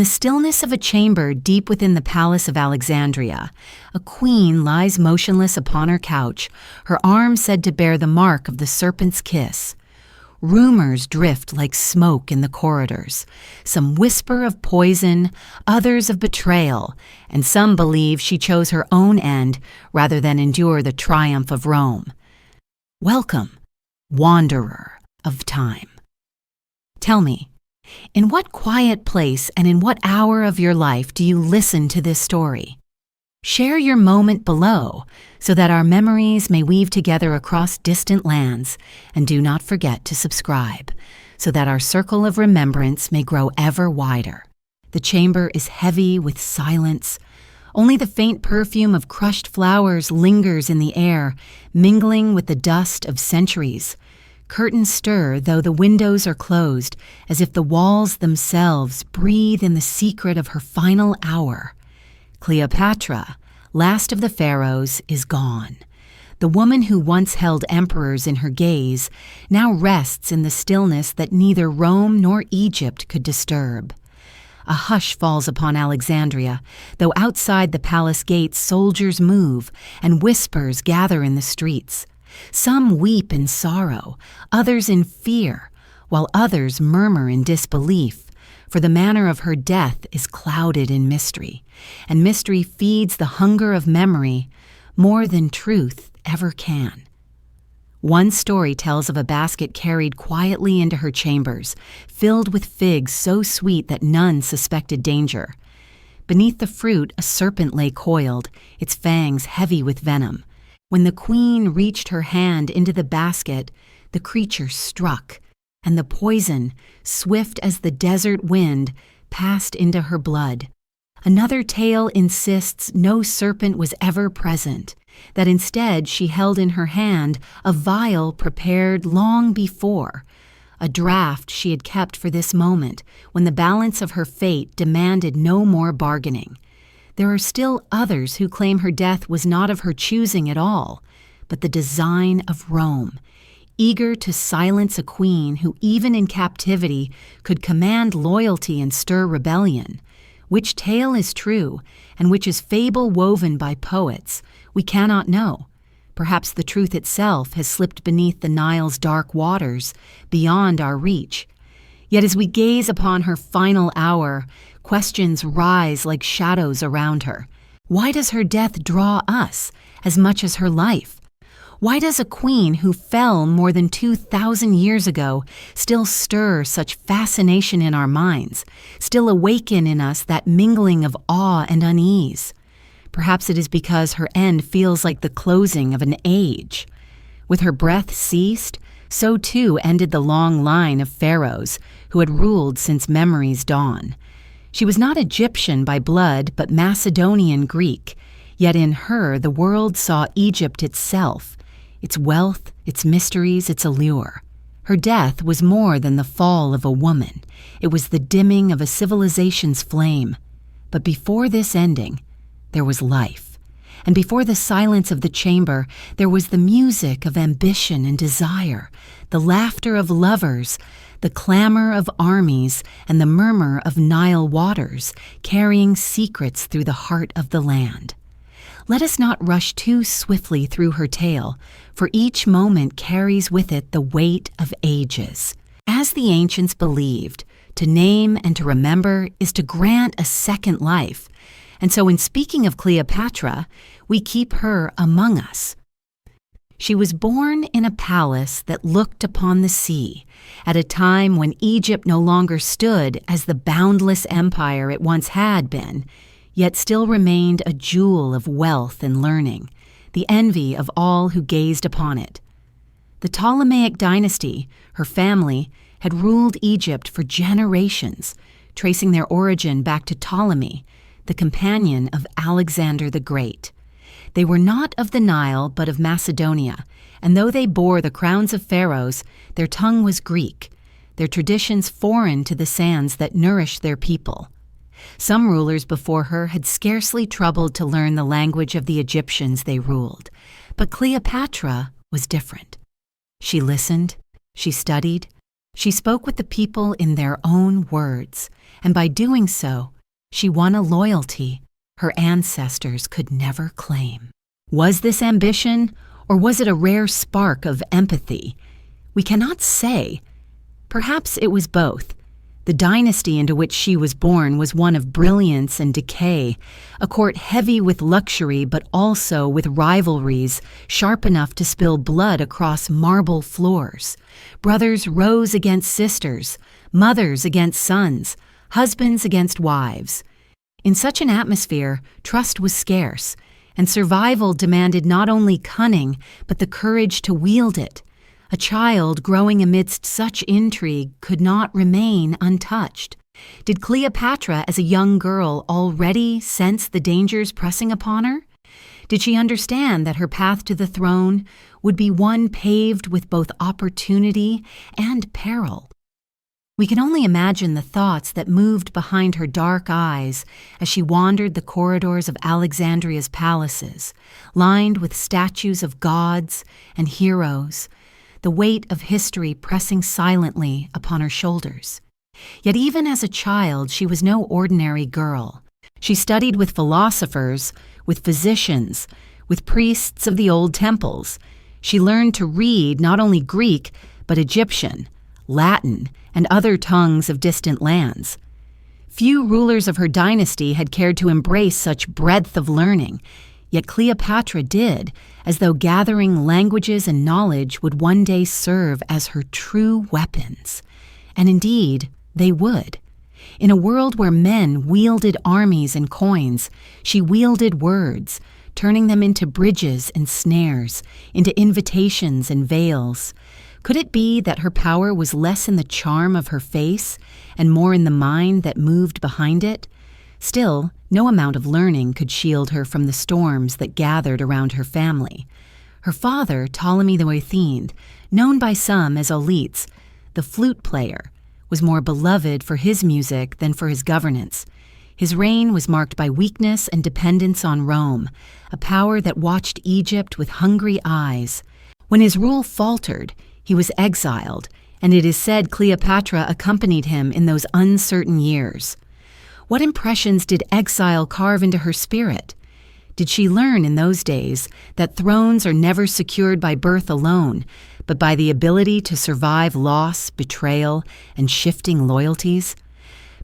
the stillness of a chamber deep within the palace of Alexandria, a queen lies motionless upon her couch, her arm said to bear the mark of the serpent's kiss. Rumors drift like smoke in the corridors. Some whisper of poison, others of betrayal, and some believe she chose her own end rather than endure the triumph of Rome. Welcome, wanderer of time. Tell me, in what quiet place and in what hour of your life do you listen to this story? Share your moment below so that our memories may weave together across distant lands, and do not forget to subscribe so that our circle of remembrance may grow ever wider. The chamber is heavy with silence. Only the faint perfume of crushed flowers lingers in the air, mingling with the dust of centuries. Curtains stir, though the windows are closed, as if the walls themselves breathe in the secret of her final hour. Cleopatra, last of the pharaohs, is gone. The woman who once held emperors in her gaze now rests in the stillness that neither Rome nor Egypt could disturb. A hush falls upon Alexandria, though outside the palace gates soldiers move and whispers gather in the streets. Some weep in sorrow, others in fear, while others murmur in disbelief, for the manner of her death is clouded in mystery, and mystery feeds the hunger of memory more than truth ever can. One story tells of a basket carried quietly into her chambers, filled with figs so sweet that none suspected danger. Beneath the fruit a serpent lay coiled, its fangs heavy with venom. When the queen reached her hand into the basket, the creature struck, and the poison, swift as the desert wind, passed into her blood. Another tale insists no serpent was ever present, that instead she held in her hand a vial prepared long before, a draught she had kept for this moment when the balance of her fate demanded no more bargaining. There are still others who claim her death was not of her choosing at all, but the design of Rome, eager to silence a queen who even in captivity could command loyalty and stir rebellion. Which tale is true, and which is fable woven by poets, we cannot know. Perhaps the truth itself has slipped beneath the Nile's dark waters, beyond our reach. Yet as we gaze upon her final hour, questions rise like shadows around her. Why does her death draw us as much as her life? Why does a queen who fell more than 2,000 years ago still stir such fascination in our minds, still awaken in us that mingling of awe and unease? Perhaps it is because her end feels like the closing of an age. With her breath ceased, so too ended the long line of pharaohs who had ruled since memory's dawn. She was not Egyptian by blood, but Macedonian Greek, yet in her the world saw Egypt itself, its wealth, its mysteries, its allure. Her death was more than the fall of a woman. It was the dimming of a civilization's flame. But before this ending, there was life. And before the silence of the chamber, there was the music of ambition and desire, the laughter of lovers, the clamor of armies, and the murmur of Nile waters, carrying secrets through the heart of the land. Let us not rush too swiftly through her tale, for each moment carries with it the weight of ages. As the ancients believed, to name and to remember is to grant a second life, and so in speaking of Cleopatra, we keep her among us. She was born in a palace that looked upon the sea, at a time when Egypt no longer stood as the boundless empire it once had been, yet still remained a jewel of wealth and learning, the envy of all who gazed upon it. The Ptolemaic dynasty, her family, had ruled Egypt for generations, tracing their origin back to Ptolemy, the companion of Alexander the Great. They were not of the Nile, but of Macedonia, and though they bore the crowns of pharaohs, their tongue was Greek, their traditions foreign to the sands that nourished their people. Some rulers before her had scarcely troubled to learn the language of the Egyptians they ruled, but Cleopatra was different. She listened, she studied, She spoke with the people in their own words, and by doing so, she won a loyalty her ancestors could never claim. Was this ambition, or was it a rare spark of empathy? We cannot say. Perhaps it was both. The dynasty into which she was born was one of brilliance and decay, a court heavy with luxury but also with rivalries sharp enough to spill blood across marble floors. Brothers rose against sisters, mothers against sons, husbands against wives. In such an atmosphere, trust was scarce, and survival demanded not only cunning but the courage to wield it. A child growing amidst such intrigue could not remain untouched. Did Cleopatra, as a young girl, already sense the dangers pressing upon her? Did she understand that her path to the throne would be one paved with both opportunity and peril? We can only imagine the thoughts that moved behind her dark eyes as she wandered the corridors of Alexandria's palaces, lined with statues of gods and heroes, the weight of history pressing silently upon her shoulders. Yet even as a child, she was no ordinary girl. She studied with philosophers, with physicians, with priests of the old temples. She learned to read not only Greek, but Egyptian, Latin, and other tongues of distant lands. Few rulers of her dynasty had cared to embrace such breadth of learning, yet Cleopatra did, as though gathering languages and knowledge would one day serve as her true weapons. And indeed, they would. In a world where men wielded armies and coins, she wielded words, turning them into bridges and snares, into invitations and veils. Could it be that her power was less in the charm of her face and more in the mind that moved behind it? Still, no amount of learning could shield her from the storms that gathered around her family. Her father, Ptolemy the Athene, known by some as Auletes, the flute player, was more beloved for his music than for his governance. His reign was marked by weakness and dependence on Rome, a power that watched Egypt with hungry eyes. When his rule faltered, he was exiled, and it is said Cleopatra accompanied him in those uncertain years. What impressions did exile carve into her spirit? Did she learn in those days that thrones are never secured by birth alone, but by the ability to survive loss, betrayal, and shifting loyalties?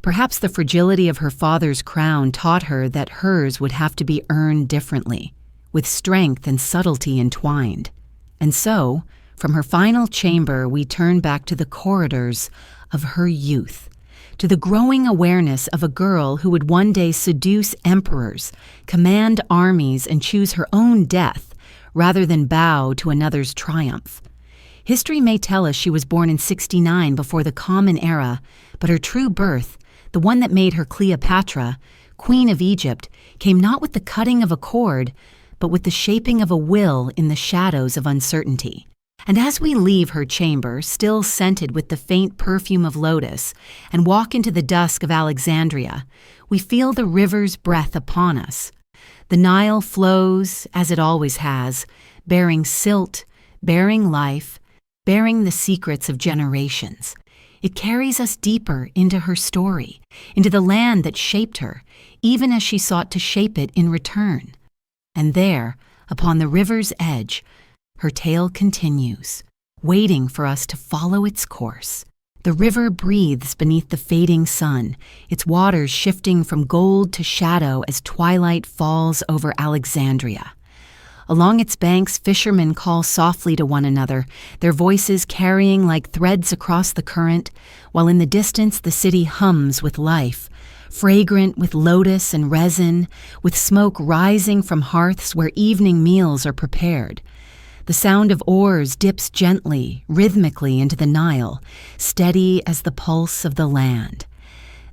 Perhaps the fragility of her father's crown taught her that hers would have to be earned differently, with strength and subtlety entwined. And so, from her final chamber, we turn back to the corridors of her youth, to the growing awareness of a girl who would one day seduce emperors, command armies, and choose her own death rather than bow to another's triumph. History may tell us she was born in 69 before the Common Era, but her true birth, the one that made her Cleopatra, Queen of Egypt, came not with the cutting of a cord, but with the shaping of a will in the shadows of uncertainty. And as we leave her chamber, still scented with the faint perfume of lotus, and walk into the dusk of Alexandria, we feel the river's breath upon us. The Nile flows, as it always has, bearing silt, bearing life, bearing the secrets of generations. It carries us deeper into her story, into the land that shaped her, even as she sought to shape it in return. And there, upon the river's edge, her tale continues, waiting for us to follow its course. The river breathes beneath the fading sun, its waters shifting from gold to shadow as twilight falls over Alexandria. Along its banks, fishermen call softly to one another, their voices carrying like threads across the current, while in the distance the city hums with life, fragrant with lotus and resin, with smoke rising from hearths where evening meals are prepared. The sound of oars dips gently, rhythmically into the Nile, steady as the pulse of the land.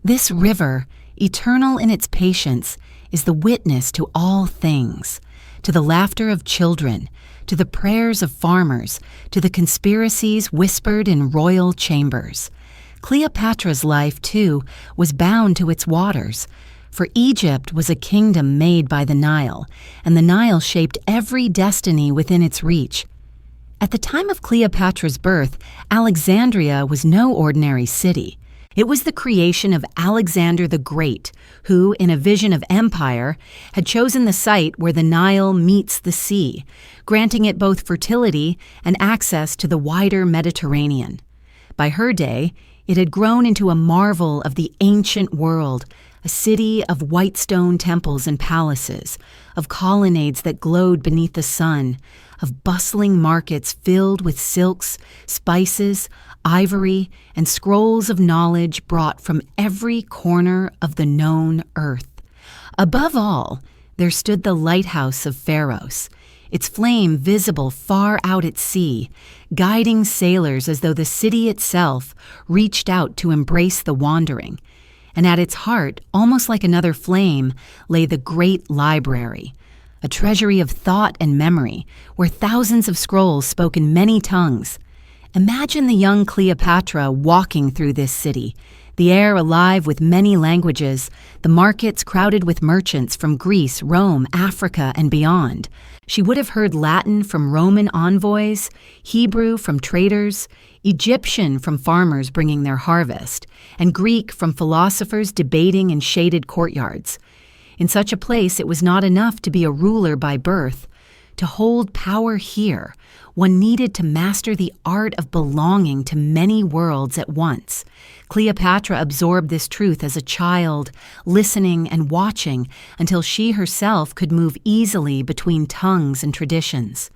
This river, eternal in its patience, is the witness to all things, to the laughter of children, to the prayers of farmers, to the conspiracies whispered in royal chambers. Cleopatra's life, too, was bound to its waters, for Egypt was a kingdom made by the Nile, and the Nile shaped every destiny within its reach. At the time of Cleopatra's birth, Alexandria was no ordinary city. It was the creation of Alexander the Great, who, in a vision of empire, had chosen the site where the Nile meets the sea, granting it both fertility and access to the wider Mediterranean. By her day, it had grown into a marvel of the ancient world, a city of white stone temples and palaces, of colonnades that glowed beneath the sun, of bustling markets filled with silks, spices, ivory, and scrolls of knowledge brought from every corner of the known earth. Above all, there stood the lighthouse of Pharos, its flame visible far out at sea, guiding sailors as though the city itself reached out to embrace the wandering. And at its heart, almost like another flame, lay the great library, a treasury of thought and memory, where thousands of scrolls spoke in many tongues. Imagine the young Cleopatra walking through this city, the air alive with many languages, the markets crowded with merchants from Greece, Rome, Africa, and beyond. She would have heard Latin from Roman envoys, Hebrew from traders, Egyptian from farmers bringing their harvest, and Greek from philosophers debating in shaded courtyards. In such a place, it was not enough to be a ruler by birth. To hold power here, one needed to master the art of belonging to many worlds at once. Cleopatra absorbed this truth as a child, listening and watching until she herself could move easily between tongues and traditions.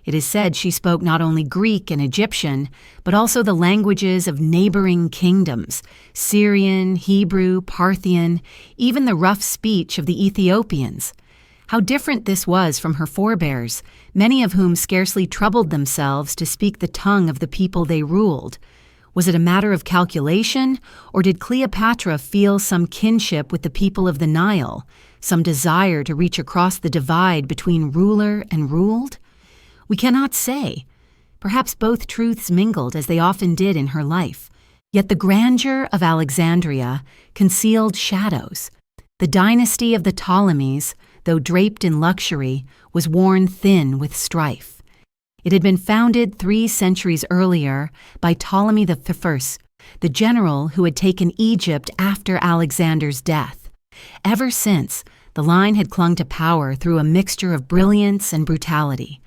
It is said she spoke not only Greek and Egyptian, but also the languages of neighboring kingdoms, Syrian, Hebrew, Parthian, even the rough speech of the Ethiopians. How different this was from her forebears, many of whom scarcely troubled themselves to speak the tongue of the people they ruled. Was it a matter of calculation, or did Cleopatra feel some kinship with the people of the Nile, some desire to reach across the divide between ruler and ruled? We cannot say. Perhaps both truths mingled as they often did in her life. Yet the grandeur of Alexandria concealed shadows. The dynasty of the Ptolemies, though draped in luxury, was worn thin with strife. It had been founded 3 centuries earlier by Ptolemy I, the general who had taken Egypt after Alexander's death. Ever since, the line had clung to power through a mixture of brilliance and brutality.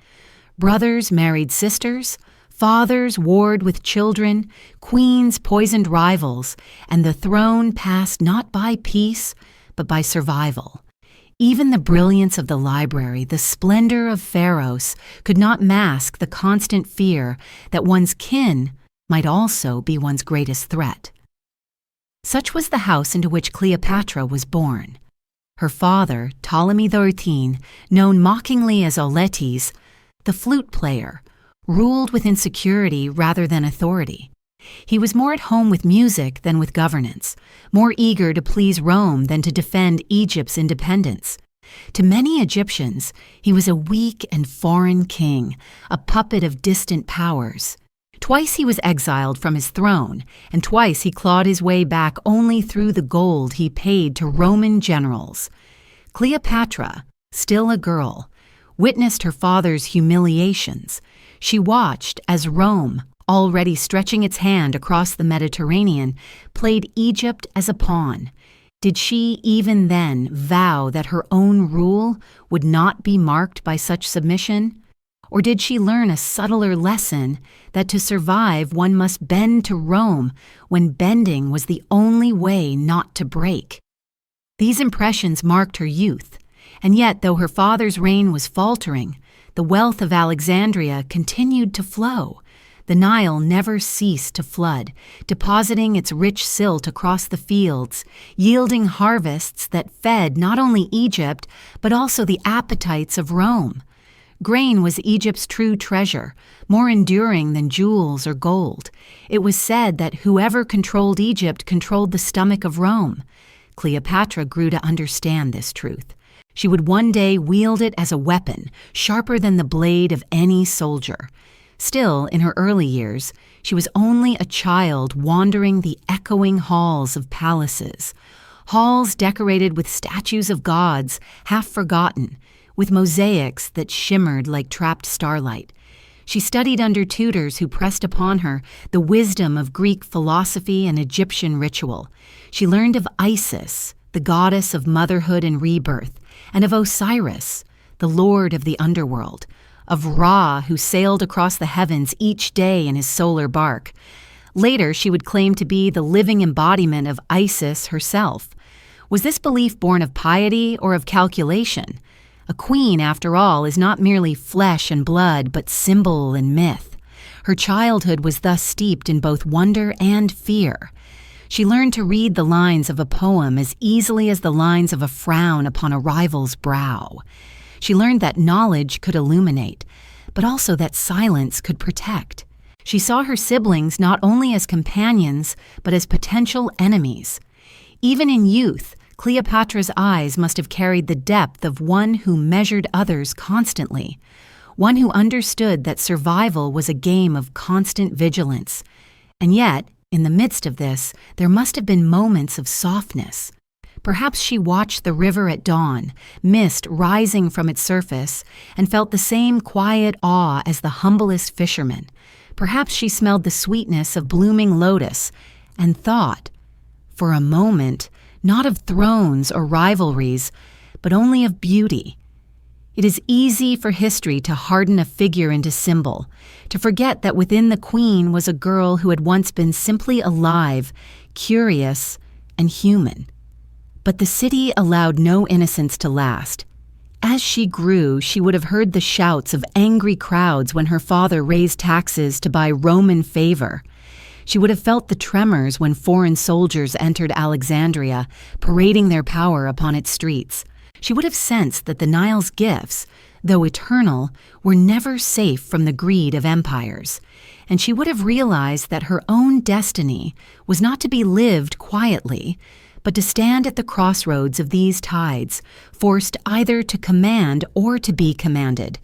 Brothers married sisters, fathers warred with children, queens poisoned rivals, and the throne passed not by peace, but by survival. Even the brilliance of the library, the splendor of Pharos, could not mask the constant fear that one's kin might also be one's greatest threat. Such was the house into which Cleopatra was born. Her father, Ptolemy XIII, known mockingly as Auletes, the flute player, ruled with insecurity rather than authority. He was more at home with music than with governance, more eager to please Rome than to defend Egypt's independence. To many Egyptians, he was a weak and foreign king, a puppet of distant powers. Twice he was exiled from his throne, and twice he clawed his way back only through the gold he paid to Roman generals. Cleopatra, still a girl, witnessed her father's humiliations. She watched as Rome, already stretching its hand across the Mediterranean, played Egypt as a pawn. Did she even then vow that her own rule would not be marked by such submission? Or did she learn a subtler lesson that to survive one must bend to Rome when bending was the only way not to break? These impressions marked her youth, and yet though her father's reign was faltering, the wealth of Alexandria continued to flow. The Nile never ceased to flood, depositing its rich silt across the fields, yielding harvests that fed not only Egypt, but also the appetites of Rome. Grain was Egypt's true treasure, more enduring than jewels or gold. It was said that whoever controlled Egypt controlled the stomach of Rome. Cleopatra grew to understand this truth. She would one day wield it as a weapon, sharper than the blade of any soldier. Still, in her early years, she was only a child wandering the echoing halls of palaces, halls decorated with statues of gods half forgotten, with mosaics that shimmered like trapped starlight. She studied under tutors who pressed upon her the wisdom of Greek philosophy and Egyptian ritual. She learned of Isis, the goddess of motherhood and rebirth, and of Osiris, the lord of the underworld, of Ra, who sailed across the heavens each day in his solar bark. Later, she would claim to be the living embodiment of Isis herself. Was this belief born of piety or of calculation? A queen, after all, is not merely flesh and blood, but symbol and myth. Her childhood was thus steeped in both wonder and fear. She learned to read the lines of a poem as easily as the lines of a frown upon a rival's brow. She learned that knowledge could illuminate, but also that silence could protect. She saw her siblings not only as companions, but as potential enemies. Even in youth, Cleopatra's eyes must have carried the depth of one who measured others constantly, one who understood that survival was a game of constant vigilance. And yet, in the midst of this, there must have been moments of softness. Perhaps she watched the river at dawn, mist rising from its surface, and felt the same quiet awe as the humblest fisherman. Perhaps she smelled the sweetness of blooming lotus and thought, for a moment, not of thrones or rivalries, but only of beauty. It is easy for history to harden a figure into symbol, to forget that within the queen was a girl who had once been simply alive, curious, and human. But the city allowed no innocence to last. As she grew, she would have heard the shouts of angry crowds when her father raised taxes to buy Roman favor. She would have felt the tremors when foreign soldiers entered Alexandria, parading their power upon its streets. She would have sensed that the Nile's gifts, though eternal, were never safe from the greed of empires. And she would have realized that her own destiny was not to be lived quietly, but to stand at the crossroads of these tides, forced either to command or to be commanded.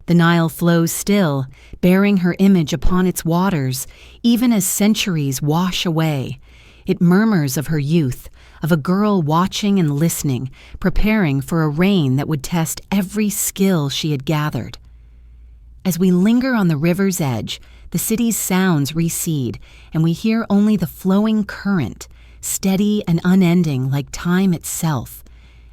The Nile flows still, bearing her image upon its waters, even as centuries wash away. It murmurs of her youth, of a girl watching and listening, preparing for a reign that would test every skill she had gathered. As we linger on the river's edge, the city's sounds recede, and we hear only the flowing current, steady and unending like time itself.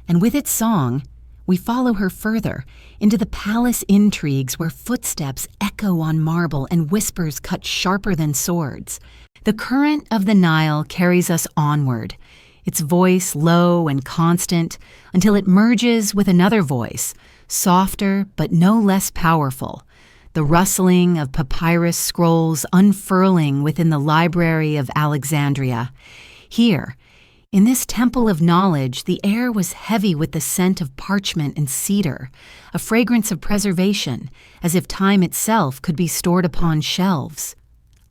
And with its song, we follow her further into the palace intrigues where footsteps echo on marble and whispers cut sharper than swords. The current of the Nile carries us onward, its voice low and constant, until it merges with another voice, softer but no less powerful, the rustling of papyrus scrolls unfurling within the library of Alexandria. Here, in this temple of knowledge, the air was heavy with the scent of parchment and cedar, a fragrance of preservation, as if time itself could be stored upon shelves.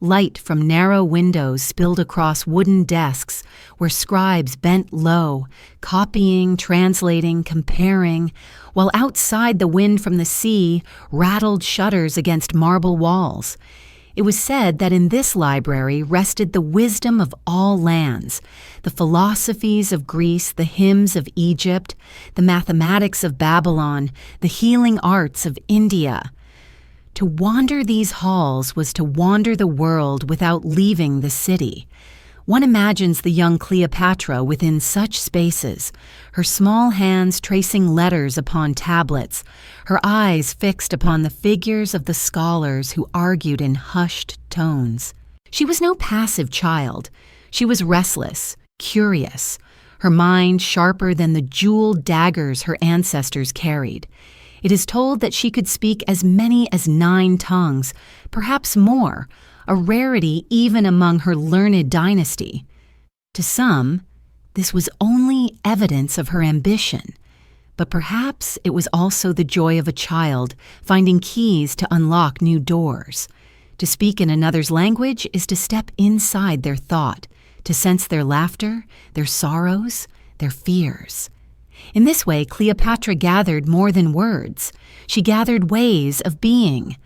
Light from narrow windows spilled across wooden desks where scribes bent low, copying, translating, comparing, while outside the wind from the sea rattled shutters against marble walls. It was said that in this library rested the wisdom of all lands, the philosophies of Greece, the hymns of Egypt, the mathematics of Babylon, the healing arts of India. To wander these halls was to wander the world without leaving the city. One imagines the young Cleopatra within such spaces, her small hands tracing letters upon tablets, her eyes fixed upon the figures of the scholars who argued in hushed tones. She was no passive child. She was restless, curious, her mind sharper than the jeweled daggers her ancestors carried. It is told that she could speak as many as 9 tongues, perhaps more, a rarity even among her learned dynasty. To some, this was only evidence of her ambition, but perhaps it was also the joy of a child finding keys to unlock new doors. To speak in another's language is to step inside their thought, to sense their laughter, their sorrows, their fears. In this way, Cleopatra gathered more than words. She gathered ways of being.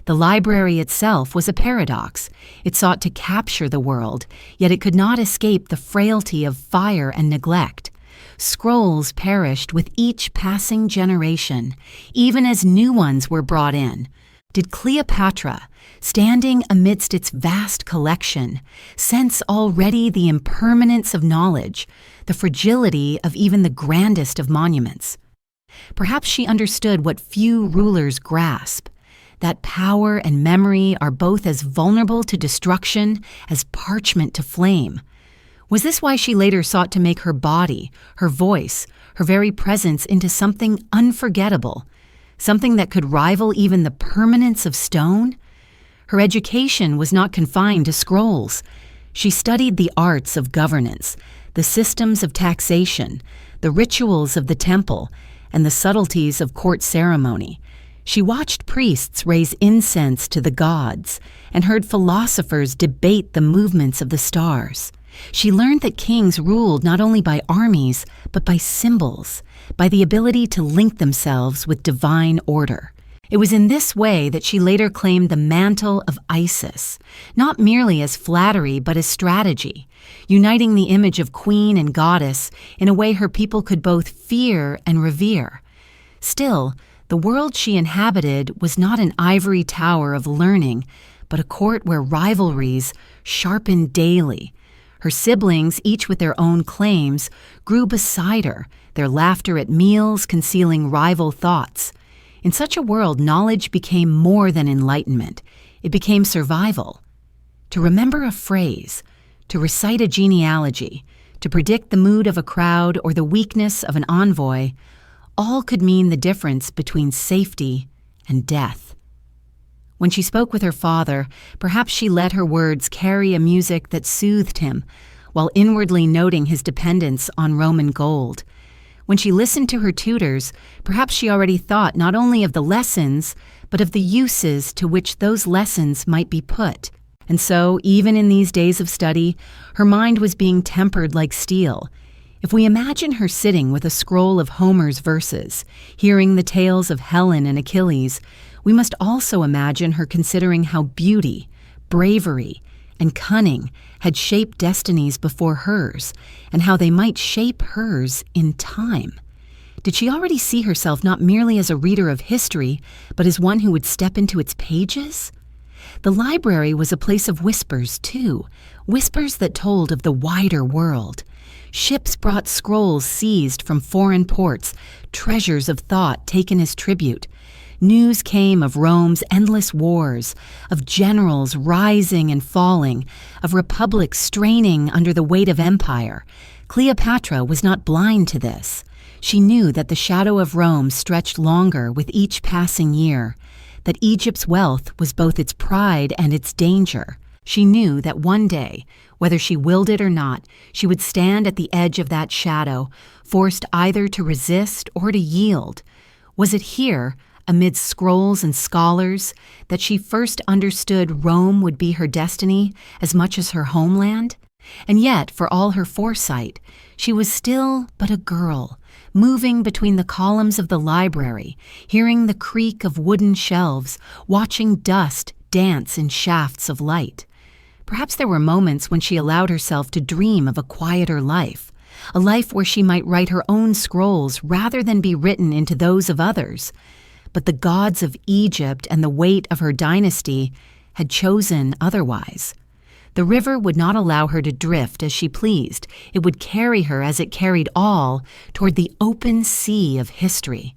The library itself was a paradox. It sought to capture the world, yet it could not escape the frailty of fire and neglect. Scrolls perished with each passing generation, even as new ones were brought in. Did Cleopatra, standing amidst its vast collection, sense already the impermanence of knowledge, the fragility of even the grandest of monuments? Perhaps she understood what few rulers grasp, that power and memory are both as vulnerable to destruction as parchment to flame. Was this why she later sought to make her body, her voice, her very presence into something unforgettable, something that could rival even the permanence of stone? Her education was not confined to scrolls. She studied the arts of governance, the systems of taxation, the rituals of the temple, and the subtleties of court ceremony. She watched priests raise incense to the gods and heard philosophers debate the movements of the stars. She learned that kings ruled not only by armies, but by symbols, by the ability to link themselves with divine order. It was in this way that she later claimed the mantle of Isis, not merely as flattery but as strategy, uniting the image of queen and goddess in a way her people could both fear and revere. Still, the world she inhabited was not an ivory tower of learning, but a court where rivalries sharpened daily. Her siblings, each with their own claims, grew beside her, their laughter at meals concealing rival thoughts. In such a world, knowledge became more than enlightenment. It became survival. To remember a phrase, to recite a genealogy, to predict the mood of a crowd or the weakness of an envoy, all could mean the difference between safety and death. When she spoke with her father, perhaps she let her words carry a music that soothed him, while inwardly noting his dependence on Roman gold. When she listened to her tutors, perhaps she already thought not only of the lessons, but of the uses to which those lessons might be put. And so, even in these days of study, her mind was being tempered like steel. If we imagine her sitting with a scroll of Homer's verses, hearing the tales of Helen and Achilles, we must also imagine her considering how beauty, bravery, and cunning had shaped destinies before hers, and how they might shape hers in time. Did she already see herself not merely as a reader of history, but as one who would step into its pages? The library was a place of whispers, too, whispers that told of the wider world. Ships brought scrolls seized from foreign ports, treasures of thought taken as tribute. News came of Rome's endless wars, of generals rising and falling, of republics straining under the weight of empire. Cleopatra was not blind to this. She knew that the shadow of Rome stretched longer with each passing year, that Egypt's wealth was both its pride and its danger. She knew that one day, whether she willed it or not, she would stand at the edge of that shadow, forced either to resist or to yield. Was it here, amid scrolls and scholars, that she first understood Rome would be her destiny as much as her homeland? And yet, for all her foresight, she was still but a girl, moving between the columns of the library, hearing the creak of wooden shelves, watching dust dance in shafts of light. Perhaps there were moments when she allowed herself to dream of a quieter life, a life where she might write her own scrolls rather than be written into those of others. But the gods of Egypt and the weight of her dynasty had chosen otherwise. The river would not allow her to drift as she pleased. It would carry her as it carried all toward the open sea of history.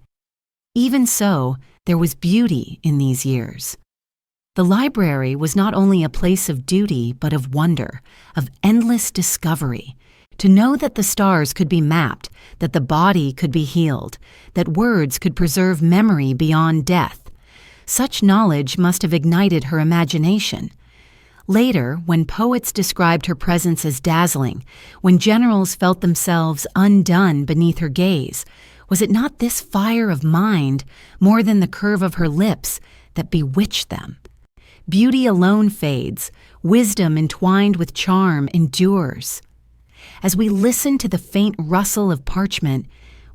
Even so, there was beauty in these years. The library was not only a place of duty, but of wonder, of endless discovery. To know that the stars could be mapped, that the body could be healed, that words could preserve memory beyond death. Such knowledge must have ignited her imagination. Later, when poets described her presence as dazzling, when generals felt themselves undone beneath her gaze, was it not this fire of mind, more than the curve of her lips, that bewitched them? Beauty alone fades, wisdom entwined with charm endures. As we listen to the faint rustle of parchment,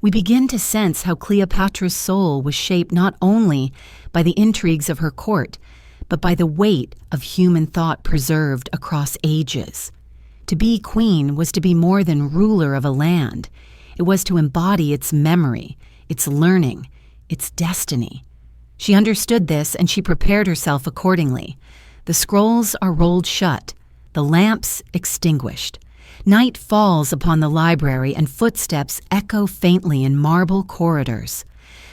we begin to sense how Cleopatra's soul was shaped not only by the intrigues of her court, but by the weight of human thought preserved across ages. To be queen was to be more than ruler of a land. It was to embody its memory, its learning, its destiny. She understood this, and she prepared herself accordingly. The scrolls are rolled shut, the lamps extinguished. Night falls upon the library, and footsteps echo faintly in marble corridors.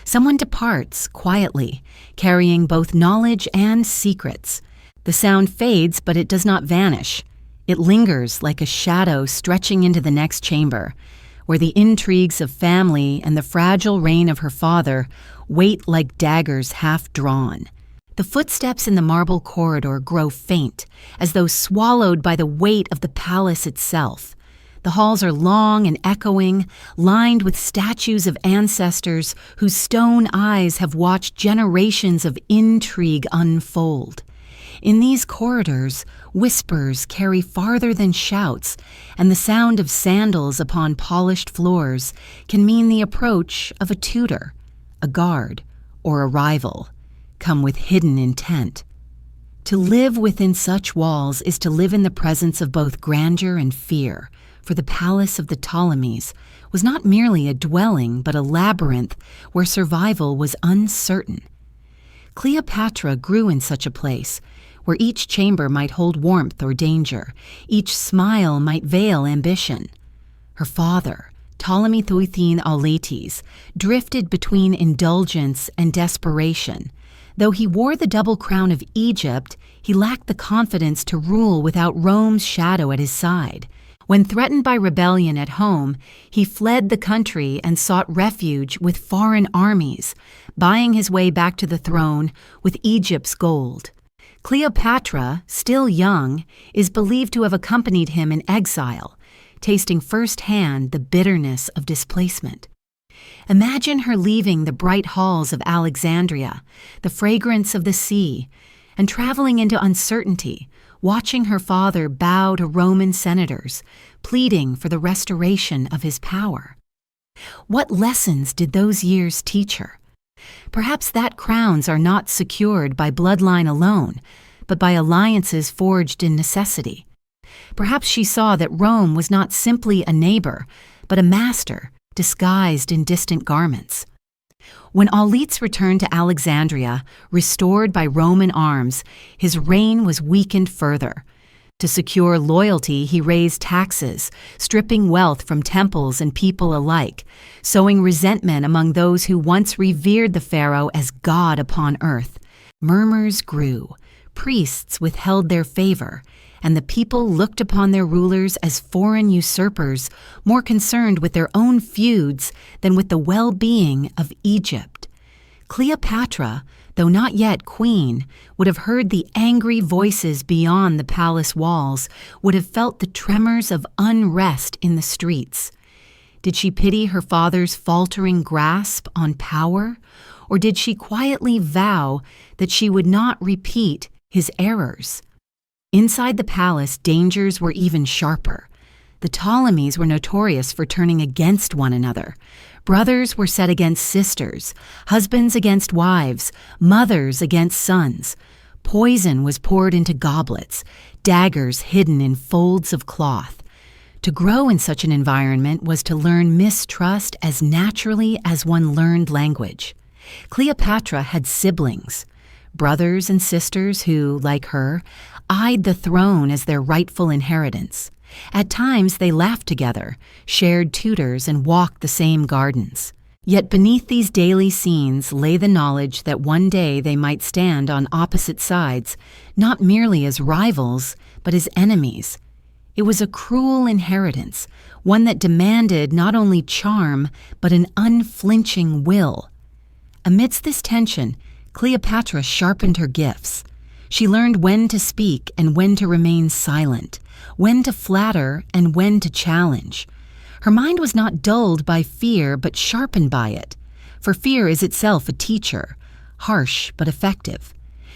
Someone departs quietly, carrying both knowledge and secrets. The sound fades, but it does not vanish. It lingers like a shadow stretching into the next chamber, where the intrigues of family and the fragile reign of her father wait like daggers half drawn. The footsteps in the marble corridor grow faint, as though swallowed by the weight of the palace itself. The halls are long and echoing, lined with statues of ancestors whose stone eyes have watched generations of intrigue unfold. In these corridors, whispers carry farther than shouts, and the sound of sandals upon polished floors can mean the approach of a tutor, a guard, or a rival, come with hidden intent. To live within such walls is to live in the presence of both grandeur and fear, for the palace of the Ptolemies was not merely a dwelling but a labyrinth where survival was uncertain. Cleopatra grew in such a place, where each chamber might hold warmth or danger, each smile might veil ambition. Her father, Ptolemy Auletes, drifted between indulgence and desperation. Though he wore the double crown of Egypt, he lacked the confidence to rule without Rome's shadow at his side. When threatened by rebellion at home, he fled the country and sought refuge with foreign armies, buying his way back to the throne with Egypt's gold. Cleopatra, still young, is believed to have accompanied him in exile, tasting firsthand the bitterness of displacement. Imagine her leaving the bright halls of Alexandria, the fragrance of the sea, and traveling into uncertainty, watching her father bow to Roman senators, pleading for the restoration of his power. What lessons did those years teach her? Perhaps that crowns are not secured by bloodline alone, but by alliances forged in necessity. Perhaps she saw that Rome was not simply a neighbor, but a master disguised in distant garments. When Auletes returned to Alexandria, restored by Roman arms, his reign was weakened further. To secure loyalty, he raised taxes, stripping wealth from temples and people alike, sowing resentment among those who once revered the pharaoh as God upon earth. Murmurs grew, priests withheld their favor, and the people looked upon their rulers as foreign usurpers, more concerned with their own feuds than with the well-being of Egypt. Cleopatra, though not yet queen, would have heard the angry voices beyond the palace walls, would have felt the tremors of unrest in the streets. Did she pity her father's faltering grasp on power, or did she quietly vow that she would not repeat his errors? Inside the palace, dangers were even sharper. The Ptolemies were notorious for turning against one another. Brothers were set against sisters, husbands against wives, mothers against sons. Poison was poured into goblets, daggers hidden in folds of cloth. To grow in such an environment was to learn mistrust as naturally as one learned language. Cleopatra had siblings, brothers and sisters who, like her, eyed the throne as their rightful inheritance. At times they laughed together, shared tutors, and walked the same gardens. Yet beneath these daily scenes lay the knowledge that one day they might stand on opposite sides, not merely as rivals, but as enemies. It was a cruel inheritance, one that demanded not only charm, but an unflinching will. Amidst this tension, Cleopatra sharpened her gifts. She learned when to speak and when to remain silent, when to flatter and when to challenge. Her mind was not dulled by fear, but sharpened by it, for fear is itself a teacher, harsh but effective.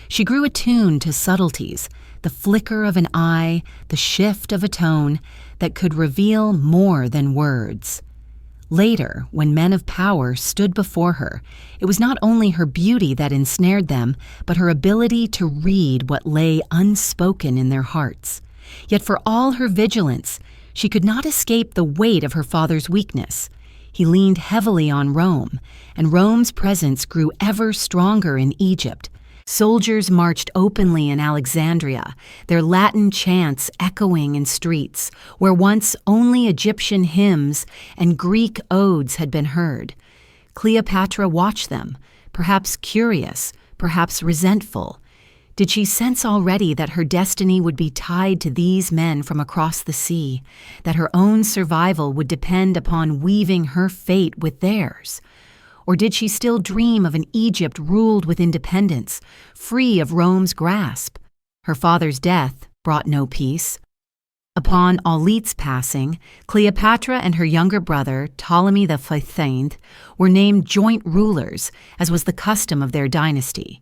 She grew attuned to subtleties, the flicker of an eye, the shift of a tone that could reveal more than words. Later, when men of power stood before her, it was not only her beauty that ensnared them, but her ability to read what lay unspoken in their hearts. Yet for all her vigilance, she could not escape the weight of her father's weakness. He leaned heavily on Rome, and Rome's presence grew ever stronger in Egypt. Soldiers marched openly in Alexandria, their Latin chants echoing in streets where once only Egyptian hymns and Greek odes had been heard. Cleopatra watched them, perhaps curious, perhaps resentful. Did she sense already that her destiny would be tied to these men from across the sea, that her own survival would depend upon weaving her fate with theirs? Or did she still dream of an Egypt ruled with independence, free of Rome's grasp? Her father's death brought no peace. Upon Aulit's passing, Cleopatra and her younger brother, Ptolemy the 15th, were named joint rulers, as was the custom of their dynasty.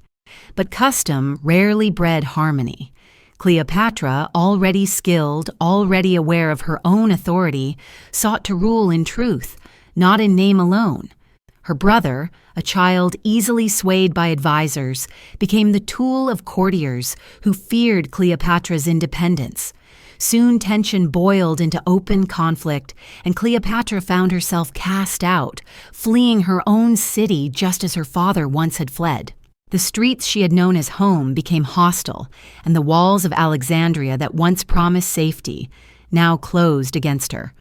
But custom rarely bred harmony. Cleopatra, already skilled, already aware of her own authority, sought to rule in truth, not in name alone. Her brother, a child easily swayed by advisors, became the tool of courtiers who feared Cleopatra's independence. Soon tension boiled into open conflict, and Cleopatra found herself cast out, fleeing her own city just as her father once had fled. The streets she had known as home became hostile, and the walls of Alexandria that once promised safety now closed against her.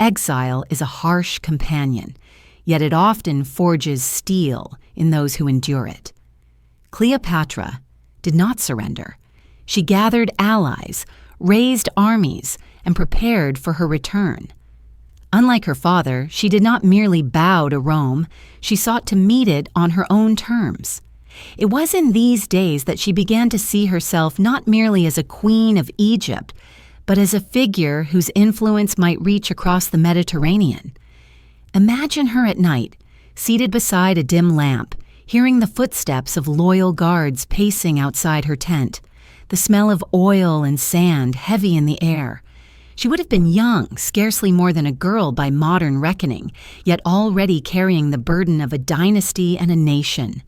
Exile is a harsh companion, yet it often forges steel in those who endure it. Cleopatra did not surrender. She gathered allies, raised armies, and prepared for her return. Unlike her father, she did not merely bow to Rome, she sought to meet it on her own terms. It was in these days that she began to see herself not merely as a queen of Egypt, but as a figure whose influence might reach across the Mediterranean. Imagine her at night, seated beside a dim lamp, hearing the footsteps of loyal guards pacing outside her tent, the smell of oil and sand heavy in the air. She would have been young, scarcely more than a girl by modern reckoning, yet already carrying the burden of a dynasty and a nation.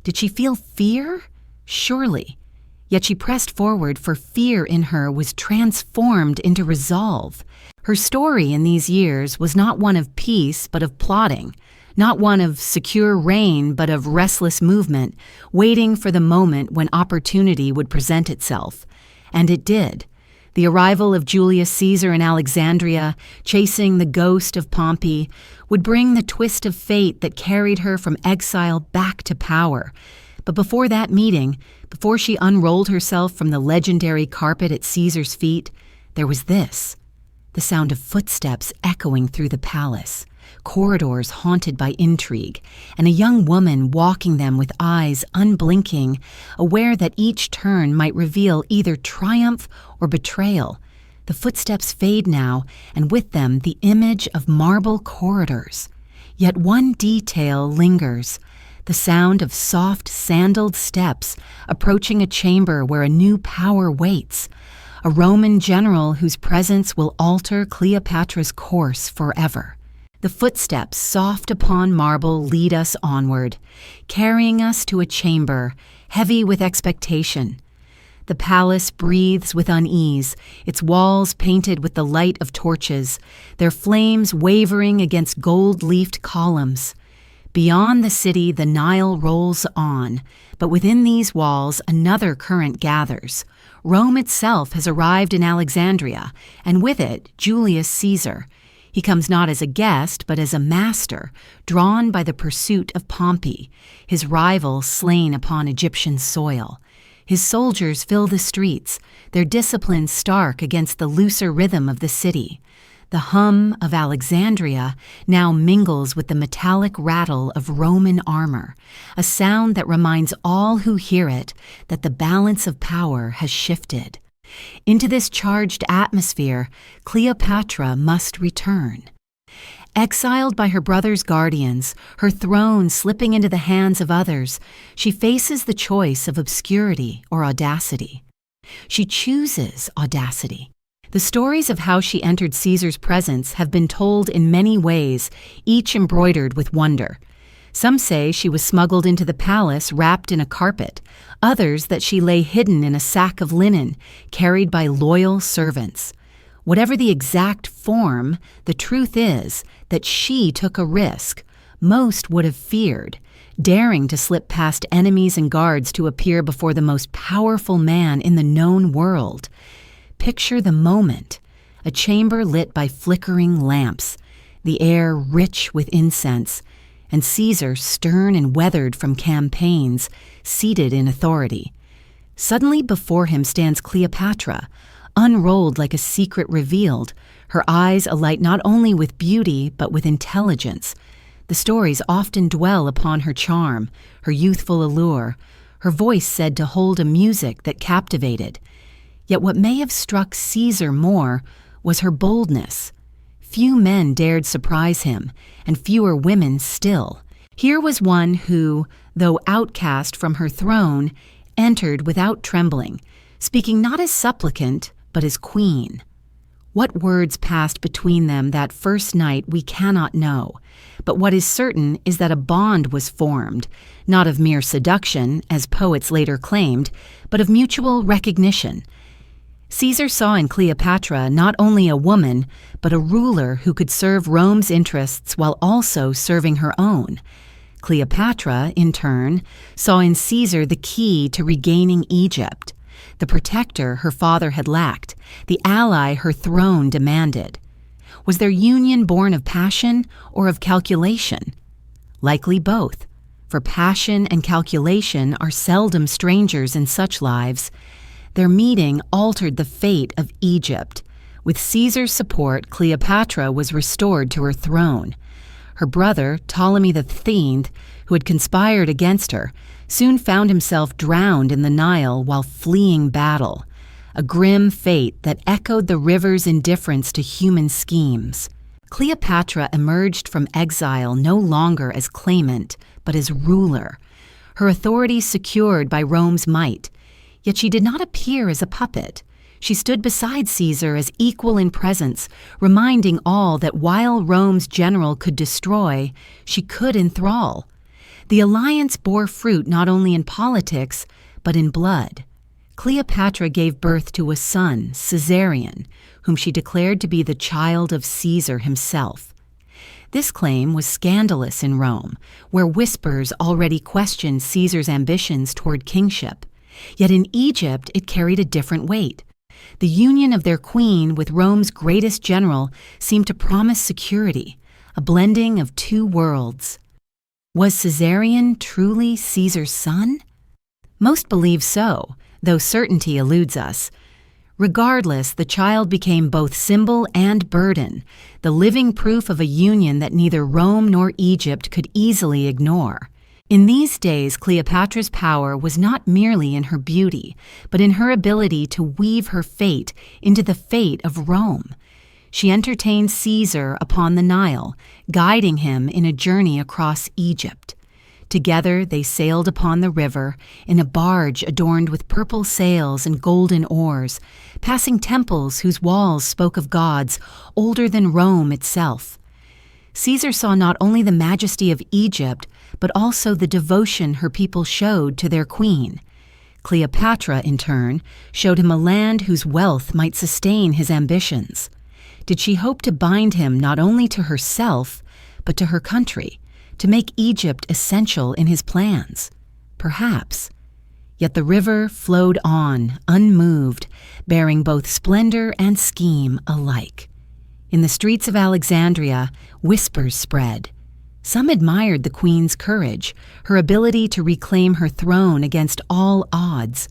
Did she feel fear? Surely. Yet she pressed forward, for fear in her was transformed into resolve. Her story in these years was not one of peace, but of plotting, not one of secure reign, but of restless movement, waiting for the moment when opportunity would present itself. And it did. The arrival of Julius Caesar in Alexandria, chasing the ghost of Pompey, would bring the twist of fate that carried her from exile back to power. But before that meeting, before she unrolled herself from the legendary carpet at Caesar's feet, there was this: the sound of footsteps echoing through the palace, corridors haunted by intrigue, and a young woman walking them with eyes unblinking, aware that each turn might reveal either triumph or betrayal. The footsteps fade now, and with them the image of marble corridors. Yet one detail lingers: the sound of soft, sandaled steps approaching a chamber where a new power waits, a Roman general whose presence will alter Cleopatra's course forever. The footsteps, soft upon marble, lead us onward, carrying us to a chamber heavy with expectation. The palace breathes with unease, its walls painted with the light of torches, their flames wavering against gold-leafed columns. Beyond the city, the Nile rolls on, but within these walls another current gathers. Rome itself has arrived in Alexandria, and with it, Julius Caesar. He comes not as a guest, but as a master, drawn by the pursuit of Pompey, his rival slain upon Egyptian soil. His soldiers fill the streets, their discipline stark against the looser rhythm of the city. The hum of Alexandria now mingles with the metallic rattle of Roman armor, a sound that reminds all who hear it that the balance of power has shifted. Into this charged atmosphere, Cleopatra must return. Exiled by her brother's guardians, her throne slipping into the hands of others, she faces the choice of obscurity or audacity. She chooses audacity. The stories of how she entered Caesar's presence have been told in many ways, each embroidered with wonder. Some say she was smuggled into the palace wrapped in a carpet, others that she lay hidden in a sack of linen, carried by loyal servants. Whatever the exact form, the truth is that she took a risk most would have feared, daring to slip past enemies and guards to appear before the most powerful man in the known world. Picture the moment, a chamber lit by flickering lamps, the air rich with incense, and Caesar, stern and weathered from campaigns, seated in authority. Suddenly before him stands Cleopatra, unrolled like a secret revealed, her eyes alight not only with beauty but with intelligence. The stories often dwell upon her charm, her youthful allure, her voice said to hold a music that captivated. Yet what may have struck Caesar more was her boldness. Few men dared surprise him, and fewer women still. Here was one who, though outcast from her throne, entered without trembling, speaking not as supplicant, but as queen. What words passed between them that first night we cannot know, but what is certain is that a bond was formed, not of mere seduction, as poets later claimed, but of mutual recognition. Caesar saw in Cleopatra not only a woman, but a ruler who could serve Rome's interests while also serving her own. Cleopatra, in turn, saw in Caesar the key to regaining Egypt, the protector her father had lacked, the ally her throne demanded. Was their union born of passion or of calculation? Likely both, for passion and calculation are seldom strangers in such lives. Their meeting altered the fate of Egypt. With Caesar's support, Cleopatra was restored to her throne. Her brother, Ptolemy XIII, who had conspired against her, soon found himself drowned in the Nile while fleeing battle, a grim fate that echoed the river's indifference to human schemes. Cleopatra emerged from exile no longer as claimant, but as ruler, her authority secured by Rome's might. Yet she did not appear as a puppet. She stood beside Caesar as equal in presence, reminding all that while Rome's general could destroy, she could enthrall. The alliance bore fruit not only in politics, but in blood. Cleopatra gave birth to a son, Caesarion, whom she declared to be the child of Caesar himself. This claim was scandalous in Rome, where whispers already questioned Caesar's ambitions toward kingship. Yet in Egypt it carried a different weight. The union of their queen with Rome's greatest general seemed to promise security, a blending of two worlds. Was Caesarion truly Caesar's son? Most believe so, though certainty eludes us. Regardless, the child became both symbol and burden, the living proof of a union that neither Rome nor Egypt could easily ignore. In these days, Cleopatra's power was not merely in her beauty, but in her ability to weave her fate into the fate of Rome. She entertained Caesar upon the Nile, guiding him in a journey across Egypt. Together they sailed upon the river in a barge adorned with purple sails and golden oars, passing temples whose walls spoke of gods older than Rome itself. Caesar saw not only the majesty of Egypt, but also the devotion her people showed to their queen. Cleopatra, in turn, showed him a land whose wealth might sustain his ambitions. Did she hope to bind him not only to herself, but to her country, to make Egypt essential in his plans? Perhaps. Yet the river flowed on, unmoved, bearing both splendor and scheme alike. In the streets of Alexandria, whispers spread. Some admired the queen's courage, her ability to reclaim her throne against all odds.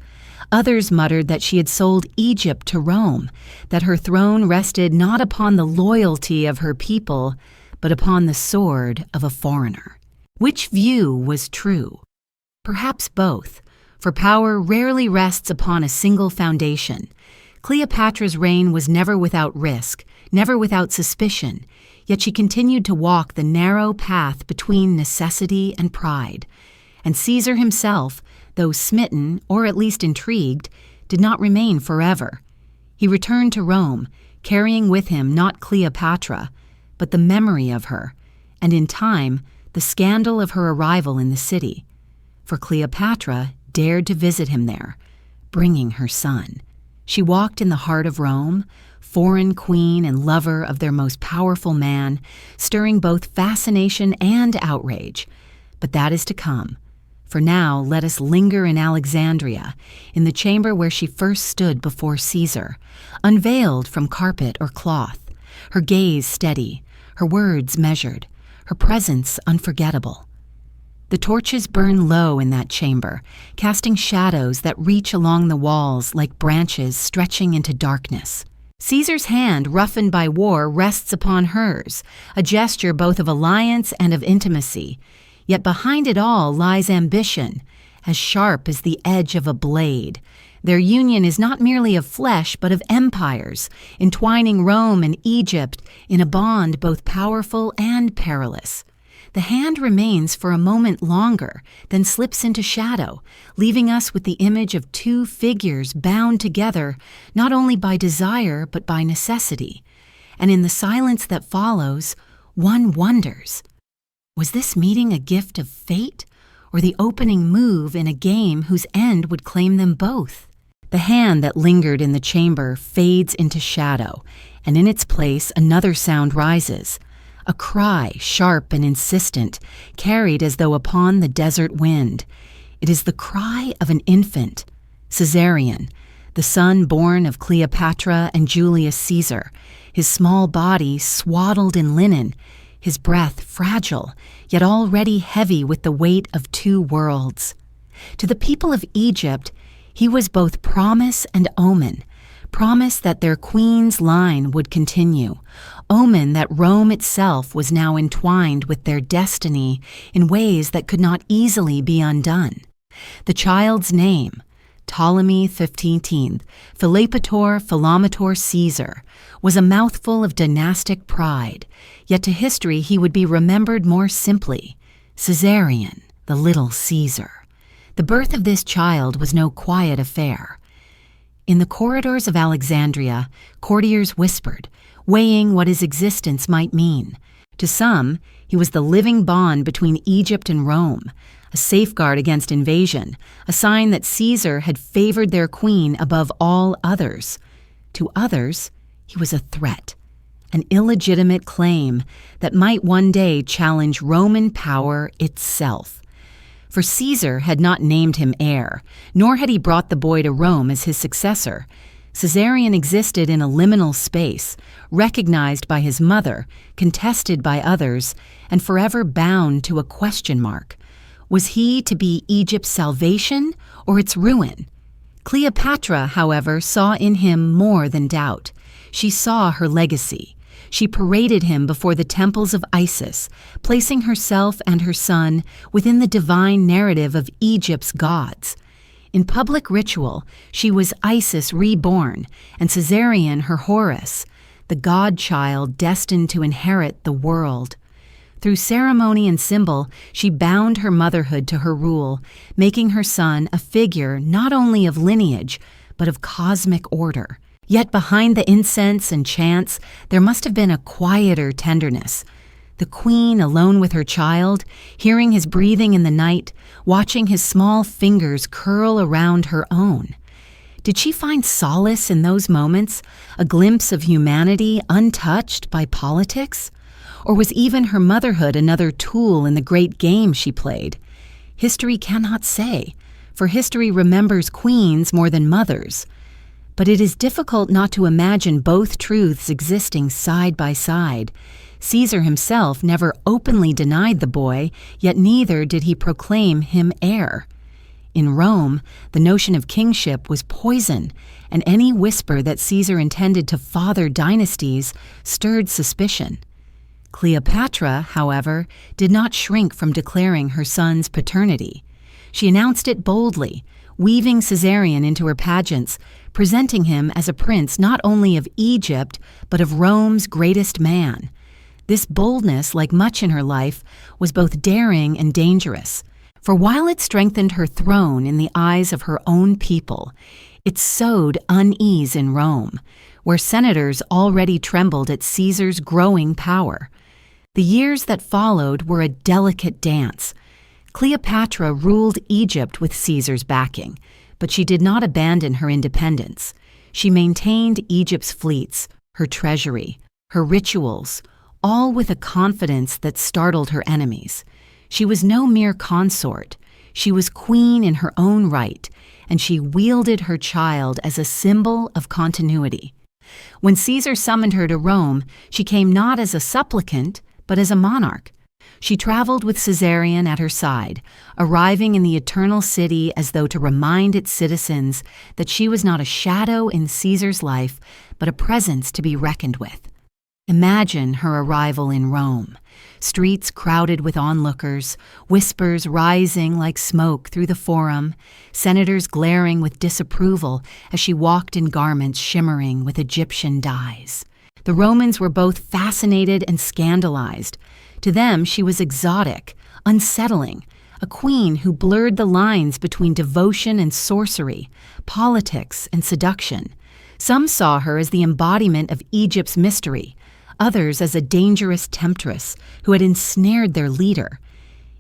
Others muttered that she had sold Egypt to Rome, that her throne rested not upon the loyalty of her people, but upon the sword of a foreigner. Which view was true? Perhaps both, for power rarely rests upon a single foundation. Cleopatra's reign was never without risk, never without suspicion, yet she continued to walk the narrow path between necessity and pride. And Caesar himself, though smitten or at least intrigued, did not remain forever. He returned to Rome, carrying with him not Cleopatra, but the memory of her, and in time, the scandal of her arrival in the city. For Cleopatra dared to visit him there, bringing her son. She walked in the heart of Rome, foreign queen and lover of their most powerful man, stirring both fascination and outrage. But that is to come. For now, let us linger in Alexandria, in the chamber where she first stood before Caesar, unveiled from carpet or cloth, her gaze steady, her words measured, her presence unforgettable. The torches burn low in that chamber, casting shadows that reach along the walls like branches stretching into darkness. Caesar's hand, roughened by war, rests upon hers, a gesture both of alliance and of intimacy. Yet behind it all lies ambition, as sharp as the edge of a blade. Their union is not merely of flesh, but of empires, entwining Rome and Egypt in a bond both powerful and perilous. The hand remains for a moment longer, then slips into shadow, leaving us with the image of two figures bound together not only by desire but by necessity. And in the silence that follows, one wonders, was this meeting a gift of fate, or the opening move in a game whose end would claim them both? The hand that lingered in the chamber fades into shadow, and in its place another sound rises, a cry, sharp and insistent, carried as though upon the desert wind. It is the cry of an infant, Caesarion, the son born of Cleopatra and Julius Caesar, his small body swaddled in linen, his breath fragile, yet already heavy with the weight of two worlds. To the people of Egypt, he was both promise and omen, promise that their queen's line would continue, omen that Rome itself was now entwined with their destiny in ways that could not easily be undone. The child's name, Ptolemy XV, Philometor Caesar, was a mouthful of dynastic pride, yet to history he would be remembered more simply, Caesarion, the little Caesar. The birth of this child was no quiet affair. In the corridors of Alexandria, courtiers whispered, weighing what his existence might mean. To some, he was the living bond between Egypt and Rome, a safeguard against invasion, a sign that Caesar had favored their queen above all others. To others, he was a threat, an illegitimate claim that might one day challenge Roman power itself. For Caesar had not named him heir, nor had he brought the boy to Rome as his successor. Caesarion existed in a liminal space, recognized by his mother, contested by others, and forever bound to a question mark. Was he to be Egypt's salvation or its ruin? Cleopatra, however, saw in him more than doubt. She saw her legacy. She paraded him before the temples of Isis, placing herself and her son within the divine narrative of Egypt's gods. In public ritual, she was Isis reborn, and Caesarion her Horus, the god-child destined to inherit the world. Through ceremony and symbol, she bound her motherhood to her rule, making her son a figure not only of lineage, but of cosmic order. Yet behind the incense and chants, there must have been a quieter tenderness. The queen, alone with her child, hearing his breathing in the night, watching his small fingers curl around her own. Did she find solace in those moments, a glimpse of humanity untouched by politics? Or was even her motherhood another tool in the great game she played? History cannot say, for history remembers queens more than mothers. But it is difficult not to imagine both truths existing side by side. Caesar himself never openly denied the boy, yet neither did he proclaim him heir. In Rome, the notion of kingship was poison, and any whisper that Caesar intended to father dynasties stirred suspicion. Cleopatra, however, did not shrink from declaring her son's paternity. She announced it boldly, weaving Caesarion into her pageants, presenting him as a prince not only of Egypt, but of Rome's greatest man. This boldness, like much in her life, was both daring and dangerous. For while it strengthened her throne in the eyes of her own people, it sowed unease in Rome, where senators already trembled at Caesar's growing power. The years that followed were a delicate dance. Cleopatra ruled Egypt with Caesar's backing, but she did not abandon her independence. She maintained Egypt's fleets, her treasury, her rituals, all with a confidence that startled her enemies. She was no mere consort. She was queen in her own right, and she wielded her child as a symbol of continuity. When Caesar summoned her to Rome, she came not as a supplicant, but as a monarch. She traveled with Caesarion at her side, arriving in the eternal city as though to remind its citizens that she was not a shadow in Caesar's life, but a presence to be reckoned with. Imagine her arrival in Rome, streets crowded with onlookers, whispers rising like smoke through the forum, senators glaring with disapproval as she walked in garments shimmering with Egyptian dyes. The Romans were both fascinated and scandalized. To them, she was exotic, unsettling, a queen who blurred the lines between devotion and sorcery, politics and seduction. Some saw her as the embodiment of Egypt's mystery, others as a dangerous temptress who had ensnared their leader.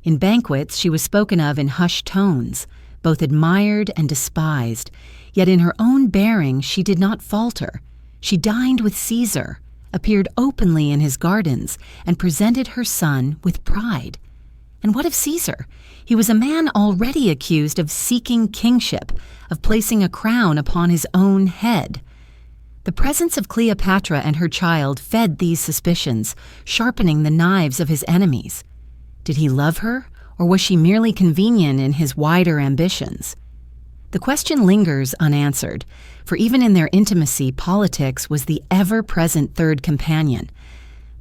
In banquets, she was spoken of in hushed tones, both admired and despised, yet in her own bearing she did not falter. She dined with Caesar, appeared openly in his gardens, and presented her son with pride. And what of Caesar? He was a man already accused of seeking kingship, of placing a crown upon his own head. The presence of Cleopatra and her child fed these suspicions, sharpening the knives of his enemies. Did he love her, or was she merely convenient in his wider ambitions? The question lingers unanswered, for even in their intimacy, politics was the ever-present third companion.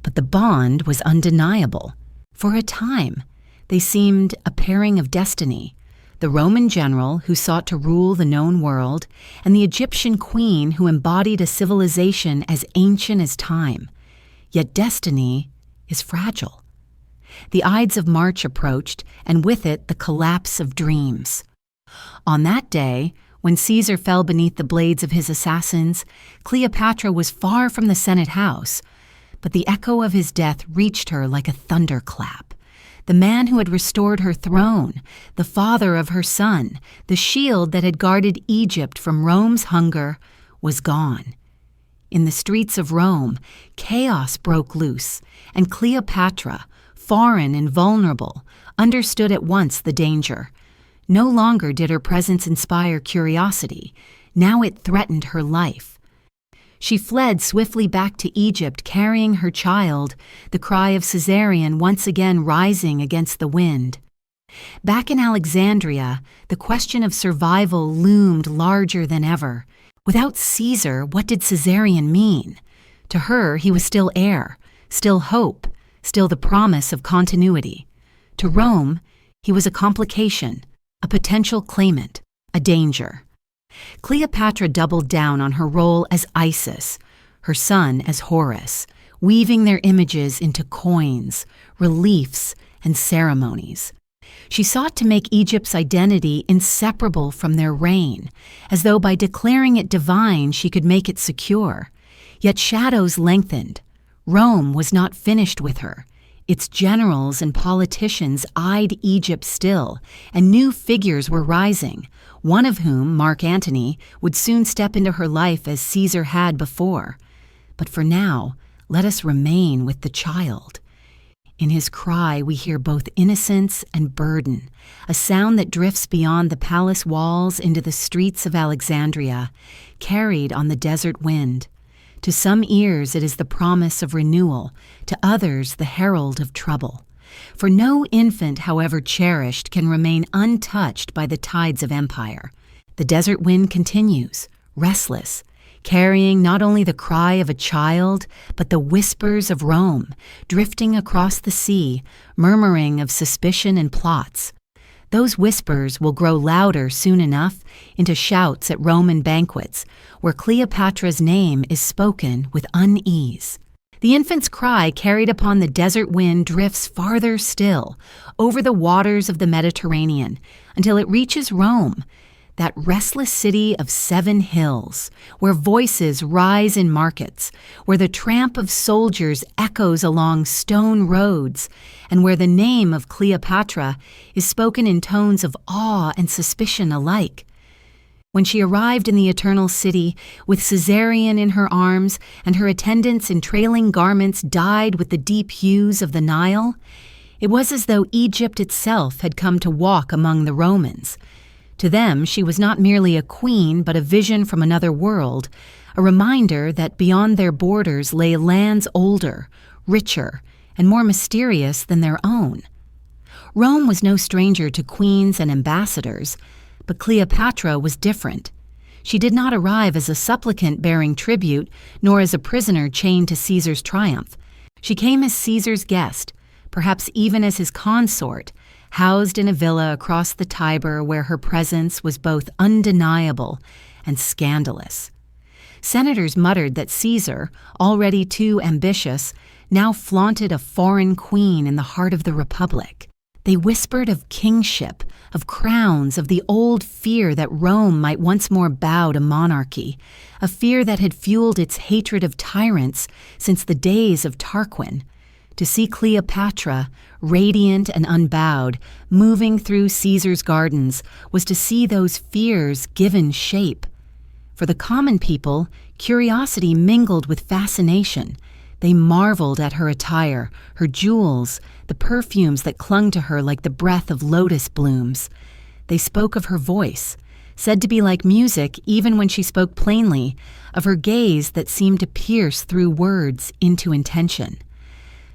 But the bond was undeniable. For a time, they seemed a pairing of destiny. The Roman general who sought to rule the known world, and the Egyptian queen who embodied a civilization as ancient as time. Yet destiny is fragile. The Ides of March approached, and with it the collapse of dreams. On that day, when Caesar fell beneath the blades of his assassins, Cleopatra was far from the Senate house, but the echo of his death reached her like a thunderclap. The man who had restored her throne, the father of her son, the shield that had guarded Egypt from Rome's hunger, was gone. In the streets of Rome, chaos broke loose, and Cleopatra, foreign and vulnerable, understood at once the danger. No longer did her presence inspire curiosity. Now it threatened her life. She fled swiftly back to Egypt, carrying her child, the cry of Caesarion once again rising against the wind. Back in Alexandria, the question of survival loomed larger than ever. Without Caesar, what did Caesarion mean? To her, he was still heir, still hope, still the promise of continuity. To Rome, he was a complication, a potential claimant, a danger. Cleopatra doubled down on her role as Isis, her son as Horus, weaving their images into coins, reliefs, and ceremonies. She sought to make Egypt's identity inseparable from their reign, as though by declaring it divine she could make it secure. Yet shadows lengthened. Rome was not finished with her. Its generals and politicians eyed Egypt still, and new figures were rising, one of whom, Mark Antony, would soon step into her life as Caesar had before. But for now, let us remain with the child. In his cry we hear both innocence and burden, a sound that drifts beyond the palace walls into the streets of Alexandria, carried on the desert wind. To some ears it is the promise of renewal, to others the herald of trouble. For no infant, however cherished, can remain untouched by the tides of empire. The desert wind continues, restless, carrying not only the cry of a child, but the whispers of Rome, drifting across the sea, murmuring of suspicion and plots. Those whispers will grow louder soon enough into shouts at Roman banquets, where Cleopatra's name is spoken with unease. The infant's cry carried upon the desert wind drifts farther still, over the waters of the Mediterranean, until it reaches Rome, that restless city of 7 hills, where voices rise in markets, where the tramp of soldiers echoes along stone roads, and where the name of Cleopatra is spoken in tones of awe and suspicion alike. When she arrived in the Eternal City, with Caesarion in her arms and her attendants in trailing garments dyed with the deep hues of the Nile, it was as though Egypt itself had come to walk among the Romans. To them, she was not merely a queen, but a vision from another world, a reminder that beyond their borders lay lands older, richer, and more mysterious than their own. Rome was no stranger to queens and ambassadors, but Cleopatra was different. She did not arrive as a supplicant bearing tribute, nor as a prisoner chained to Caesar's triumph. She came as Caesar's guest, perhaps even as his consort, housed in a villa across the Tiber where her presence was both undeniable and scandalous. Senators muttered that Caesar, already too ambitious, now flaunted a foreign queen in the heart of the Republic. They whispered of kingship, of crowns, of the old fear that Rome might once more bow to monarchy, a fear that had fueled its hatred of tyrants since the days of Tarquin. To see Cleopatra, radiant and unbowed, moving through Caesar's gardens, was to see those fears given shape. For the common people, curiosity mingled with fascination. They marveled at her attire, her jewels, the perfumes that clung to her like the breath of lotus blooms. They spoke of her voice, said to be like music even when she spoke plainly, of her gaze that seemed to pierce through words into intention.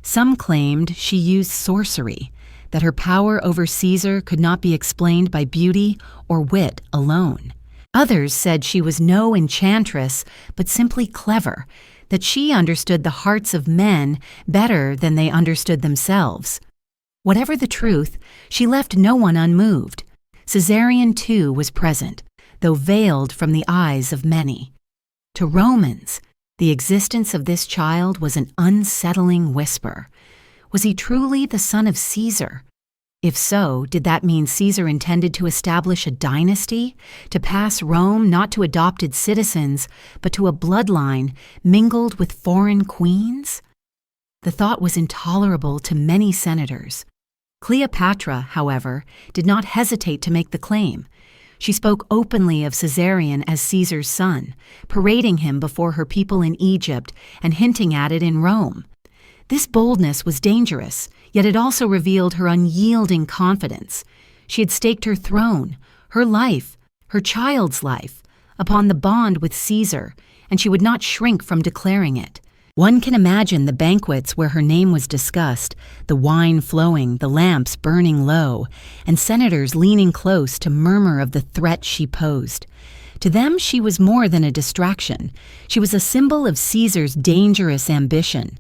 Some claimed she used sorcery, that her power over Caesar could not be explained by beauty or wit alone. Others said she was no enchantress, but simply clever, that she understood the hearts of men better than they understood themselves. Whatever the truth, she left no one unmoved. Caesarion, too, was present, though veiled from the eyes of many. To Romans, the existence of this child was an unsettling whisper. Was he truly the son of Caesar? If so, did that mean Caesar intended to establish a dynasty, to pass Rome not to adopted citizens, but to a bloodline mingled with foreign queens? The thought was intolerable to many senators. Cleopatra, however, did not hesitate to make the claim. She spoke openly of Caesarion as Caesar's son, parading him before her people in Egypt and hinting at it in Rome. This boldness was dangerous, yet it also revealed her unyielding confidence. She had staked her throne, her life, her child's life, upon the bond with Caesar, and she would not shrink from declaring it. One can imagine the banquets where her name was discussed, the wine flowing, the lamps burning low, and senators leaning close to murmur of the threat she posed. To them, she was more than a distraction. She was a symbol of Caesar's dangerous ambition.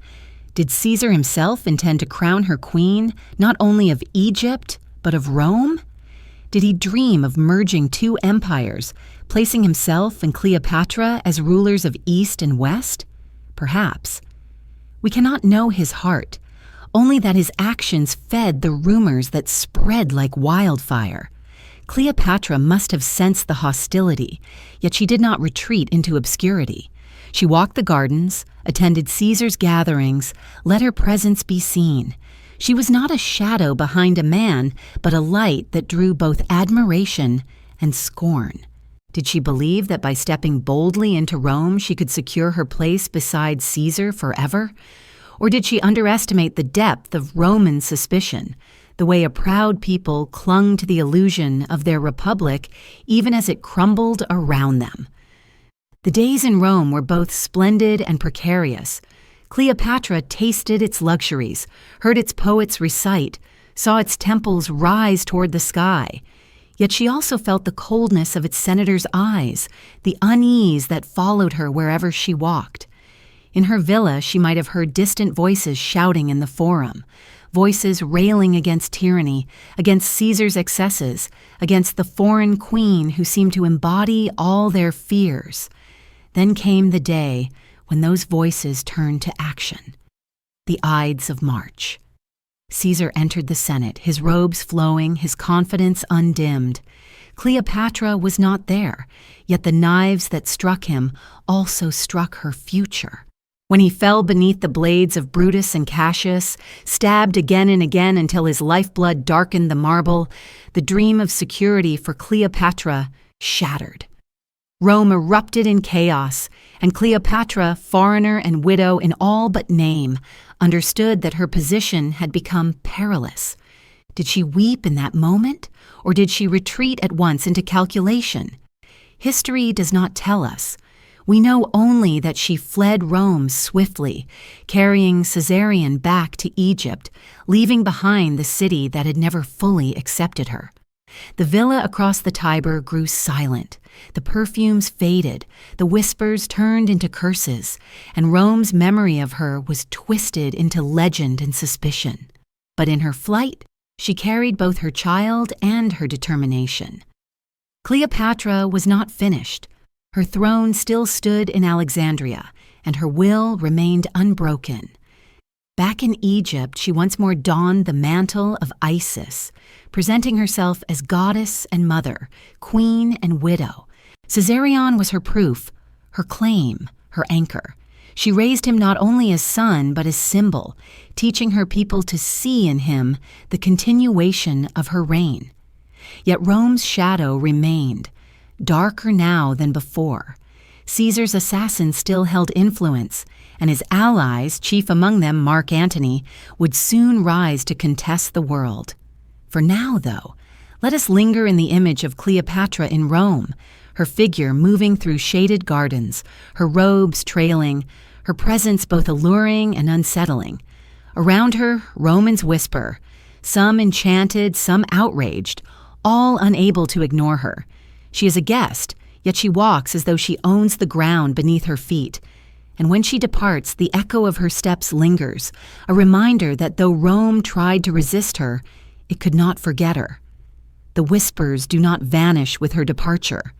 Did Caesar himself intend to crown her queen, not only of Egypt, but of Rome? Did he dream of merging two empires, placing himself and Cleopatra as rulers of East and West? Perhaps. We cannot know his heart, only that his actions fed the rumors that spread like wildfire. Cleopatra must have sensed the hostility, yet she did not retreat into obscurity. She walked the gardens, attended Caesar's gatherings, let her presence be seen. She was not a shadow behind a man, but a light that drew both admiration and scorn. Did she believe that by stepping boldly into Rome she could secure her place beside Caesar forever? Or did she underestimate the depth of Roman suspicion, the way a proud people clung to the illusion of their republic even as it crumbled around them? The days in Rome were both splendid and precarious. Cleopatra tasted its luxuries, heard its poets recite, saw its temples rise toward the sky. Yet she also felt the coldness of its senators' eyes, the unease that followed her wherever she walked. In her villa, she might have heard distant voices shouting in the forum, voices railing against tyranny, against Caesar's excesses, against the foreign queen who seemed to embody all their fears. Then came the day when those voices turned to action. The Ides of March. Caesar entered the Senate, his robes flowing, his confidence undimmed. Cleopatra was not there, yet the knives that struck him also struck her future. When he fell beneath the blades of Brutus and Cassius, stabbed again and again until his lifeblood darkened the marble, the dream of security for Cleopatra shattered. Rome erupted in chaos, and Cleopatra, foreigner and widow in all but name, understood that her position had become perilous. Did she weep in that moment, or did she retreat at once into calculation? History does not tell us. We know only that she fled Rome swiftly, carrying Caesarion back to Egypt, leaving behind the city that had never fully accepted her. The villa across the Tiber grew silent. The perfumes faded, the whispers turned into curses, and Rome's memory of her was twisted into legend and suspicion. But in her flight, she carried both her child and her determination. Cleopatra was not finished. Her throne still stood in Alexandria, and her will remained unbroken. Back in Egypt, she once more donned the mantle of Isis, presenting herself as goddess and mother, queen and widow. Caesarion was her proof, her claim, her anchor. She raised him not only as son, but as symbol, teaching her people to see in him the continuation of her reign. Yet Rome's shadow remained, darker now than before. Caesar's assassins still held influence, and his allies, chief among them Mark Antony, would soon rise to contest the world. For now, though, let us linger in the image of Cleopatra in Rome, her figure moving through shaded gardens, her robes trailing, her presence both alluring and unsettling. Around her, Romans whisper, some enchanted, some outraged, all unable to ignore her. She is a guest, yet she walks as though she owns the ground beneath her feet. And when she departs, the echo of her steps lingers, a reminder that though Rome tried to resist her, it could not forget her. The whispers do not vanish with her departure.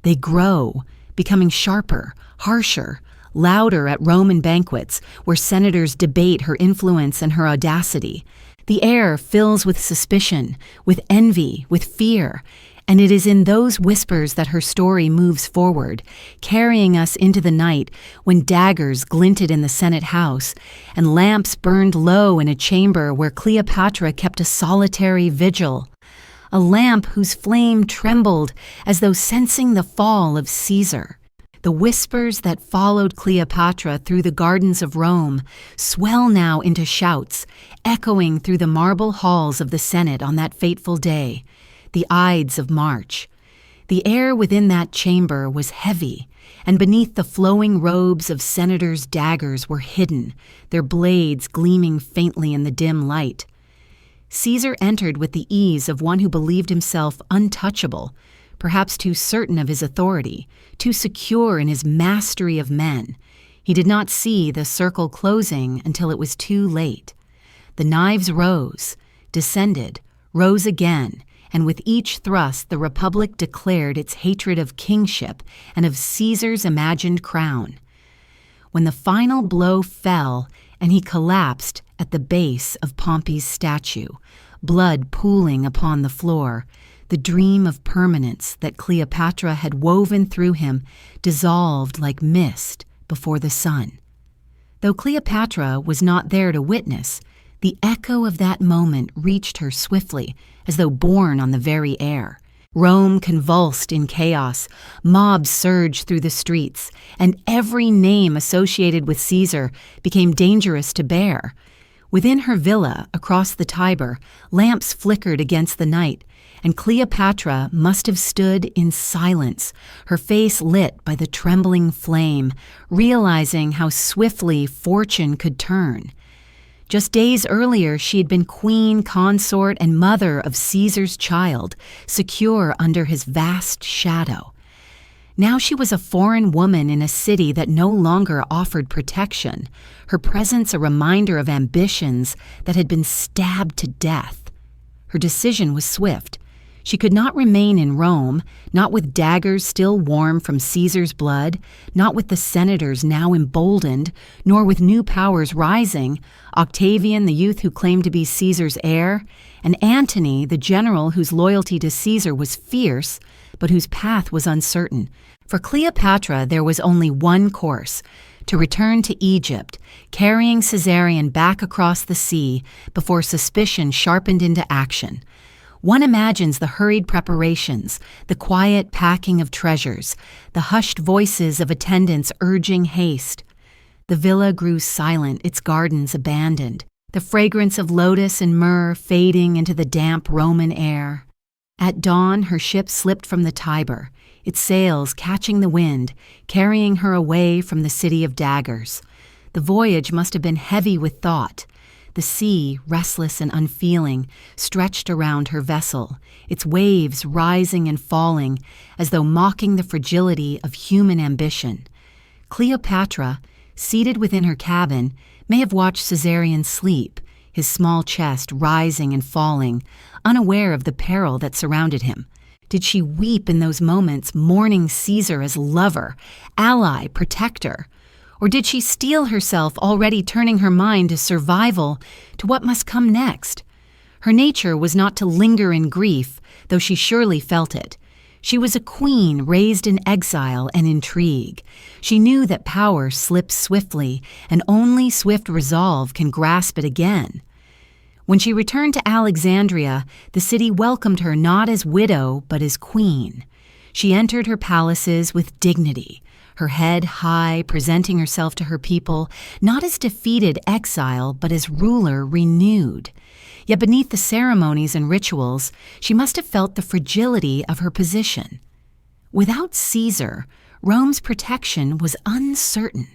They grow, becoming sharper, harsher, louder at Roman banquets, where senators debate her influence and her audacity. The air fills with suspicion, with envy, with fear, and it is in those whispers that her story moves forward, carrying us into the night when daggers glinted in the Senate house and lamps burned low in a chamber where Cleopatra kept a solitary vigil. A lamp whose flame trembled as though sensing the fall of Caesar. The whispers that followed Cleopatra through the gardens of Rome swell now into shouts, echoing through the marble halls of the Senate on that fateful day, the Ides of March. The air within that chamber was heavy, and beneath the flowing robes of senators' daggers were hidden, their blades gleaming faintly in the dim light. Caesar entered with the ease of one who believed himself untouchable, perhaps too certain of his authority, too secure in his mastery of men. He did not see the circle closing until it was too late. The knives rose, descended, rose again, and with each thrust the Republic declared its hatred of kingship and of Caesar's imagined crown. When the final blow fell and he collapsed at the base of Pompey's statue, blood pooling upon the floor, the dream of permanence that Cleopatra had woven through him dissolved like mist before the sun. Though Cleopatra was not there to witness, the echo of that moment reached her swiftly, as though borne on the very air. Rome convulsed in chaos, mobs surged through the streets, and every name associated with Caesar became dangerous to bear. Within her villa, across the Tiber, lamps flickered against the night, and Cleopatra must have stood in silence, her face lit by the trembling flame, realizing how swiftly fortune could turn. Just days earlier, she had been queen, consort, and mother of Caesar's child, secure under his vast shadow. Now she was a foreign woman in a city that no longer offered protection, her presence a reminder of ambitions that had been stabbed to death. Her decision was swift. She could not remain in Rome, not with daggers still warm from Caesar's blood, not with the senators now emboldened, nor with new powers rising, Octavian, the youth who claimed to be Caesar's heir, and Antony, the general whose loyalty to Caesar was fierce, but whose path was uncertain. For Cleopatra there was only one course, to return to Egypt, carrying Caesarion back across the sea before suspicion sharpened into action. One imagines the hurried preparations, the quiet packing of treasures, the hushed voices of attendants urging haste. The villa grew silent, its gardens abandoned, the fragrance of lotus and myrrh fading into the damp Roman air. At dawn, her ship slipped from the Tiber, its sails catching the wind, carrying her away from the city of daggers. The voyage must have been heavy with thought. The sea, restless and unfeeling, stretched around her vessel, its waves rising and falling as though mocking the fragility of human ambition. Cleopatra, seated within her cabin, may have watched Caesarion sleep, his small chest rising and falling, unaware of the peril that surrounded him. Did she weep in those moments, mourning Caesar as lover, ally, protector? Or did she steel herself, already turning her mind to survival, to what must come next? Her nature was not to linger in grief, though she surely felt it. She was a queen raised in exile and intrigue. She knew that power slips swiftly, and only swift resolve can grasp it again. When she returned to Alexandria, the city welcomed her not as widow, but as queen. She entered her palaces with dignity, her head high, presenting herself to her people, not as defeated exile, but as ruler renewed. Yet beneath the ceremonies and rituals, she must have felt the fragility of her position. Without Caesar, Rome's protection was uncertain.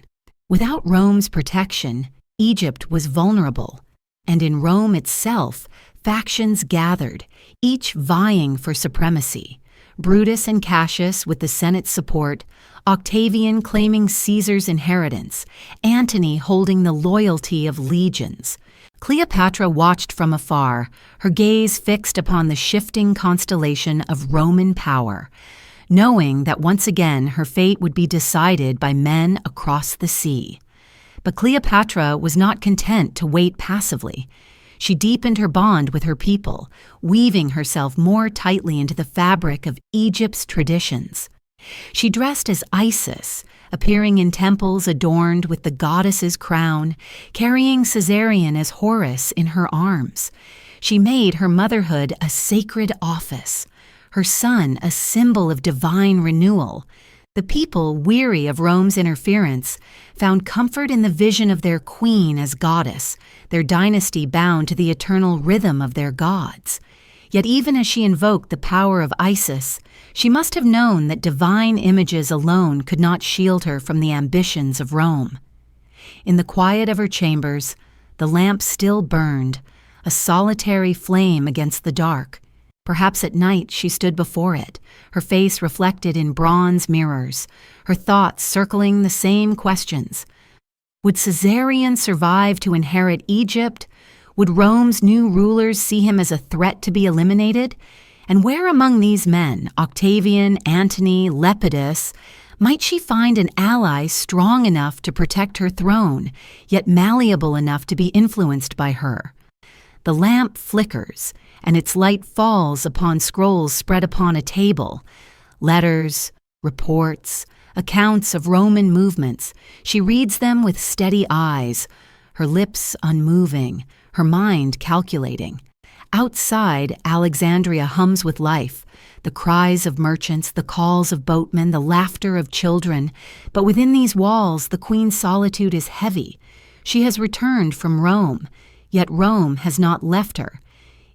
Without Rome's protection, Egypt was vulnerable. And in Rome itself, factions gathered, each vying for supremacy. Brutus and Cassius with the Senate's support, Octavian claiming Caesar's inheritance, Antony holding the loyalty of legions. Cleopatra watched from afar, her gaze fixed upon the shifting constellation of Roman power, knowing that once again her fate would be decided by men across the sea. But Cleopatra was not content to wait passively. She deepened her bond with her people, weaving herself more tightly into the fabric of Egypt's traditions. She dressed as Isis, appearing in temples adorned with the goddess's crown, carrying Caesarion as Horus in her arms. She made her motherhood a sacred office, her son a symbol of divine renewal. The people, weary of Rome's interference, found comfort in the vision of their queen as goddess, their dynasty bound to the eternal rhythm of their gods. Yet even as she invoked the power of Isis, she must have known that divine images alone could not shield her from the ambitions of Rome. In the quiet of her chambers, the lamp still burned, a solitary flame against the dark. Perhaps at night she stood before it, her face reflected in bronze mirrors, her thoughts circling the same questions. Would Caesarion survive to inherit Egypt? Would Rome's new rulers see him as a threat to be eliminated? And where among these men, Octavian, Antony, Lepidus, might she find an ally strong enough to protect her throne, yet malleable enough to be influenced by her? The lamp flickers, and its light falls upon scrolls spread upon a table. Letters, reports, accounts of Roman movements. She reads them with steady eyes, her lips unmoving, her mind calculating. Outside, Alexandria hums with life, the cries of merchants, the calls of boatmen, the laughter of children. But within these walls, the queen's solitude is heavy. She has returned from Rome, yet Rome has not left her.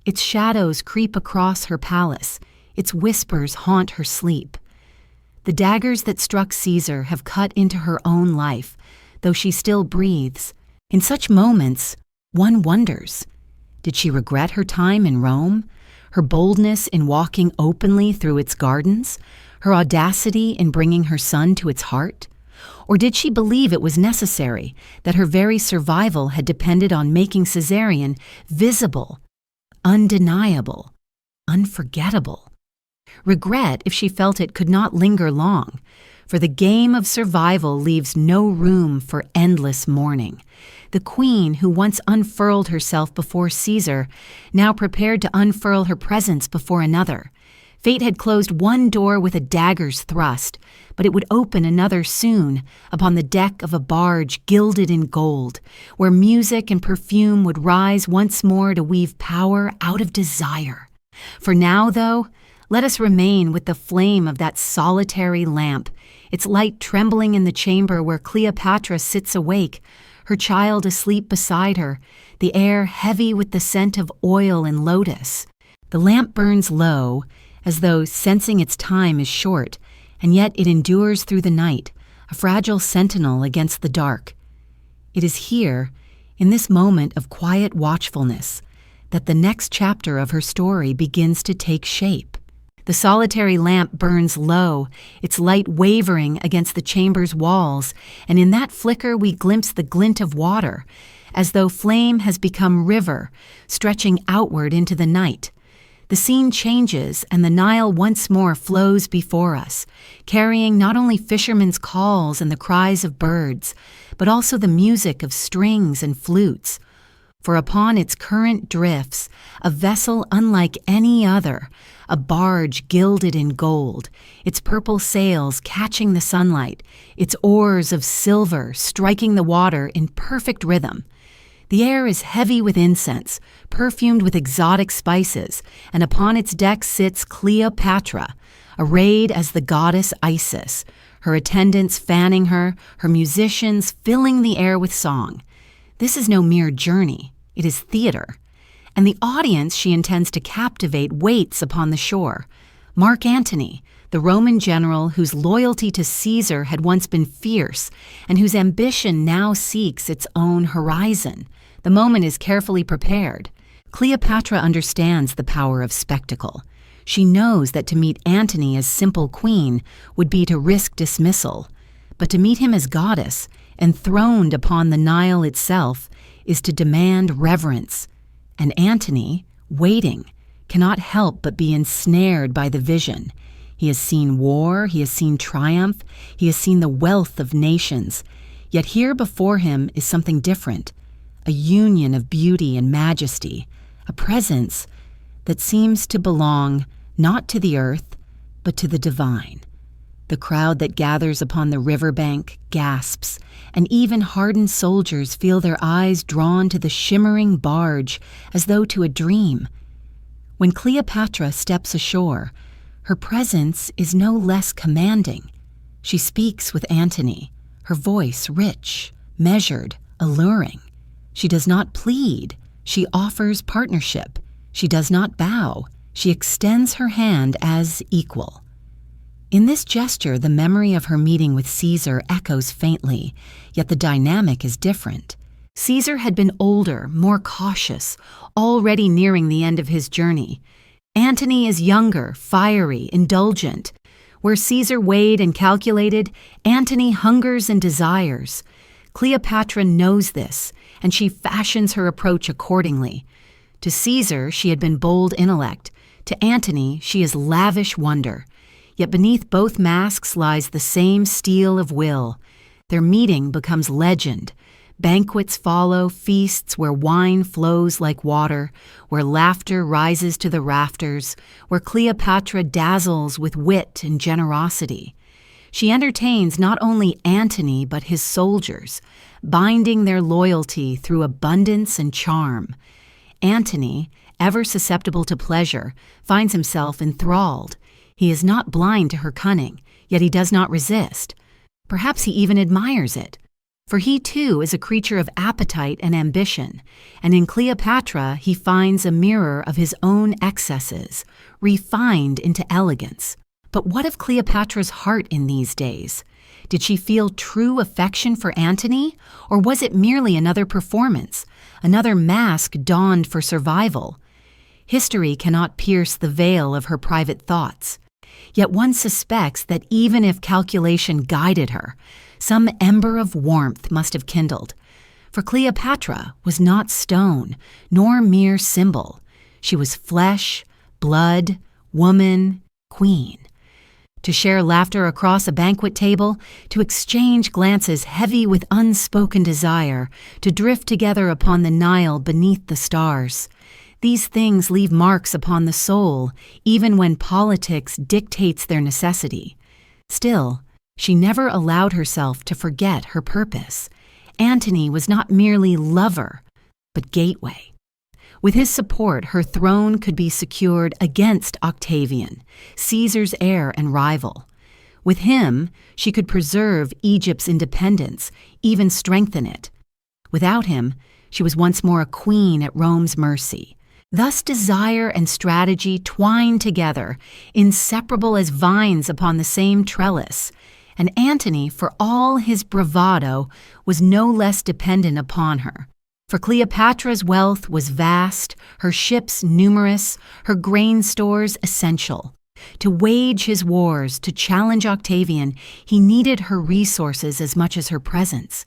Its shadows creep across her palace. Its whispers haunt her sleep. The daggers that struck Caesar have cut into her own life, though she still breathes. In such moments, one wonders, did she regret her time in Rome, her boldness in walking openly through its gardens, her audacity in bringing her son to its heart? Or did she believe it was necessary, that her very survival had depended on making Caesarion visible, undeniable, unforgettable? Regret, if she felt it, could not linger long, for the game of survival leaves no room for endless mourning. The queen, who once unfurled herself before Caesar, now prepared to unfurl her presence before another. Fate had closed one door with a dagger's thrust, but it would open another soon, upon the deck of a barge gilded in gold, where music and perfume would rise once more to weave power out of desire. For now, though, let us remain with the flame of that solitary lamp, its light trembling in the chamber where Cleopatra sits awake, her child asleep beside her, the air heavy with the scent of oil and lotus. The lamp burns low, as though sensing its time is short, and yet it endures through the night, a fragile sentinel against the dark. It is here, in this moment of quiet watchfulness, that the next chapter of her story begins to take shape. The solitary lamp burns low, its light wavering against the chamber's walls, and in that flicker we glimpse the glint of water, as though flame has become river, stretching outward into the night. The scene changes, and the Nile once more flows before us, carrying not only fishermen's calls and the cries of birds, but also the music of strings and flutes. For upon its current drifts a vessel unlike any other, a barge gilded in gold, its purple sails catching the sunlight, its oars of silver striking the water in perfect rhythm. The air is heavy with incense, perfumed with exotic spices, and upon its deck sits Cleopatra, arrayed as the goddess Isis, her attendants fanning her, her musicians filling the air with song. This is no mere journey, it is theater. And the audience she intends to captivate waits upon the shore. Mark Antony, the Roman general whose loyalty to Caesar had once been fierce and whose ambition now seeks its own horizon. The moment is carefully prepared. Cleopatra understands the power of spectacle. She knows that to meet Antony as simple queen would be to risk dismissal, but to meet him as goddess, enthroned upon the Nile itself, is to demand reverence. And Antony, waiting, cannot help but be ensnared by the vision. He has seen war, he has seen triumph, he has seen the wealth of nations. Yet here before him is something different, a union of beauty and majesty, a presence that seems to belong not to the earth, but to the divine. The crowd that gathers upon the riverbank gasps, and even hardened soldiers feel their eyes drawn to the shimmering barge as though to a dream. When Cleopatra steps ashore, her presence is no less commanding. She speaks with Antony, her voice rich, measured, alluring. She does not plead, she offers partnership. She does not bow, she extends her hand as equal. In this gesture, the memory of her meeting with Caesar echoes faintly, yet the dynamic is different. Caesar had been older, more cautious, already nearing the end of his journey. Antony is younger, fiery, indulgent. Where Caesar weighed and calculated, Antony hungers and desires. Cleopatra knows this, and she fashions her approach accordingly. To Caesar, she had been bold intellect. To Antony, she is lavish wonder. Yet beneath both masks lies the same steel of will. Their meeting becomes legend. Banquets follow, feasts where wine flows like water, where laughter rises to the rafters, where Cleopatra dazzles with wit and generosity. She entertains not only Antony but his soldiers, binding their loyalty through abundance and charm. Antony, ever susceptible to pleasure, finds himself enthralled. He is not blind to her cunning, yet he does not resist. Perhaps he even admires it. For he too is a creature of appetite and ambition, and in Cleopatra he finds a mirror of his own excesses, refined into elegance. But what of Cleopatra's heart in these days? Did she feel true affection for Antony, or was it merely another performance, another mask donned for survival? History cannot pierce the veil of her private thoughts. Yet one suspects that even if calculation guided her, some ember of warmth must have kindled. For Cleopatra was not stone, nor mere symbol. She was flesh, blood, woman, queen. To share laughter across a banquet table, to exchange glances heavy with unspoken desire, to drift together upon the Nile beneath the stars. These things leave marks upon the soul, even when politics dictates their necessity. Still, she never allowed herself to forget her purpose. Antony was not merely lover, but gateway. With his support, her throne could be secured against Octavian, Caesar's heir and rival. With him, she could preserve Egypt's independence, even strengthen it. Without him, she was once more a queen at Rome's mercy. Thus desire and strategy twined together, inseparable as vines upon the same trellis, and Antony, for all his bravado, was no less dependent upon her. For Cleopatra's wealth was vast, her ships numerous, her grain stores essential. To wage his wars, to challenge Octavian, he needed her resources as much as her presence.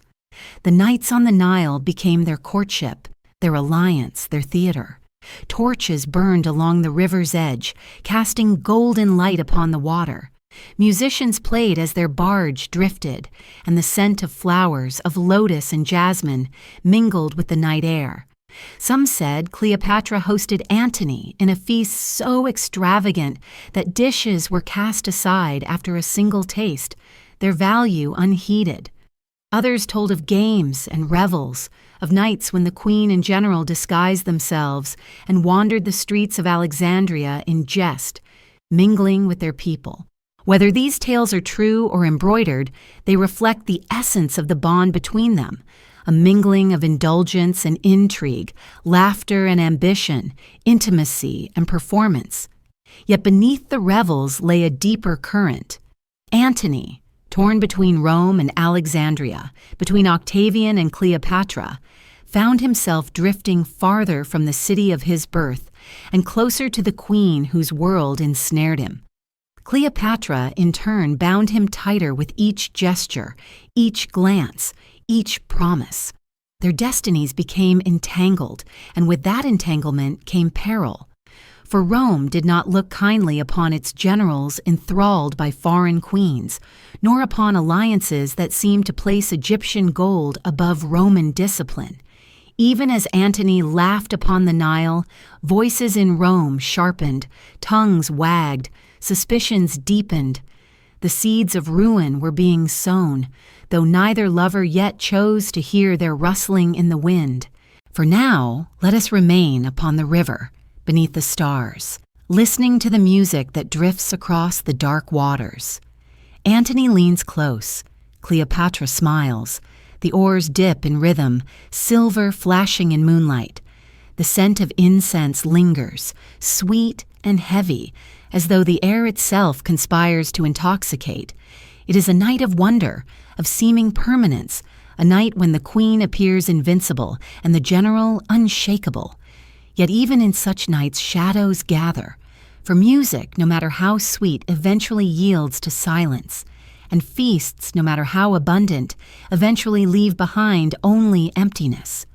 The nights on the Nile became their courtship, their alliance, their theater. Torches burned along the river's edge, casting golden light upon the water. Musicians played as their barge drifted, and the scent of flowers, of lotus and jasmine, mingled with the night air. Some said Cleopatra hosted Antony in a feast so extravagant that dishes were cast aside after a single taste, their value unheeded. Others told of games and revels, of nights when the queen and general disguised themselves and wandered the streets of Alexandria in jest, mingling with their people. Whether these tales are true or embroidered, they reflect the essence of the bond between them, a mingling of indulgence and intrigue, laughter and ambition, intimacy and performance. Yet beneath the revels lay a deeper current. Antony, torn between Rome and Alexandria, between Octavian and Cleopatra, found himself drifting farther from the city of his birth and closer to the queen whose world ensnared him. Cleopatra, in turn, bound him tighter with each gesture, each glance, each promise. Their destinies became entangled, and with that entanglement came peril. For Rome did not look kindly upon its generals enthralled by foreign queens, nor upon alliances that seemed to place Egyptian gold above Roman discipline. Even as Antony laughed upon the Nile, voices in Rome sharpened, tongues wagged, suspicions deepened. The seeds of ruin were being sown, though neither lover yet chose to hear their rustling in the wind. For now, let us remain upon the river, beneath the stars, listening to the music that drifts across the dark waters. Antony leans close. Cleopatra smiles. The oars dip in rhythm, silver flashing in moonlight. The scent of incense lingers, sweet and heavy, as though the air itself conspires to intoxicate. It is a night of wonder, of seeming permanence, a night when the queen appears invincible and the general unshakable. Yet even in such nights shadows gather, for music, no matter how sweet, eventually yields to silence, and feasts, no matter how abundant, eventually leave behind only emptiness.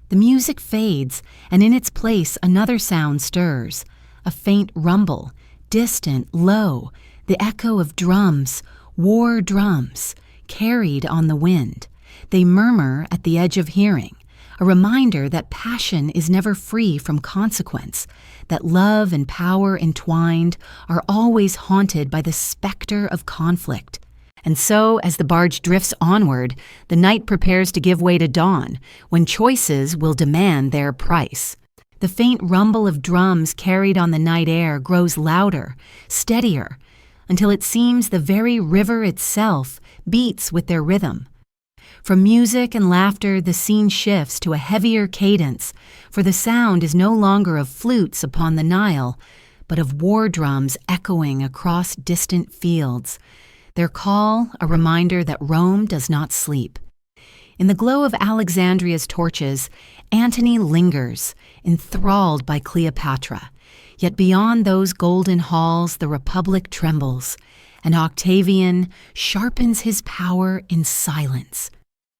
The music fades, and in its place another sound stirs, a faint rumble, distant, low, the echo of drums, war drums, carried on the wind. They murmur at the edge of hearing, a reminder that passion is never free from consequence, that love and power entwined are always haunted by the specter of conflict. And so, as the barge drifts onward, the night prepares to give way to dawn, when choices will demand their price. The faint rumble of drums carried on the night air grows louder, steadier, until it seems the very river itself beats with their rhythm. From music and laughter, the scene shifts to a heavier cadence, for the sound is no longer of flutes upon the Nile, but of war drums echoing across distant fields, their call a reminder that Rome does not sleep. In the glow of Alexandria's torches, Antony lingers, enthralled by Cleopatra. Yet beyond those golden halls the Republic trembles, and Octavian sharpens his power in silence.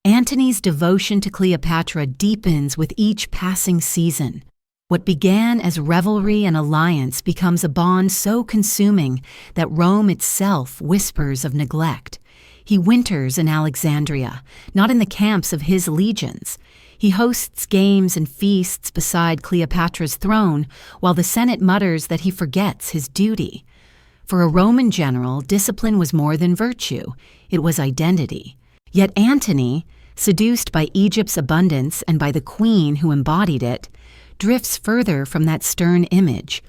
Antony's devotion to Cleopatra deepens with each passing season. What began as revelry and alliance becomes a bond so consuming that Rome itself whispers of neglect. He winters in Alexandria, not in the camps of his legions. He hosts games and feasts beside Cleopatra's throne, while the Senate mutters that he forgets his duty. For a Roman general, discipline was more than virtue. It was identity. Yet Antony, seduced by Egypt's abundance and by the queen who embodied it, drifts further from that stern image.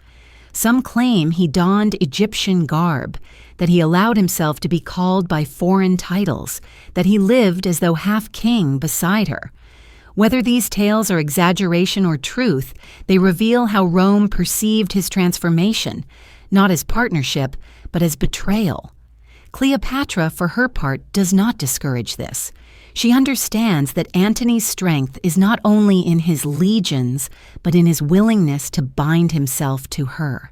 Some claim he donned Egyptian garb, that he allowed himself to be called by foreign titles, that he lived as though half king beside her. Whether these tales are exaggeration or truth, they reveal how Rome perceived his transformation, not as partnership, but as betrayal. Cleopatra, for her part, does not discourage this. She understands that Antony's strength is not only in his legions, but in his willingness to bind himself to her.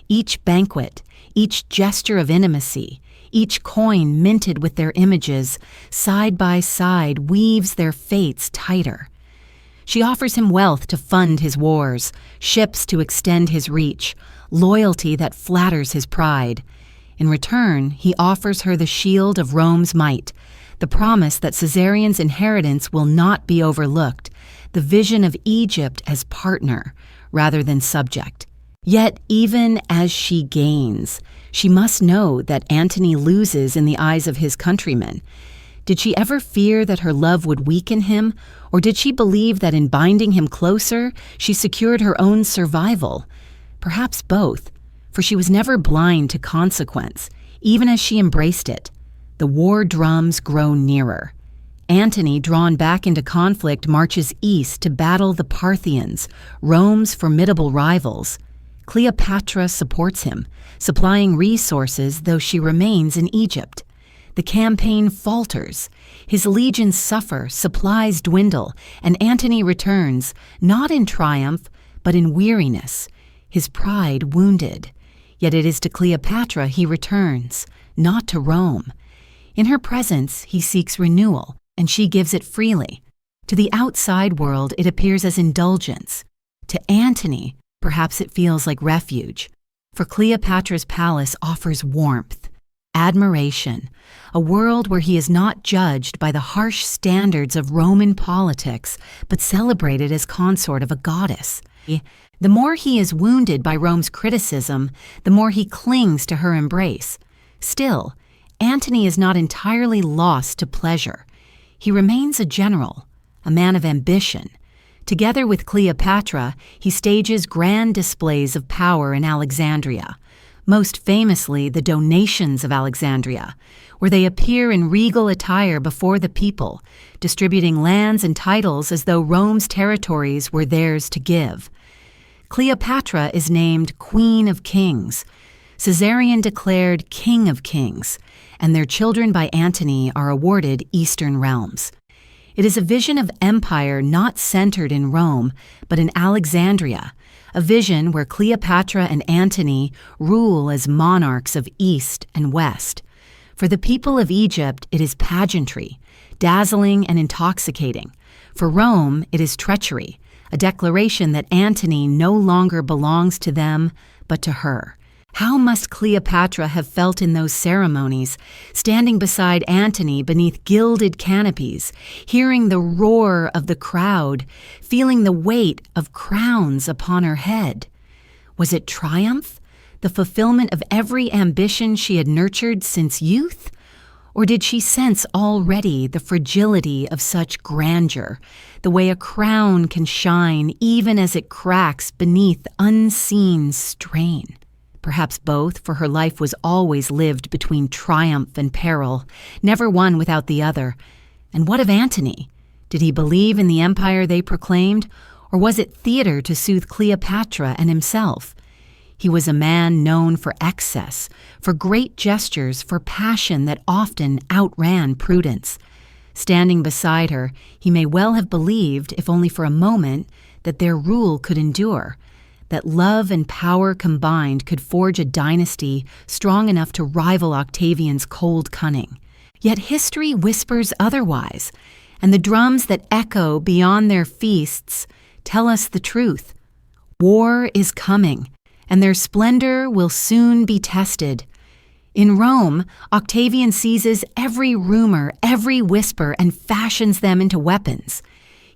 Each banquet, each gesture of intimacy, each coin minted with their images, side by side, weaves their fates tighter. She offers him wealth to fund his wars, ships to extend his reach, loyalty that flatters his pride. In return, he offers her the shield of Rome's might, the promise that Caesarion's inheritance will not be overlooked, the vision of Egypt as partner rather than subject. Yet even as she gains, she must know that Antony loses in the eyes of his countrymen. Did she ever fear that her love would weaken him, or did she believe that in binding him closer, she secured her own survival? Perhaps both, for she was never blind to consequence, even as she embraced it. The war drums grow nearer. Antony, drawn back into conflict, marches east to battle the Parthians, Rome's formidable rivals. Cleopatra supports him, supplying resources though she remains in Egypt. The campaign falters. His legions suffer, supplies dwindle, and Antony returns, not in triumph, but in weariness, his pride wounded. Yet it is to Cleopatra he returns, not to Rome. In her presence, he seeks renewal, and she gives it freely. To the outside world, it appears as indulgence. To Antony, perhaps it feels like refuge. For Cleopatra's palace offers warmth, admiration, a world where he is not judged by the harsh standards of Roman politics, but celebrated as consort of a goddess. The more he is wounded by Rome's criticism, the more he clings to her embrace. Still, Antony is not entirely lost to pleasure. He remains a general, a man of ambition. Together with Cleopatra, he stages grand displays of power in Alexandria, most famously the Donations of Alexandria, where they appear in regal attire before the people, distributing lands and titles as though Rome's territories were theirs to give. Cleopatra is named Queen of Kings, Caesarion declared King of Kings, and their children by Antony are awarded Eastern realms. It is a vision of empire not centered in Rome, but in Alexandria, a vision where Cleopatra and Antony rule as monarchs of East and West. For the people of Egypt, it is pageantry, dazzling and intoxicating. For Rome, it is treachery, a declaration that Antony no longer belongs to them, but to her. How must Cleopatra have felt in those ceremonies, standing beside Antony beneath gilded canopies, hearing the roar of the crowd, feeling the weight of crowns upon her head? Was it triumph, the fulfillment of every ambition she had nurtured since youth? Or did she sense already the fragility of such grandeur, the way a crown can shine even as it cracks beneath unseen strain? Perhaps both, for her life was always lived between triumph and peril, never one without the other. And what of Antony? Did he believe in the empire they proclaimed, or was it theater to soothe Cleopatra and himself? He was a man known for excess, for great gestures, for passion that often outran prudence. Standing beside her, he may well have believed, if only for a moment, that their rule could endure, that love and power combined could forge a dynasty strong enough to rival Octavian's cold cunning. Yet history whispers otherwise, and the drums that echo beyond their feasts tell us the truth. War is coming, and their splendor will soon be tested. In Rome, Octavian seizes every rumor, every whisper, and fashions them into weapons.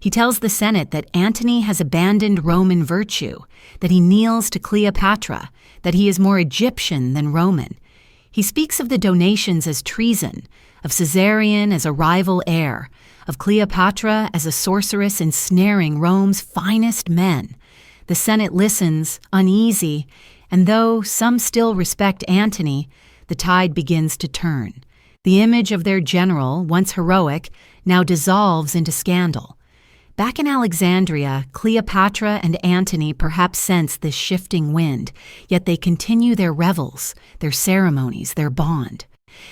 He tells the Senate that Antony has abandoned Roman virtue, that he kneels to Cleopatra, that he is more Egyptian than Roman. He speaks of the Donations as treason, of Caesarion as a rival heir, of Cleopatra as a sorceress ensnaring Rome's finest men. The Senate listens, uneasy, and though some still respect Antony, the tide begins to turn. The image of their general, once heroic, now dissolves into scandal. Back in Alexandria, Cleopatra and Antony perhaps sense this shifting wind, yet they continue their revels, their ceremonies, their bond.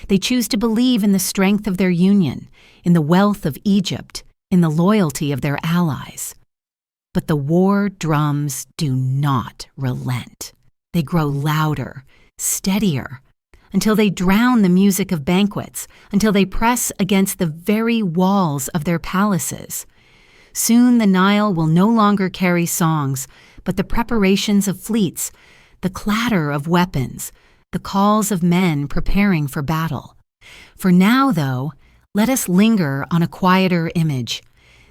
They choose to believe in the strength of their union, in the wealth of Egypt, in the loyalty of their allies. But the war drums do not relent. They grow louder, steadier, until they drown the music of banquets, until they press against the very walls of their palaces. Soon the Nile will no longer carry songs, but the preparations of fleets, the clatter of weapons, the calls of men preparing for battle. For now, though, let us linger on a quieter image.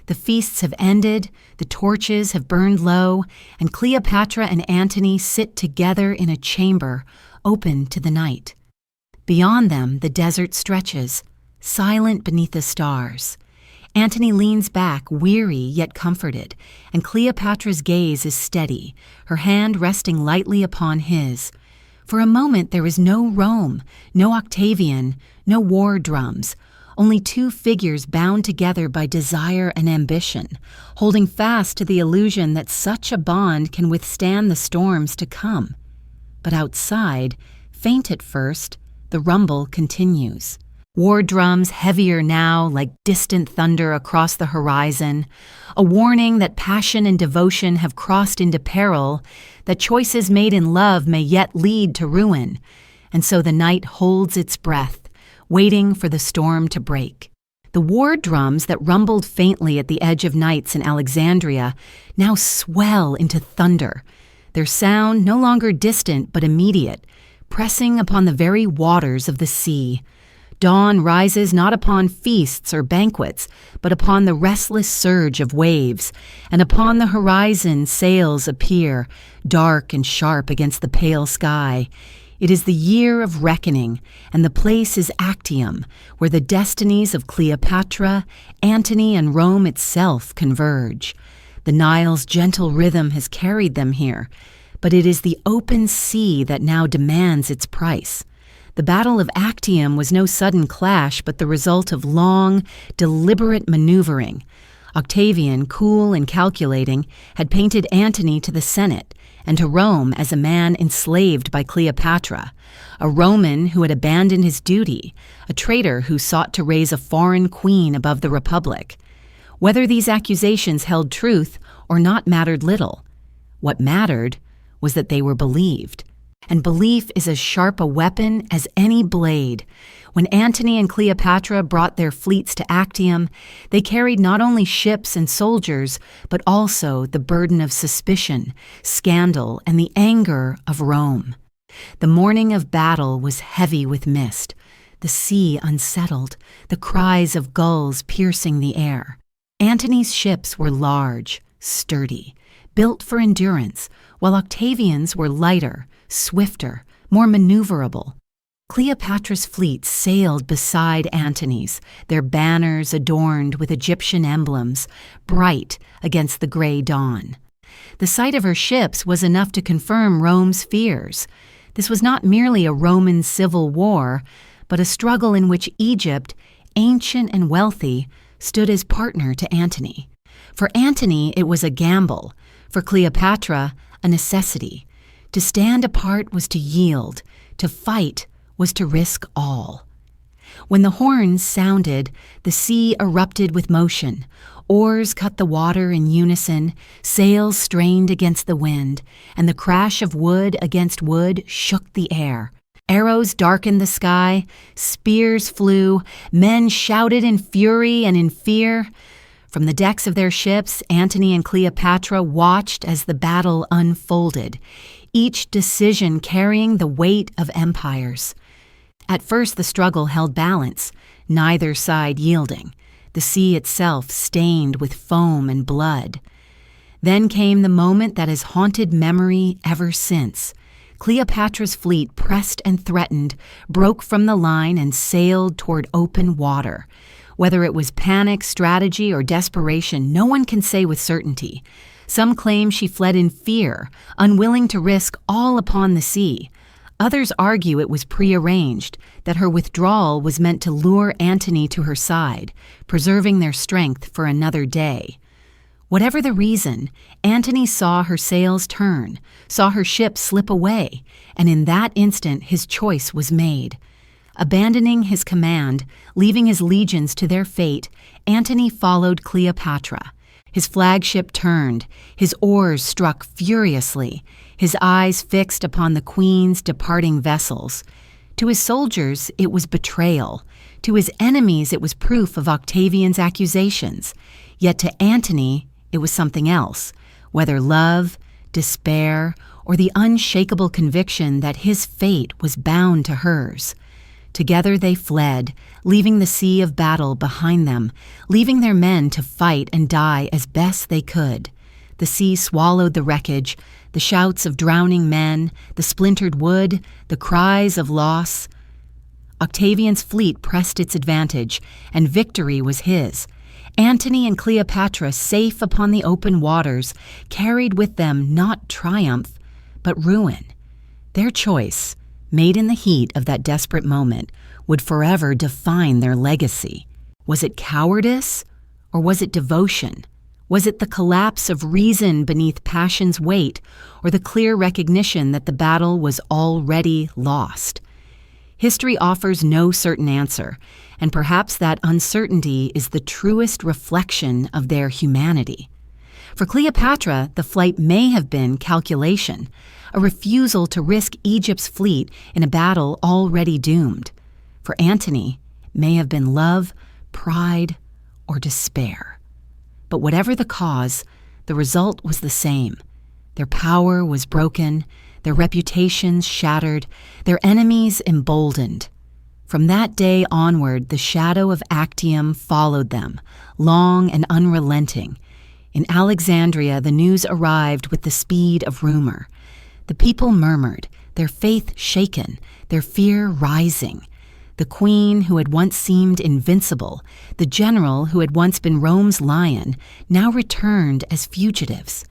The feasts have ended, the torches have burned low, and Cleopatra and Antony sit together in a chamber open to the night. Beyond them, the desert stretches, silent beneath the stars. Antony leans back, weary yet comforted, and Cleopatra's gaze is steady, her hand resting lightly upon his. For a moment there is no Rome, no Octavian, no war drums, only two figures bound together by desire and ambition, holding fast to the illusion that such a bond can withstand the storms to come. But outside, faint at first, the rumble continues. War drums heavier now like distant thunder across the horizon, a warning that passion and devotion have crossed into peril, that choices made in love may yet lead to ruin. And so the night holds its breath, waiting for the storm to break. The war drums that rumbled faintly at the edge of nights in Alexandria now swell into thunder, their sound no longer distant but immediate, pressing upon the very waters of the sea. Dawn rises not upon feasts or banquets, but upon the restless surge of waves, and upon the horizon sails appear, dark and sharp against the pale sky. It is the year of reckoning, and the place is Actium, where the destinies of Cleopatra, Antony, and Rome itself converge. The Nile's gentle rhythm has carried them here, but it is the open sea that now demands its price. The Battle of Actium was no sudden clash, but the result of long, deliberate maneuvering. Octavian, cool and calculating, had painted Antony to the Senate and to Rome as a man enslaved by Cleopatra, a Roman who had abandoned his duty, a traitor who sought to raise a foreign queen above the Republic. Whether these accusations held truth or not mattered little. What mattered was that they were believed. And belief is as sharp a weapon as any blade. When Antony and Cleopatra brought their fleets to Actium, they carried not only ships and soldiers, but also the burden of suspicion, scandal, and the anger of Rome. The morning of battle was heavy with mist, the sea unsettled, the cries of gulls piercing the air. Antony's ships were large, sturdy, built for endurance, while Octavian's were lighter, swifter, more maneuverable. Cleopatra's fleet sailed beside Antony's, their banners adorned with Egyptian emblems, bright against the gray dawn. The sight of her ships was enough to confirm Rome's fears. This was not merely a Roman civil war, but a struggle in which Egypt, ancient and wealthy, stood as partner to Antony. For Antony, it was a gamble. For Cleopatra, a necessity. To stand apart was to yield. To fight was to risk all. When the horns sounded, the sea erupted with motion. Oars cut the water in unison, sails strained against the wind, and the crash of wood against wood shook the air. Arrows darkened the sky, spears flew, men shouted in fury and in fear. From the decks of their ships, Antony and Cleopatra watched as the battle unfolded, each decision carrying the weight of empires. At first the struggle held balance, neither side yielding, the sea itself stained with foam and blood. Then came the moment that has haunted memory ever since. Cleopatra's fleet pressed and threatened, broke from the line and sailed toward open water. Whether it was panic, strategy, or desperation, no one can say with certainty. Some claim she fled in fear, unwilling to risk all upon the sea. Others argue it was prearranged, that her withdrawal was meant to lure Antony to her side, preserving their strength for another day. Whatever the reason, Antony saw her sails turn, saw her ship slip away, and in that instant his choice was made. Abandoning his command, leaving his legions to their fate, Antony followed Cleopatra. His flagship turned, his oars struck furiously, his eyes fixed upon the queen's departing vessels. To his soldiers, it was betrayal. To his enemies, it was proof of Octavian's accusations. Yet to Antony, it was something else, whether love, despair, or the unshakable conviction that his fate was bound to hers. Together they fled, leaving the sea of battle behind them, leaving their men to fight and die as best they could. The sea swallowed the wreckage, the shouts of drowning men, the splintered wood, the cries of loss. Octavian's fleet pressed its advantage, and victory was his. Antony and Cleopatra, safe upon the open waters, carried with them not triumph, but ruin. Their choice, made in the heat of that desperate moment, would forever define their legacy. Was it cowardice, or was it devotion? Was it the collapse of reason beneath passion's weight, or the clear recognition that the battle was already lost? History offers no certain answer, and perhaps that uncertainty is the truest reflection of their humanity. For Cleopatra, the flight may have been calculation, a refusal to risk Egypt's fleet in a battle already doomed. For Antony, it may have been love, pride, or despair. But whatever the cause, the result was the same. Their power was broken, their reputations shattered, their enemies emboldened. From that day onward, the shadow of Actium followed them, long and unrelenting. In Alexandria, the news arrived with the speed of rumor. The people murmured, their faith shaken, their fear rising. The queen, who had once seemed invincible, the general who had once been Rome's lion, now returned as fugitives.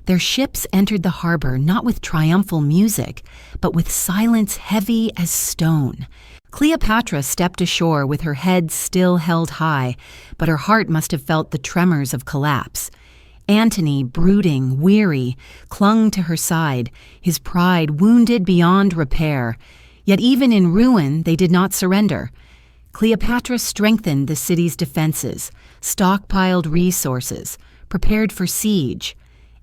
Their ships entered the harbor not with triumphal music, but with silence heavy as stone. Cleopatra stepped ashore with her head still held high, but her heart must have felt the tremors of collapse. Antony, brooding, weary, clung to her side, his pride wounded beyond repair. Yet even in ruin, they did not surrender. Cleopatra strengthened the city's defenses, stockpiled resources, prepared for siege.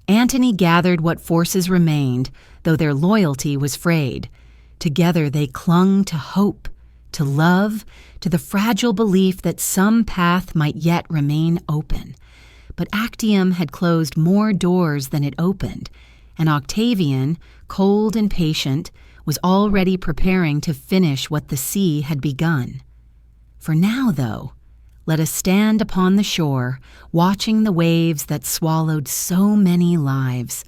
Antony gathered what forces remained, though their loyalty was frayed. Together they clung to hope, to love, to the fragile belief that some path might yet remain open. But Actium had closed more doors than it opened, and Octavian, cold and patient, was already preparing to finish what the sea had begun. For now, though, let us stand upon the shore, watching the waves that swallowed so many lives.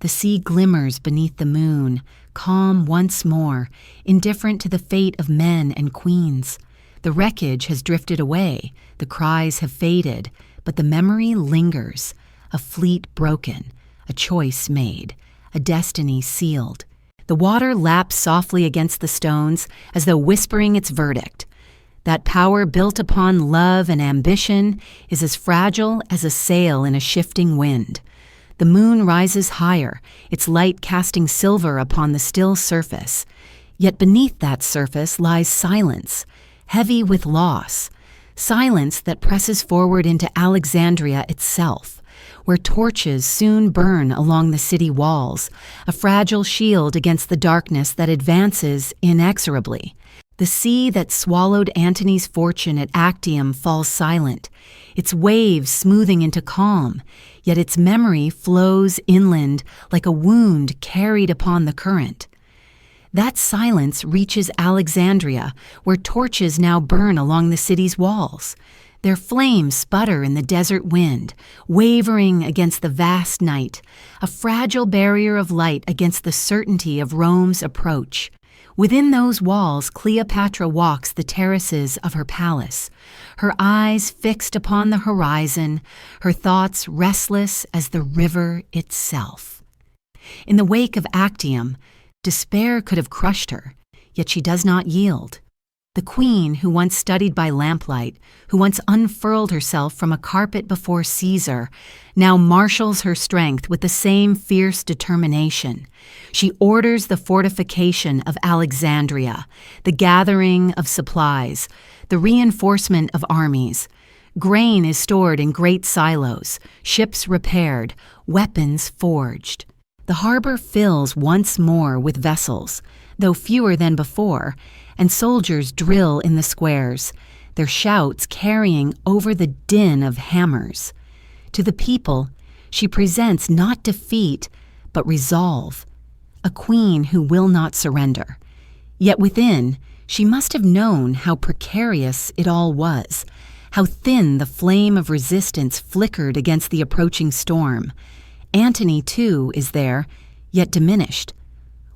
The sea glimmers beneath the moon, calm once more, indifferent to the fate of men and queens. The wreckage has drifted away, the cries have faded, but the memory lingers, a fleet broken, a choice made, a destiny sealed. The water laps softly against the stones as though whispering its verdict. That power built upon love and ambition is as fragile as a sail in a shifting wind. The moon rises higher, its light casting silver upon the still surface. Yet beneath that surface lies silence, heavy with loss. Silence that presses forward into Alexandria itself, where torches soon burn along the city walls, a fragile shield against the darkness that advances inexorably. The sea that swallowed Antony's fortune at Actium falls silent, its waves smoothing into calm, yet its memory flows inland like a wound carried upon the current. That silence reaches Alexandria, where torches now burn along the city's walls. Their flames sputter in the desert wind, wavering against the vast night, a fragile barrier of light against the certainty of Rome's approach. Within those walls, Cleopatra walks the terraces of her palace, her eyes fixed upon the horizon, her thoughts restless as the river itself. In the wake of Actium, despair could have crushed her, yet she does not yield. The queen who once studied by lamplight, who once unfurled herself from a carpet before Caesar, now marshals her strength with the same fierce determination. She orders the fortification of Alexandria, the gathering of supplies, the reinforcement of armies. Grain is stored in great silos, ships repaired, weapons forged. The harbor fills once more with vessels, though fewer than before, and soldiers drill in the squares, their shouts carrying over the din of hammers. To the people, she presents not defeat, but resolve, a queen who will not surrender. Yet within, she must have known how precarious it all was, how thin the flame of resistance flickered against the approaching storm. Antony, too, is there, yet diminished.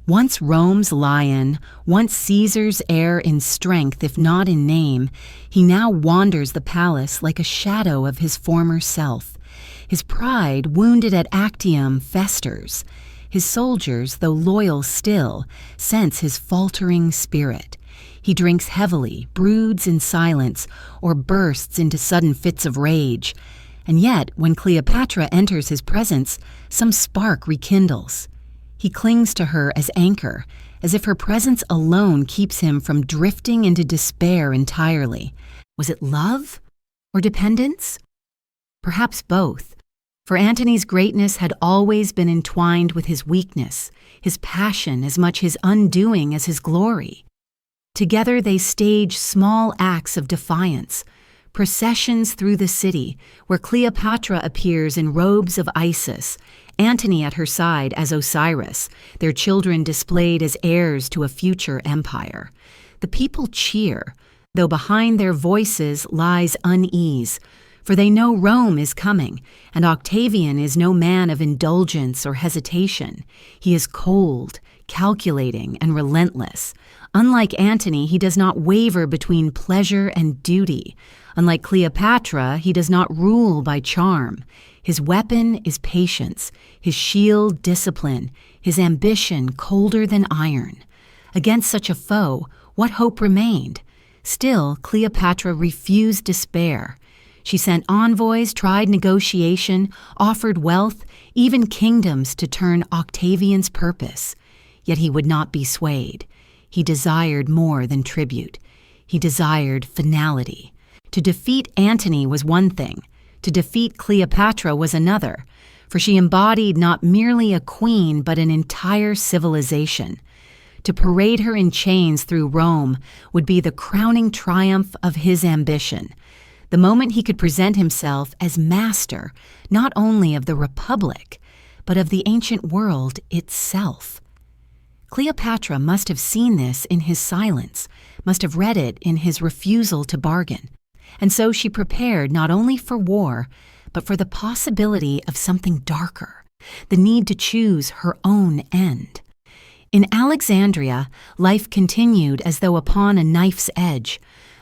Once Rome's lion, once Caesar's heir in strength if not in name, he now wanders the palace like a shadow of his former self. His pride, wounded at Actium, festers. His soldiers, though loyal still, sense his faltering spirit. He drinks heavily, broods in silence, or bursts into sudden fits of rage. And yet, when Cleopatra enters his presence, some spark rekindles. He clings to her as anchor, as if her presence alone keeps him from drifting into despair entirely. Was it love or dependence? Perhaps both, for Antony's greatness had always been entwined with his weakness, his passion as much his undoing as his glory. Together they stage small acts of defiance, processions through the city, where Cleopatra appears in robes of Isis, Antony at her side as Osiris, their children displayed as heirs to a future empire. The people cheer, though behind their voices lies unease, for they know Rome is coming, and Octavian is no man of indulgence or hesitation. He is cold, calculating, and relentless. Unlike Antony, he does not waver between pleasure and duty. Unlike Cleopatra, he does not rule by charm. His weapon is patience, his shield discipline, his ambition colder than iron. Against such a foe, what hope remained? Still, Cleopatra refused despair. She sent envoys, tried negotiation, offered wealth, even kingdoms to turn Octavian's purpose. Yet he would not be swayed. He desired more than tribute. He desired finality. To defeat Antony was one thing. To defeat Cleopatra was another, for she embodied not merely a queen but an entire civilization. To parade her in chains through Rome would be the crowning triumph of his ambition, the moment he could present himself as master not only of the Republic, but of the ancient world itself. Cleopatra must have seen this in his silence, must have read it in his refusal to bargain. And so she prepared not only for war, but for the possibility of something darker, the need to choose her own end. In Alexandria, life continued as though upon a knife's edge.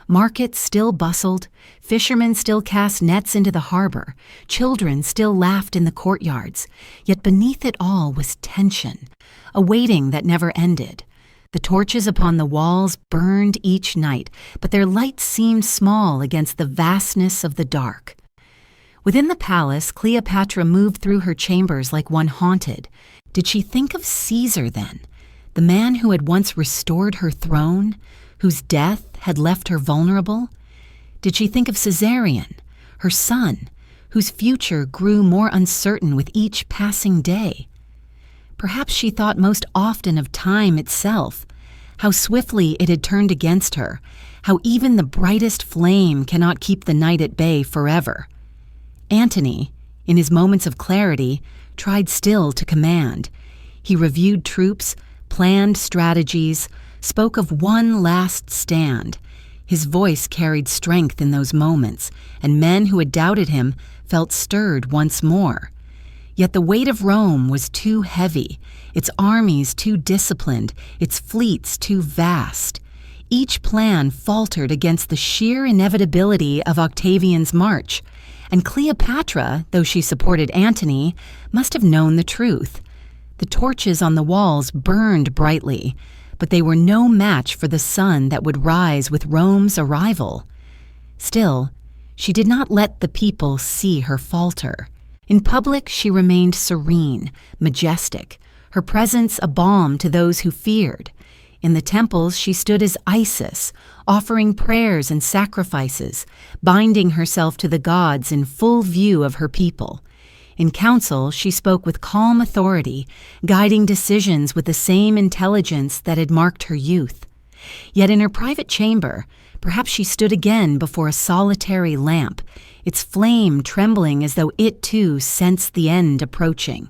Markets still bustled, fishermen still cast nets into the harbor, children still laughed in the courtyards, yet beneath it all was tension, a waiting that never ended. The torches upon the walls burned each night, but their light seemed small against the vastness of the dark. Within the palace, Cleopatra moved through her chambers like one haunted. Did she think of Caesar then, the man who had once restored her throne, whose death had left her vulnerable? Did she think of Caesarion, her son, whose future grew more uncertain with each passing day? Perhaps she thought most often of time itself, how swiftly it had turned against her, how even the brightest flame cannot keep the night at bay forever. Antony, in his moments of clarity, tried still to command. He reviewed troops, planned strategies, spoke of one last stand. His voice carried strength in those moments, and men who had doubted him felt stirred once more. Yet the weight of Rome was too heavy, its armies too disciplined, its fleets too vast. Each plan faltered against the sheer inevitability of Octavian's march, and Cleopatra, though she supported Antony, must have known the truth. The torches on the walls burned brightly, but they were no match for the sun that would rise with Rome's arrival. Still, she did not let the people see her falter. In public, she remained serene, majestic, her presence a balm to those who feared. In the temples, she stood as Isis, offering prayers and sacrifices, binding herself to the gods in full view of her people. In council, she spoke with calm authority, guiding decisions with the same intelligence that had marked her youth. Yet in her private chamber, perhaps she stood again before a solitary lamp, its flame trembling as though it too sensed the end approaching.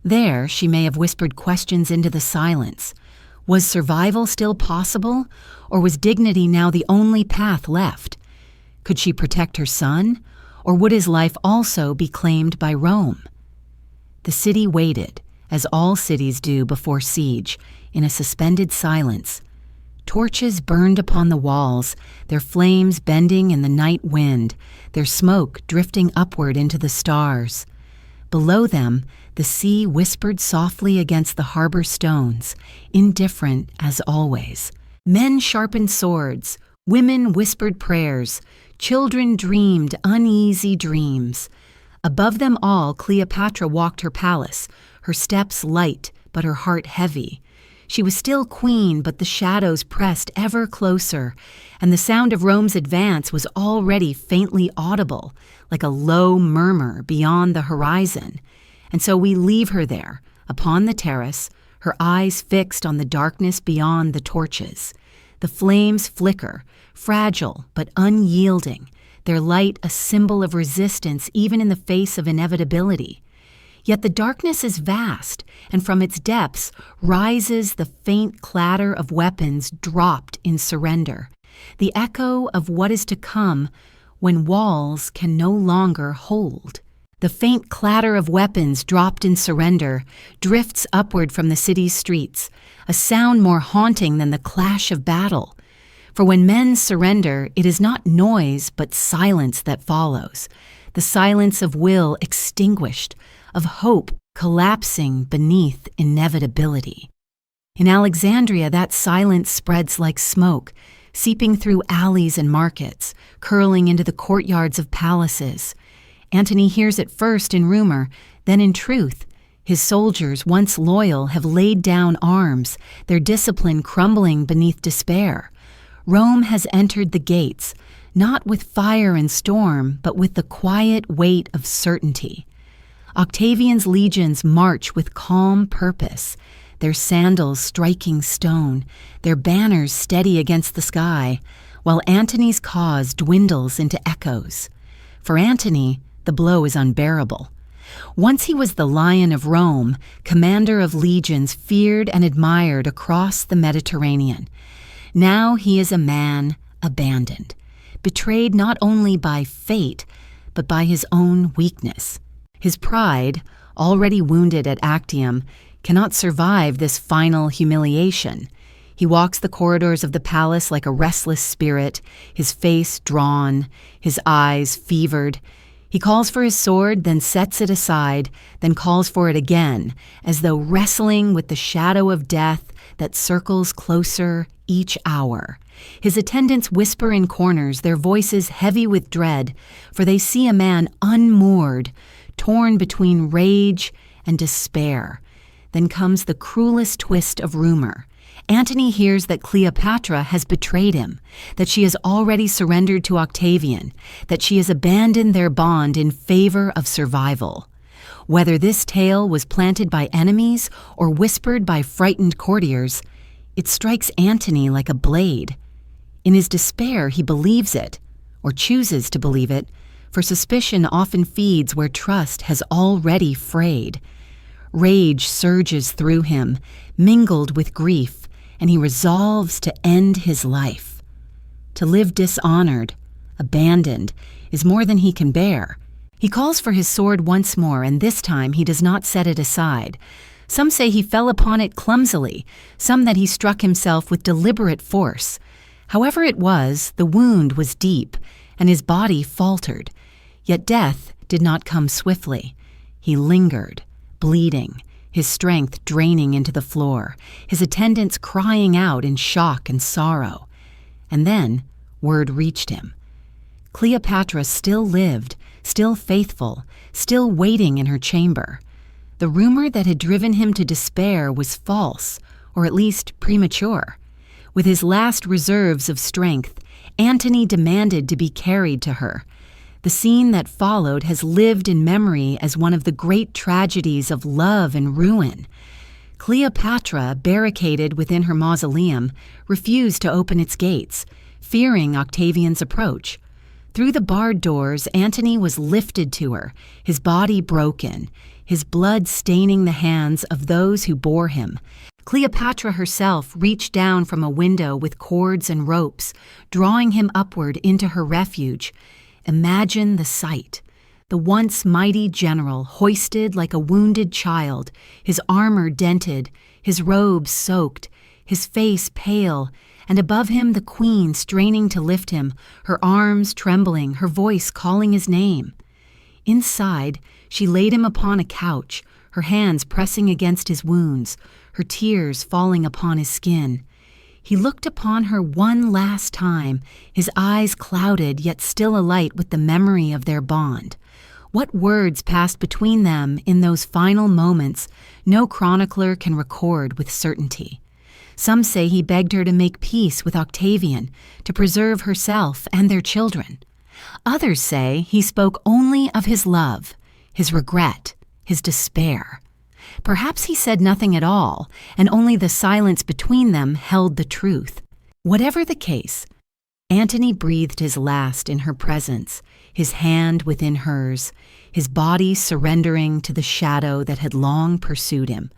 There she may have whispered questions into the silence. Was survival still possible, or was dignity now the only path left? Could she protect her son, or would his life also be claimed by Rome? The city waited, as all cities do before siege, in a suspended silence. Torches burned upon the walls, their flames bending in the night wind, their smoke drifting upward into the stars. Below them, the sea whispered softly against the harbor stones, indifferent as always. Men sharpened swords, women whispered prayers, children dreamed uneasy dreams. Above them all, Cleopatra walked her palace, her steps light but her heart heavy. She was still queen, but the shadows pressed ever closer, and the sound of Rome's advance was already faintly audible, like a low murmur beyond the horizon. And so we leave her there, upon the terrace, her eyes fixed on the darkness beyond the torches. The flames flicker, fragile but unyielding, their light a symbol of resistance even in the face of inevitability. Yet the darkness is vast, and from its depths rises the faint clatter of weapons dropped in surrender, the echo of what is to come when walls can no longer hold. The faint clatter of weapons dropped in surrender drifts upward from the city's streets, a sound more haunting than the clash of battle. For when men surrender, it is not noise but silence that follows, the silence of will extinguished, of hope collapsing beneath inevitability. In Alexandria, that silence spreads like smoke, seeping through alleys and markets, curling into the courtyards of palaces. Antony hears it first in rumor, then in truth. His soldiers, once loyal, have laid down arms, their discipline crumbling beneath despair. Rome has entered the gates, not with fire and storm, but with the quiet weight of certainty. Octavian's legions march with calm purpose, their sandals striking stone, their banners steady against the sky, while Antony's cause dwindles into echoes. For Antony, the blow is unbearable. Once he was the Lion of Rome, commander of legions feared and admired across the Mediterranean. Now he is a man abandoned, betrayed not only by fate, but by his own weakness. His pride, already wounded at Actium, cannot survive this final humiliation. He walks the corridors of the palace like a restless spirit, his face drawn, his eyes fevered. He calls for his sword, then sets it aside, then calls for it again, as though wrestling with the shadow of death that circles closer each hour. His attendants whisper in corners, their voices heavy with dread, for they see a man unmoored, torn between rage and despair. Then comes the cruelest twist of rumor. Antony hears that Cleopatra has betrayed him, that she has already surrendered to Octavian, that she has abandoned their bond in favor of survival. Whether this tale was planted by enemies or whispered by frightened courtiers, it strikes Antony like a blade. In his despair, he believes it, or chooses to believe it, for suspicion often feeds where trust has already frayed. Rage surges through him, mingled with grief, and he resolves to end his life. To live dishonored, abandoned, is more than he can bear. He calls for his sword once more, and this time he does not set it aside. Some say he fell upon it clumsily, some that he struck himself with deliberate force. However it was, the wound was deep, and his body faltered. Yet death did not come swiftly. He lingered, bleeding, his strength draining into the floor, his attendants crying out in shock and sorrow. And then word reached him. Cleopatra still lived, still faithful, still waiting in her chamber. The rumor that had driven him to despair was false, or at least premature. With his last reserves of strength, Antony demanded to be carried to her. The scene that followed has lived in memory as one of the great tragedies of love and ruin. Cleopatra, barricaded within her mausoleum, refused to open its gates, fearing Octavian's approach. Through the barred doors, Antony was lifted to her, his body broken, his blood staining the hands of those who bore him. Cleopatra herself reached down from a window with cords and ropes, drawing him upward into her refuge. Imagine the sight. The once mighty general hoisted like a wounded child, his armor dented, his robes soaked, his face pale, and above him the queen straining to lift him, her arms trembling, her voice calling his name. Inside, she laid him upon a couch, her hands pressing against his wounds, her tears falling upon his skin. He looked upon her one last time, his eyes clouded yet still alight with the memory of their bond. What words passed between them in those final moments no chronicler can record with certainty. Some say he begged her to make peace with Octavian, to preserve herself and their children. Others say he spoke only of his love, his regret, his despair. Perhaps he said nothing at all, and only the silence between them held the truth. Whatever the case, Antony breathed his last in her presence, his hand within hers, his body surrendering to the shadow that had long pursued him.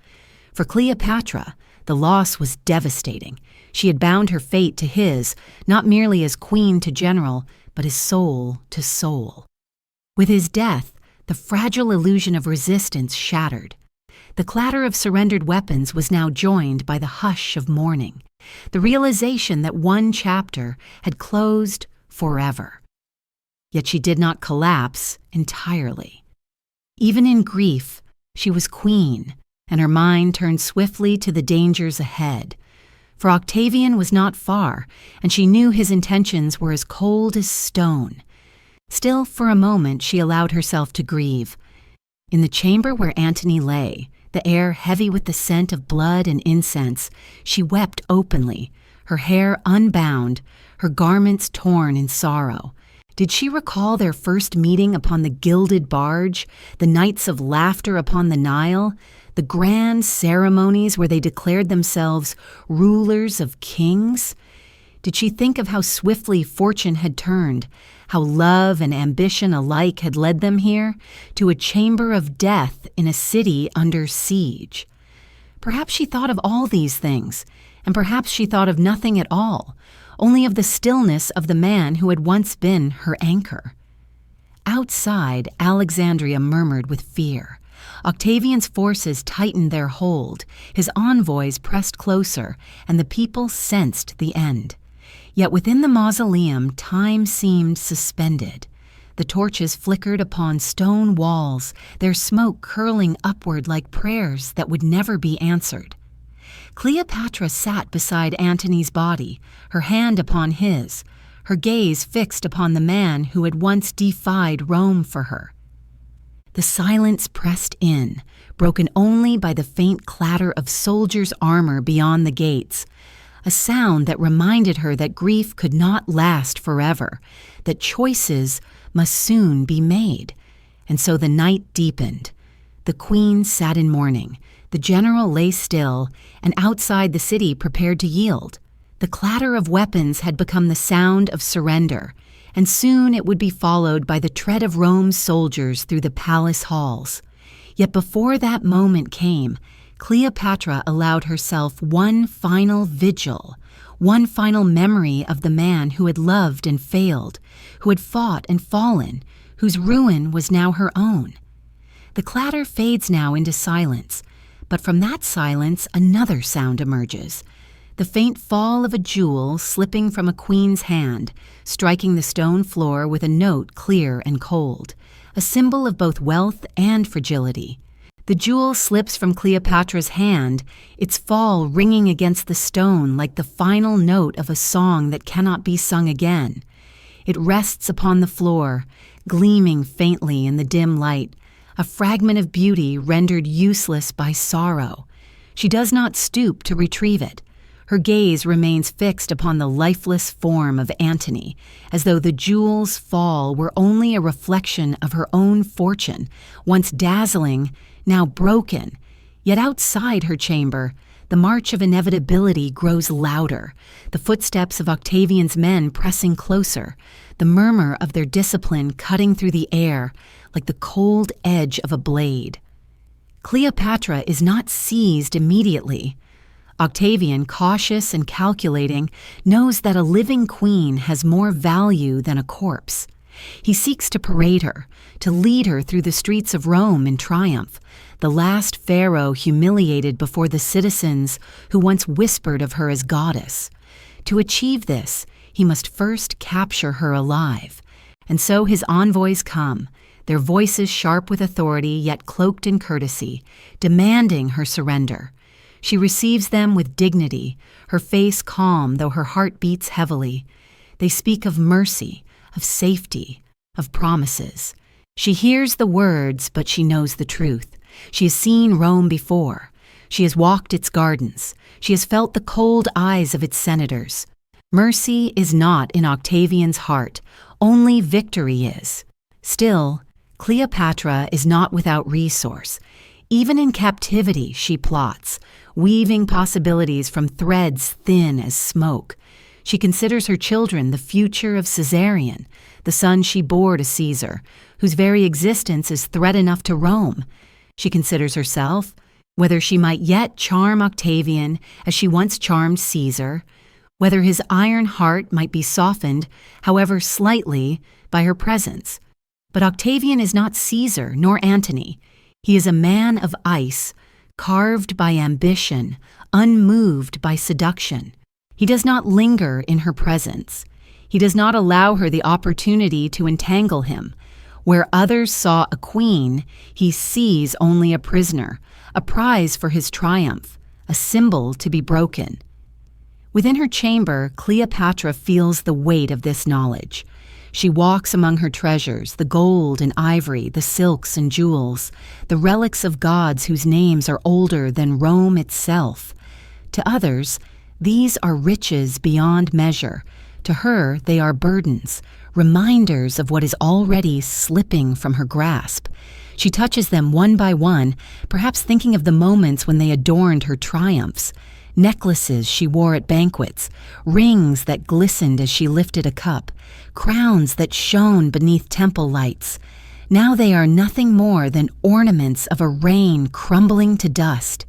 For Cleopatra, the loss was devastating. She had bound her fate to his, not merely as queen to general, but as soul to soul. With his death, the fragile illusion of resistance shattered. The clatter of surrendered weapons was now joined by the hush of mourning, the realization that one chapter had closed forever. Yet she did not collapse entirely. Even in grief, she was queen, and her mind turned swiftly to the dangers ahead. For Octavian was not far, and she knew his intentions were as cold as stone. Still, for a moment, she allowed herself to grieve. In the chamber where Antony lay, the air heavy with the scent of blood and incense, she wept openly, her hair unbound, her garments torn in sorrow. Did she recall their first meeting upon the gilded barge, the nights of laughter upon the Nile, the grand ceremonies where they declared themselves rulers of kings? Did she think of how swiftly fortune had turned, how love and ambition alike had led them here, to a chamber of death in a city under siege? Perhaps she thought of all these things, and perhaps she thought of nothing at all, only of the stillness of the man who had once been her anchor. Outside, Alexandria murmured with fear. Octavian's forces tightened their hold, his envoys pressed closer, and the people sensed the end. Yet within the mausoleum, time seemed suspended. The torches flickered upon stone walls, their smoke curling upward like prayers that would never be answered. Cleopatra sat beside Antony's body, her hand upon his, her gaze fixed upon the man who had once defied Rome for her. The silence pressed in, broken only by the faint clatter of soldiers' armor beyond the gates, a sound that reminded her that grief could not last forever, that choices must soon be made. And so the night deepened. The queen sat in mourning, the general lay still, and outside the city prepared to yield. The clatter of weapons had become the sound of surrender, and soon it would be followed by the tread of Rome's soldiers through the palace halls. Yet before that moment came, Cleopatra allowed herself one final vigil, one final memory of the man who had loved and failed, who had fought and fallen, whose ruin was now her own. The clatter fades now into silence, but from that silence another sound emerges, the faint fall of a jewel slipping from a queen's hand, striking the stone floor with a note clear and cold, a symbol of both wealth and fragility. The jewel slips from Cleopatra's hand, its fall ringing against the stone like the final note of a song that cannot be sung again. It rests upon the floor, gleaming faintly in the dim light, a fragment of beauty rendered useless by sorrow. She does not stoop to retrieve it. Her gaze remains fixed upon the lifeless form of Antony, as though the jewel's fall were only a reflection of her own fortune, once dazzling, now broken. Yet outside her chamber, the march of inevitability grows louder, the footsteps of Octavian's men pressing closer, the murmur of their discipline cutting through the air like the cold edge of a blade. Cleopatra is not seized immediately. Octavian, cautious and calculating, knows that a living queen has more value than a corpse. He seeks to parade her, to lead her through the streets of Rome in triumph, the last pharaoh humiliated before the citizens who once whispered of her as goddess. To achieve this, he must first capture her alive. And so his envoys come, their voices sharp with authority yet cloaked in courtesy, demanding her surrender. She receives them with dignity, her face calm though her heart beats heavily. They speak of mercy, of safety, of promises. She hears the words, but she knows the truth. She has seen Rome before. She has walked its gardens. She has felt the cold eyes of its senators. Mercy is not in Octavian's heart. Only victory is. Still, Cleopatra is not without resource. Even in captivity, she plots, weaving possibilities from threads thin as smoke. She considers her children the future of Caesarion, the son she bore to Caesar, whose very existence is threat enough to Rome. She considers herself, whether she might yet charm Octavian as she once charmed Caesar, whether his iron heart might be softened, however slightly, by her presence. But Octavian is not Caesar nor Antony. He is a man of ice, carved by ambition, unmoved by seduction. He does not linger in her presence. He does not allow her the opportunity to entangle him. Where others saw a queen, he sees only a prisoner, a prize for his triumph, a symbol to be broken. Within her chamber, Cleopatra feels the weight of this knowledge. She walks among her treasures, the gold and ivory, the silks and jewels, the relics of gods whose names are older than Rome itself. To others, these are riches beyond measure. To her, they are burdens, reminders of what is already slipping from her grasp. She touches them one by one, perhaps thinking of the moments when they adorned her triumphs. Necklaces she wore at banquets, rings that glistened as she lifted a cup, crowns that shone beneath temple lights. Now they are nothing more than ornaments of a reign crumbling to dust.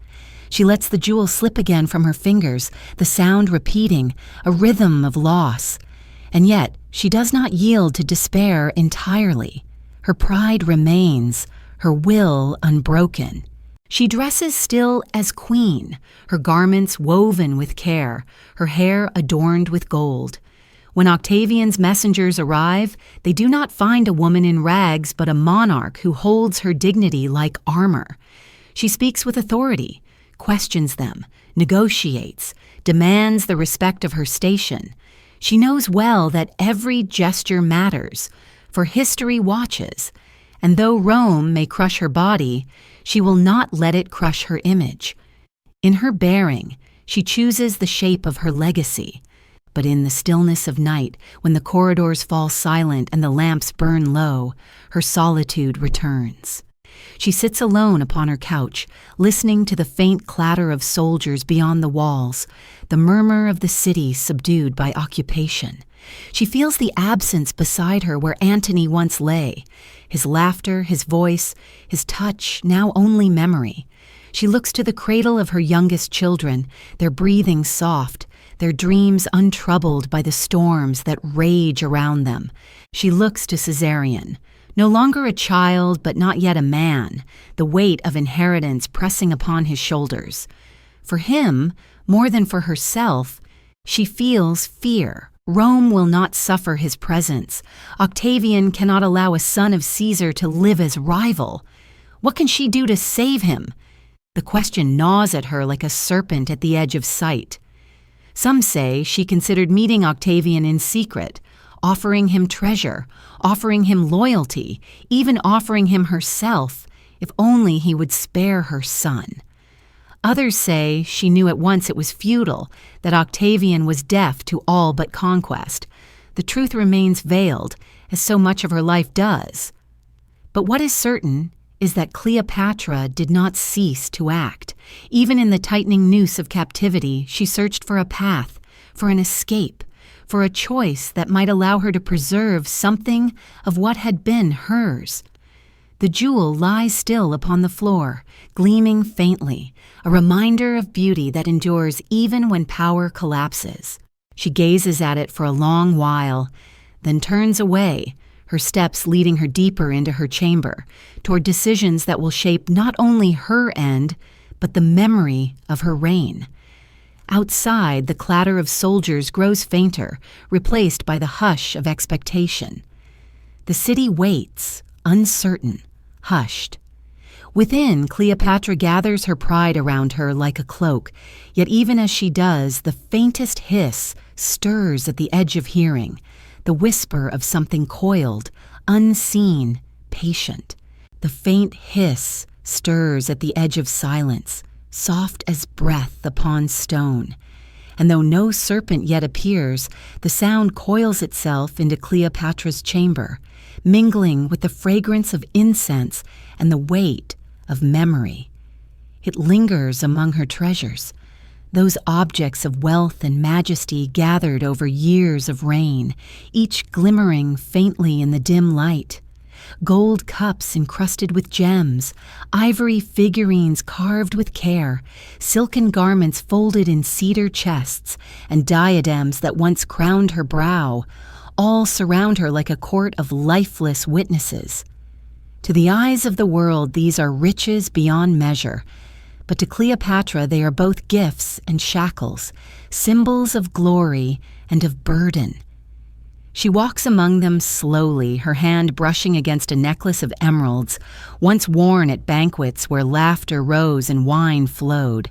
She lets the jewel slip again from her fingers, the sound repeating, a rhythm of loss. And yet she does not yield to despair entirely. Her pride remains, her will unbroken. She dresses still as queen, her garments woven with care, her hair adorned with gold. When Octavian's messengers arrive, they do not find a woman in rags but a monarch who holds her dignity like armor. She speaks with authority, questions them, negotiates, demands the respect of her station. She knows well that every gesture matters, for history watches, and though Rome may crush her body, she will not let it crush her image. In her bearing, she chooses the shape of her legacy. But in the stillness of night, when the corridors fall silent and the lamps burn low, her solitude returns. She sits alone upon her couch, listening to the faint clatter of soldiers beyond the walls, the murmur of the city subdued by occupation. She feels the absence beside her where Antony once lay, his laughter, his voice, his touch, now only memory. She looks to the cradle of her youngest children, their breathing soft, their dreams untroubled by the storms that rage around them. She looks to Caesarion, No longer a child, but not yet a man, the weight of inheritance pressing upon his shoulders. For him, more than for herself, she feels fear. Rome will not suffer his presence. Octavian cannot allow a son of Caesar to live as rival. What can she do to save him? The question gnaws at her like a serpent at the edge of sight. Some say she considered meeting Octavian in secret, offering him treasure, offering him loyalty, even offering him herself, if only he would spare her son. Others say she knew at once it was futile, that Octavian was deaf to all but conquest. The truth remains veiled, as so much of her life does. But what is certain is that Cleopatra did not cease to act. Even in the tightening noose of captivity, she searched for a path, for an escape, for a choice that might allow her to preserve something of what had been hers. The jewel lies still upon the floor, gleaming faintly, a reminder of beauty that endures even when power collapses. She gazes at it for a long while, then turns away, her steps leading her deeper into her chamber, toward decisions that will shape not only her end, but the memory of her reign. Outside, the clatter of soldiers grows fainter, replaced by the hush of expectation. The city waits, uncertain, hushed. Within, Cleopatra gathers her pride around her like a cloak, yet even as she does, the faintest hiss stirs at the edge of hearing, the whisper of something coiled, unseen, patient. The faint hiss stirs at the edge of silence, soft as breath upon stone. And though no serpent yet appears, the sound coils itself into Cleopatra's chamber, mingling with the fragrance of incense and the weight of memory. It lingers among her treasures, those objects of wealth and majesty gathered over years of reign, each glimmering faintly in the dim light. Gold cups encrusted with gems, ivory figurines carved with care, silken garments folded in cedar chests, and diadems that once crowned her brow, all surround her like a court of lifeless witnesses. To the eyes of the world, these are riches beyond measure, but to Cleopatra they are both gifts and shackles, symbols of glory and of burden. She walks among them slowly, her hand brushing against a necklace of emeralds, once worn at banquets where laughter rose and wine flowed.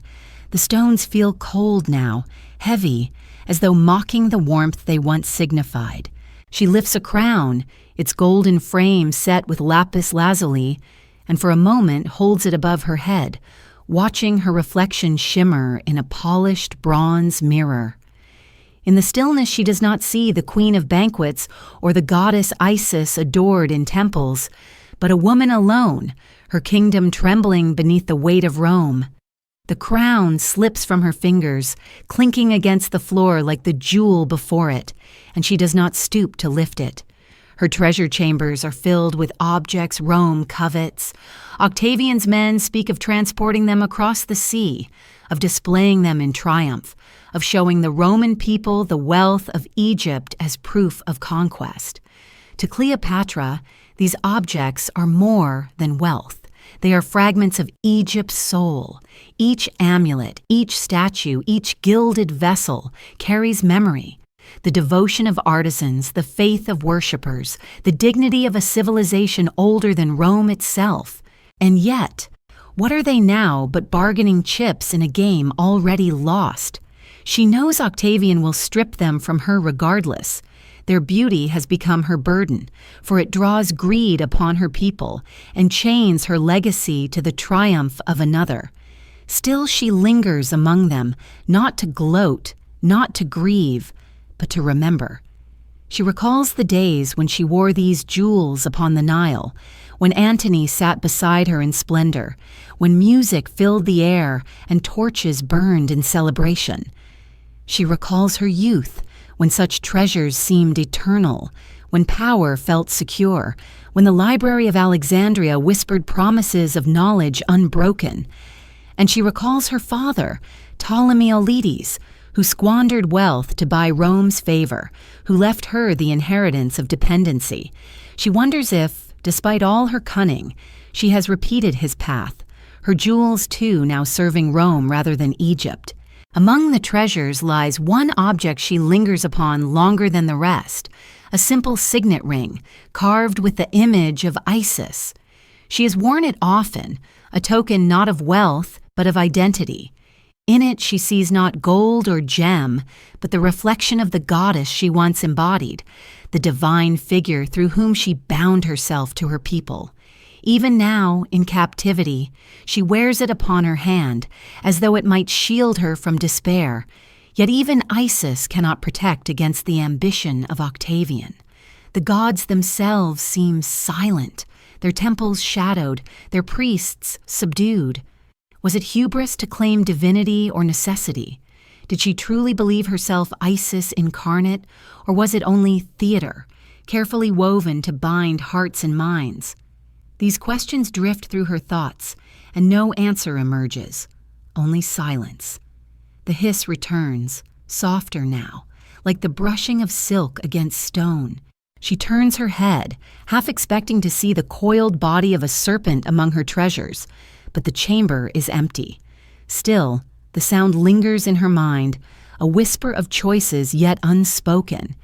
The stones feel cold now, heavy, as though mocking the warmth they once signified. She lifts a crown, its golden frame set with lapis lazuli, and for a moment holds it above her head, watching her reflection shimmer in a polished bronze mirror. In the stillness she does not see the queen of banquets or the goddess Isis adored in temples, but a woman alone, her kingdom trembling beneath the weight of Rome. The crown slips from her fingers, clinking against the floor like the jewel before it, and she does not stoop to lift it. Her treasure chambers are filled with objects Rome covets. Octavian's men speak of transporting them across the sea, of displaying them in triumph, of showing the Roman people the wealth of Egypt as proof of conquest. To Cleopatra, these objects are more than wealth. They are fragments of Egypt's soul. Each amulet, each statue, each gilded vessel carries memory. The devotion of artisans, the faith of worshippers, the dignity of a civilization older than Rome itself. And yet, what are they now but bargaining chips in a game already lost? She knows Octavian will strip them from her regardless. Their beauty has become her burden, for it draws greed upon her people and chains her legacy to the triumph of another. Still she lingers among them, not to gloat, not to grieve, but to remember. She recalls the days when she wore these jewels upon the Nile, when Antony sat beside her in splendor, when music filled the air and torches burned in celebration. She recalls her youth, when such treasures seemed eternal, when power felt secure, when the Library of Alexandria whispered promises of knowledge unbroken. And she recalls her father, Ptolemaic, who squandered wealth to buy Rome's favor, who left her the inheritance of dependency. She wonders if, Despite all her cunning, she has repeated his path, her jewels too now serving Rome rather than Egypt. Among the treasures lies one object she lingers upon longer than the rest, a simple signet ring carved with the image of Isis. She has worn it often, a token not of wealth but of identity. In it she sees not gold or gem, but the reflection of the goddess she once embodied, the divine figure through whom she bound herself to her people. Even now, in captivity, she wears it upon her hand, as though it might shield her from despair. Yet even Isis cannot protect against the ambition of Octavian. The gods themselves seem silent, their temples shadowed, their priests subdued. Was it hubris to claim divinity or necessity? Did she truly believe herself Isis incarnate, or was it only theater, carefully woven to bind hearts and minds? These questions drift through her thoughts, and no answer emerges, only silence. The hiss returns, softer now, like the brushing of silk against stone. She turns her head, half expecting to see the coiled body of a serpent among her treasures, but the chamber is empty. Still, the sound lingers in her mind, a whisper of choices yet unspoken.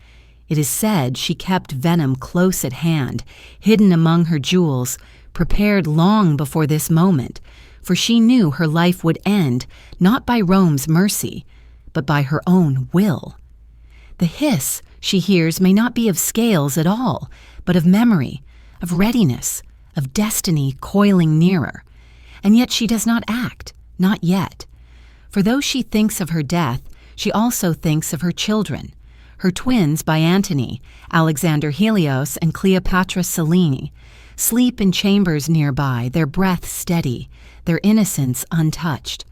It is said she kept venom close at hand, hidden among her jewels, prepared long before this moment, for she knew her life would end not by Rome's mercy, but by her own will. The hiss she hears may not be of scales at all, but of memory, of readiness, of destiny coiling nearer. And yet she does not act, not yet. For though she thinks of her death, she also thinks of her children, her twins by Antony, Alexander Helios, and Cleopatra Selene, sleep in chambers nearby, their breath steady, their innocence untouched.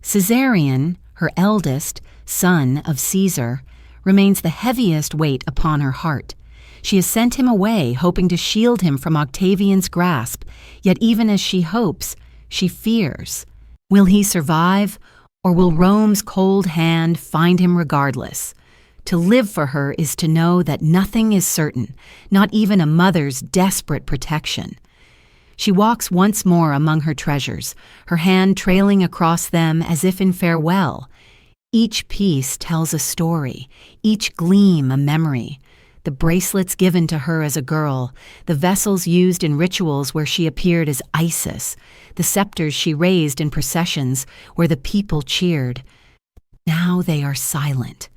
Caesarion, her eldest, son of Caesar, remains the heaviest weight upon her heart. She has sent him away, hoping to shield him from Octavian's grasp, yet even as she hopes, she fears. Will he survive, or will Rome's cold hand find him regardless? To live for her is to know that nothing is certain, not even a mother's desperate protection. She walks once more among her treasures, her hand trailing across them as if in farewell. Each piece tells a story, each gleam a memory. The bracelets given to her as a girl, the vessels used in rituals where she appeared as Isis, the scepters she raised in processions where the people cheered. Now they are silent.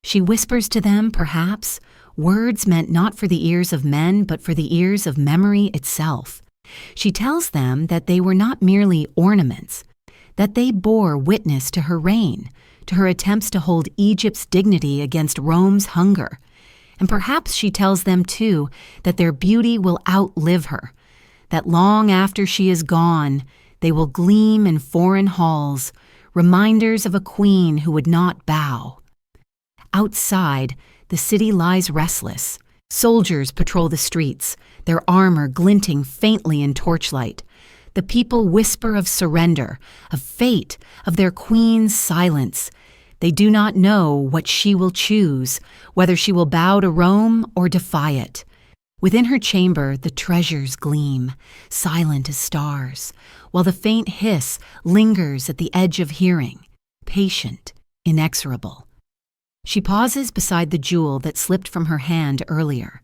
She whispers to them, perhaps, words meant not for the ears of men but for the ears of memory itself. She tells them that they were not merely ornaments, that they bore witness to her reign, to her attempts to hold Egypt's dignity against Rome's hunger. And perhaps she tells them, too, that their beauty will outlive her, that long after she is gone, they will gleam in foreign halls, reminders of a queen who would not bow. Outside, the city lies restless. Soldiers patrol the streets, their armor glinting faintly in torchlight. The people whisper of surrender, of fate, of their queen's silence. They do not know what she will choose, whether she will bow to Rome or defy it. Within her chamber, the treasures gleam, silent as stars, while the faint hiss lingers at the edge of hearing, patient, inexorable. She pauses beside the jewel that slipped from her hand earlier.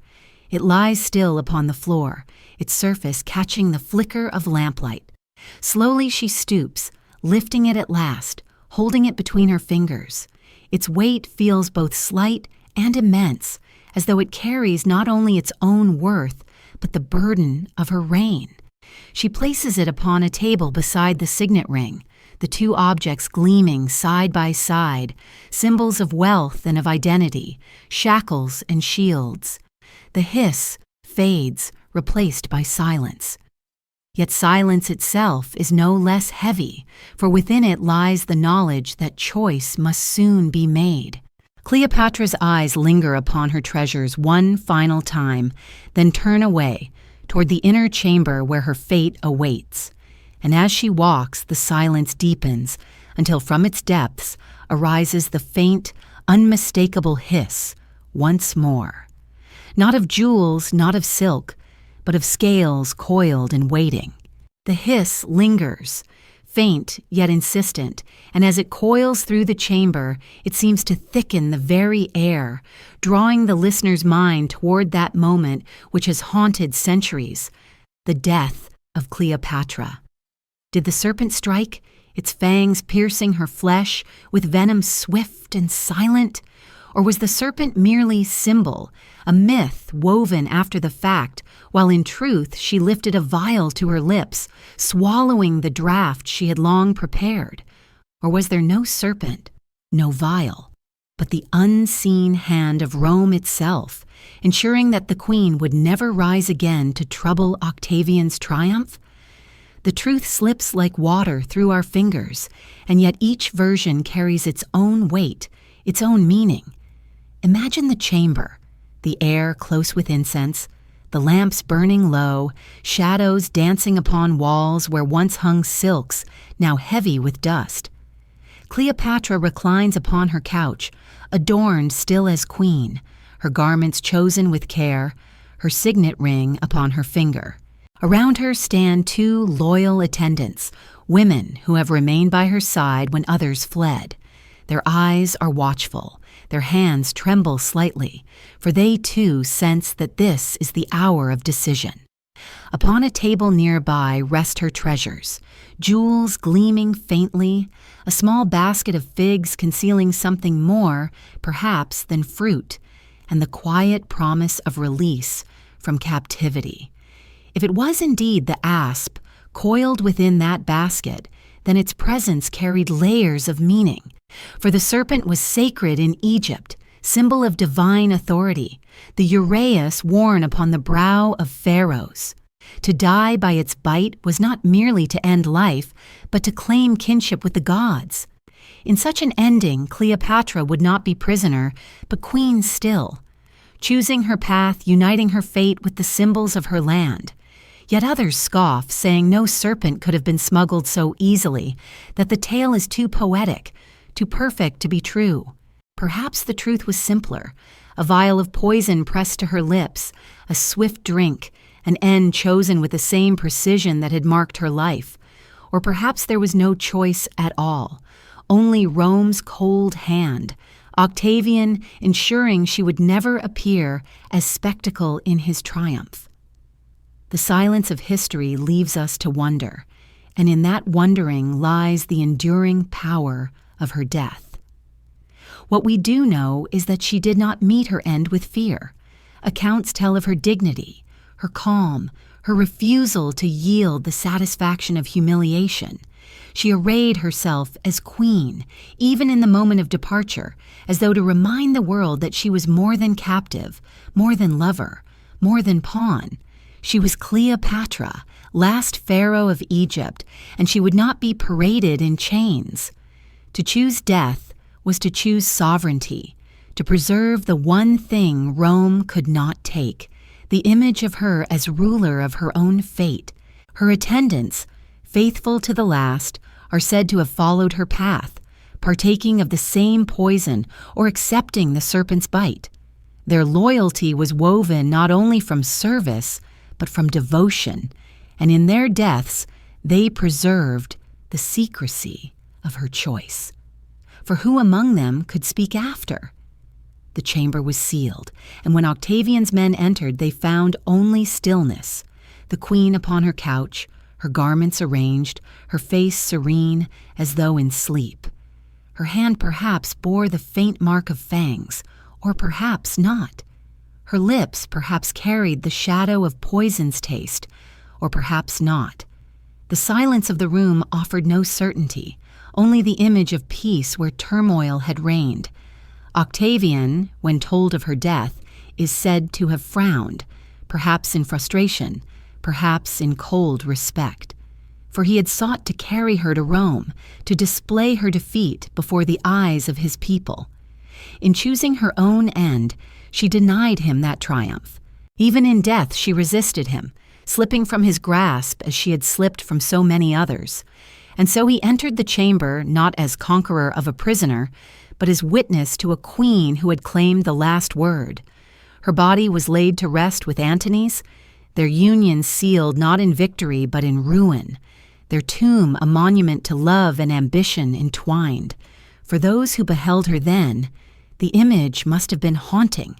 It lies still upon the floor, its surface catching the flicker of lamplight. Slowly she stoops, lifting it at last, holding it between her fingers. Its weight feels both slight and immense, as though it carries not only its own worth, but the burden of her reign. She places it upon a table beside the signet ring, the two objects gleaming side by side, symbols of wealth and of identity, shackles and shields. The hiss fades, replaced by silence. Yet silence itself is no less heavy, for within it lies the knowledge that choice must soon be made. Cleopatra's eyes linger upon her treasures one final time, then turn away, toward the inner chamber where her fate awaits. And as she walks, the silence deepens, until from its depths arises the faint, unmistakable hiss, once more. Not of jewels, not of silk, but of scales coiled and waiting. The hiss lingers, faint yet insistent, and as it coils through the chamber, it seems to thicken the very air, drawing the listener's mind toward that moment which has haunted centuries, the death of Cleopatra. Did the serpent strike, its fangs piercing her flesh with venom swift and silent? Or was the serpent merely symbol, a myth woven after the fact, while in truth she lifted a vial to her lips, swallowing the draught she had long prepared? Or was there no serpent, no vial, but the unseen hand of Rome itself, ensuring that the queen would never rise again to trouble Octavian's triumph? The truth slips like water through our fingers, and yet each version carries its own weight, its own meaning. Imagine the chamber, the air close with incense, the lamps burning low, shadows dancing upon walls where once hung silks, now heavy with dust. Cleopatra reclines upon her couch, adorned still as queen, her garments chosen with care, her signet ring upon her finger. Around her stand two loyal attendants, women who have remained by her side when others fled. Their eyes are watchful, their hands tremble slightly, for they too sense that this is the hour of decision. Upon a table nearby rest her treasures, jewels gleaming faintly, a small basket of figs concealing something more, perhaps, than fruit, and the quiet promise of release from captivity. If it was indeed the asp coiled within that basket, then its presence carried layers of meaning. For the serpent was sacred in Egypt, symbol of divine authority, the uraeus worn upon the brow of pharaohs. To die by its bite was not merely to end life, but to claim kinship with the gods. In such an ending, Cleopatra would not be prisoner, but queen still, choosing her path, uniting her fate with the symbols of her land. Yet others scoff, saying no serpent could have been smuggled so easily, that the tale is too poetic, too perfect to be true. Perhaps the truth was simpler, a vial of poison pressed to her lips, a swift drink, an end chosen with the same precision that had marked her life. Or perhaps there was no choice at all, only Rome's cold hand, Octavian ensuring she would never appear as spectacle in his triumph. The silence of history leaves us to wonder, and in that wondering lies the enduring power of her death. What we do know is that she did not meet her end with fear. Accounts tell of her dignity, her calm, her refusal to yield the satisfaction of humiliation. She arrayed herself as queen, even in the moment of departure, as though to remind the world that she was more than captive, more than lover, more than pawn. She was Cleopatra, last Pharaoh of Egypt, and she would not be paraded in chains. To choose death was to choose sovereignty, to preserve the one thing Rome could not take, the image of her as ruler of her own fate. Her attendants, faithful to the last, are said to have followed her path, partaking of the same poison or accepting the serpent's bite. Their loyalty was woven not only from service, but from devotion, and in their deaths they preserved the secrecy of her choice. For who among them could speak after? The chamber was sealed, and when Octavian's men entered, they found only stillness, the queen upon her couch, her garments arranged, her face serene as though in sleep. Her hand perhaps bore the faint mark of fangs, or perhaps not. Her lips perhaps carried the shadow of poison's taste, or perhaps not. The silence of the room offered no certainty, only the image of peace where turmoil had reigned. Octavian, when told of her death, is said to have frowned, perhaps in frustration, perhaps in cold respect. For he had sought to carry her to Rome, to display her defeat before the eyes of his people. In choosing her own end, she denied him that triumph. Even in death she resisted him, slipping from his grasp as she had slipped from so many others. And so he entered the chamber not as conqueror of a prisoner, but as witness to a queen who had claimed the last word. Her body was laid to rest with Antony's, their union sealed not in victory but in ruin, their tomb a monument to love and ambition entwined. For those who beheld her then, the image must have been haunting.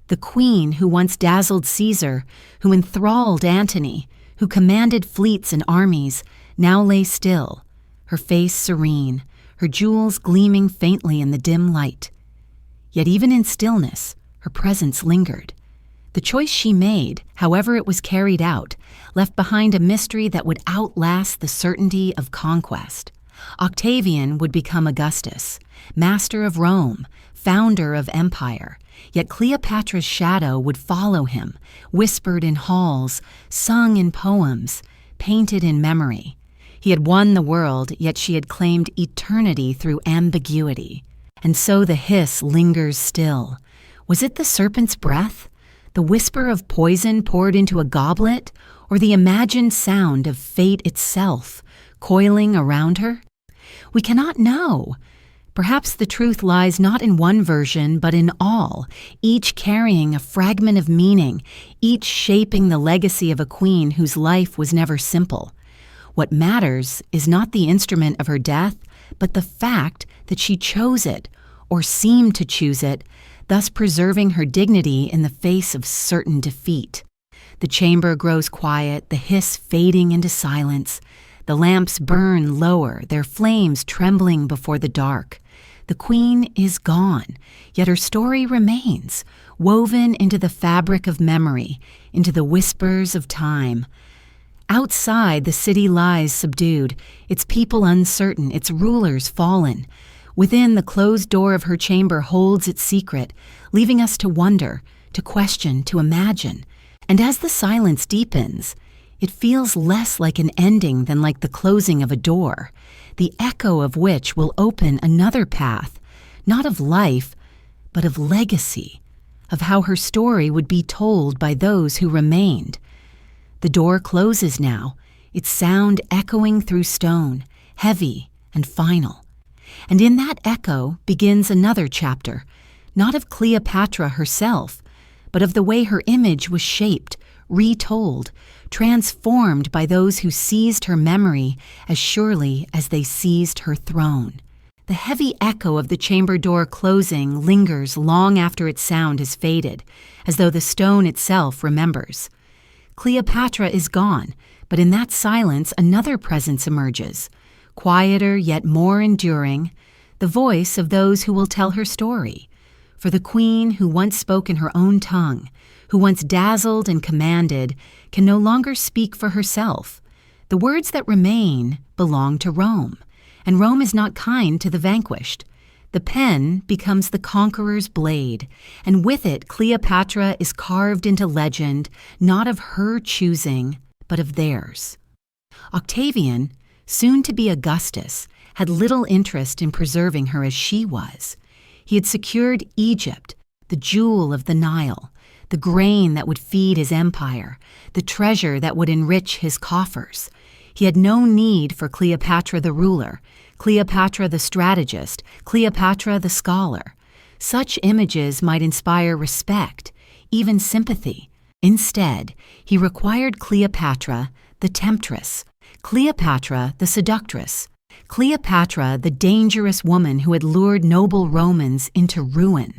The queen who once dazzled Caesar, who enthralled Antony, who commanded fleets and armies, now lay still, her face serene, her jewels gleaming faintly in the dim light. Yet even in stillness, her presence lingered. The choice she made, however it was carried out, left behind a mystery that would outlast the certainty of conquest. Octavian would become Augustus, master of Rome, founder of empire, yet Cleopatra's shadow would follow him, whispered in halls, sung in poems, painted in memory. He had won the world, yet she had claimed eternity through ambiguity. And so the hiss lingers still. Was it the serpent's breath? The whisper of poison poured into a goblet? Or the imagined sound of fate itself, coiling around her? We cannot know. Perhaps the truth lies not in one version, but in all, each carrying a fragment of meaning, each shaping the legacy of a queen whose life was never simple. What matters is not the instrument of her death, but the fact that she chose it, or seemed to choose it, thus preserving her dignity in the face of certain defeat. The chamber grows quiet, the hiss fading into silence. The lamps burn lower, their flames trembling before the dark. The queen is gone, yet her story remains, woven into the fabric of memory, into the whispers of time. Outside, the city lies subdued, its people uncertain, its rulers fallen. Within, the closed door of her chamber holds its secret, leaving us to wonder, to question, to imagine. And as the silence deepens, it feels less like an ending than like the closing of a door, the echo of which will open another path, not of life, but of legacy, of how her story would be told by those who remained. The door closes now, its sound echoing through stone, heavy and final. And in that echo begins another chapter, not of Cleopatra herself, but of the way her image was shaped, retold, transformed by those who seized her memory as surely as they seized her throne. The heavy echo of the chamber door closing lingers long after its sound has faded, as though the stone itself remembers. Cleopatra is gone, but in that silence another presence emerges, quieter yet more enduring, the voice of those who will tell her story. For the queen who once spoke in her own tongue, who once dazzled and commanded, can no longer speak for herself. The words that remain belong to Rome, and Rome is not kind to the vanquished. The pen becomes the conqueror's blade, and with it Cleopatra is carved into legend, not of her choosing, but of theirs. Octavian, soon to be Augustus, had little interest in preserving her as she was. He had secured Egypt, the jewel of the Nile, the grain that would feed his empire, the treasure that would enrich his coffers. He had no need for Cleopatra the ruler, Cleopatra the strategist, Cleopatra the scholar. Such images might inspire respect, even sympathy. Instead, he required Cleopatra the temptress, Cleopatra the seductress, Cleopatra the dangerous woman who had lured noble Romans into ruin.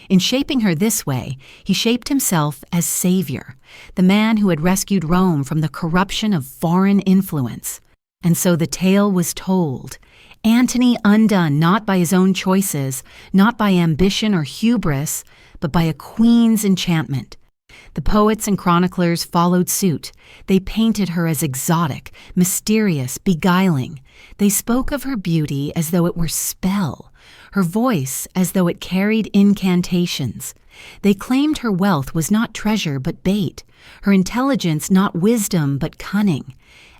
In shaping her this way, he shaped himself as savior, the man who had rescued Rome from the corruption of foreign influence. And so the tale was told. Antony undone not by his own choices, not by ambition or hubris, but by a queen's enchantment. The poets and chroniclers followed suit. They painted her as exotic, mysterious, beguiling. They spoke of her beauty as though it were spell, her voice as though it carried incantations. They claimed her wealth was not treasure but bait, her intelligence not wisdom but cunning.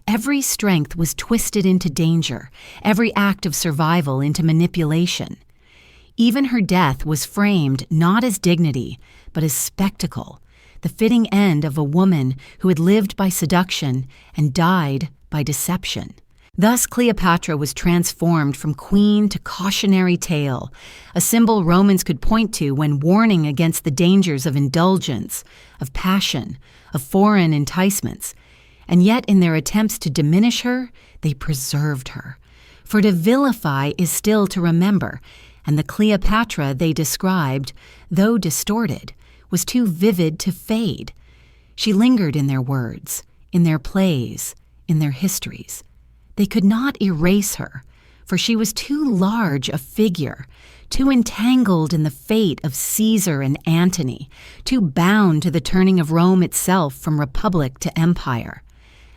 Every strength was twisted into danger, every act of survival into manipulation. Even her death was framed not as dignity, but as spectacle, the fitting end of a woman who had lived by seduction and died by deception. Thus Cleopatra was transformed from queen to cautionary tale, a symbol Romans could point to when warning against the dangers of indulgence, of passion, of foreign enticements. And yet in their attempts to diminish her, they preserved her. For to vilify is still to remember, and the Cleopatra they described, though distorted, was too vivid to fade. She lingered in their words, in their plays, in their histories. They could not erase her, for she was too large a figure, too entangled in the fate of Caesar and Antony, too bound to the turning of Rome itself from republic to empire.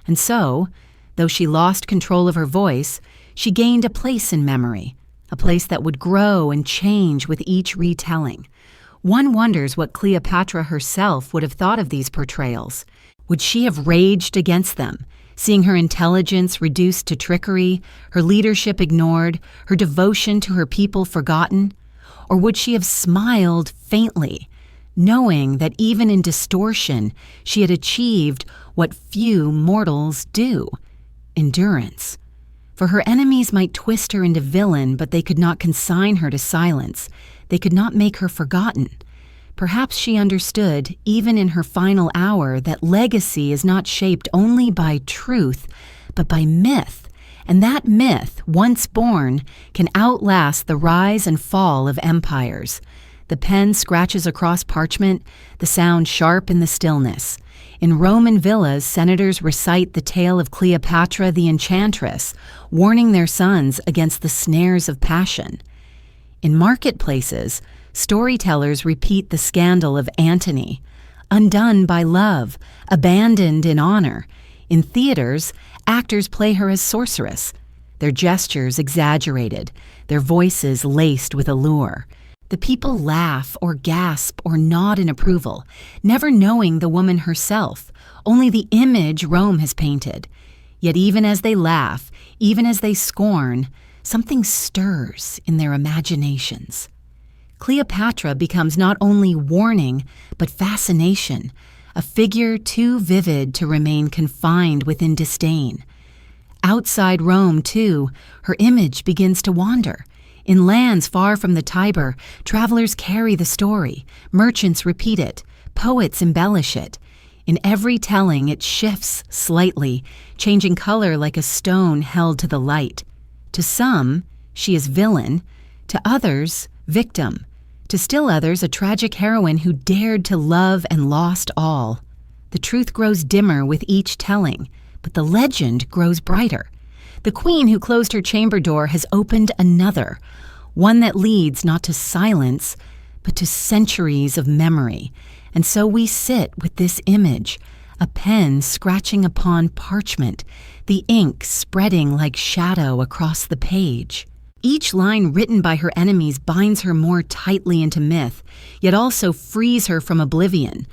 And so, though she lost control of her voice, she gained a place in memory, a place that would grow and change with each retelling. One wonders what Cleopatra herself would have thought of these portrayals. Would she have raged against them, seeing her intelligence reduced to trickery, her leadership ignored, her devotion to her people forgotten? Or would she have smiled faintly, knowing that even in distortion she had achieved what few mortals do: endurance? For her enemies might twist her into villain, but they could not consign her to silence. They could not make her forgotten. Perhaps she understood, even in her final hour, that legacy is not shaped only by truth, but by myth, and that myth, once born, can outlast the rise and fall of empires. The pen scratches across parchment, the sound sharp in the stillness. In Roman villas, senators recite the tale of Cleopatra the Enchantress, warning their sons against the snares of passion. In marketplaces, storytellers repeat the scandal of Antony, undone by love, abandoned in honor. In theaters, actors play her as sorceress, their gestures exaggerated, their voices laced with allure. The people laugh or gasp or nod in approval, never knowing the woman herself, only the image Rome has painted. Yet even as they laugh, even as they scorn, something stirs in their imaginations. Cleopatra becomes not only warning, but fascination, a figure too vivid to remain confined within disdain. Outside Rome, too, her image begins to wander. In lands far from the Tiber, travelers carry the story, merchants repeat it, poets embellish it. In every telling, it shifts slightly, changing color like a stone held to the light. To some, she is villain, to others, victim. To still others, a tragic heroine who dared to love and lost all. The truth grows dimmer with each telling, but the legend grows brighter. The queen who closed her chamber door has opened another, one that leads not to silence, but to centuries of memory. And so we sit with this image, a pen scratching upon parchment, the ink spreading like shadow across the page. Each line written by her enemies binds her more tightly into myth, yet also frees her from oblivion.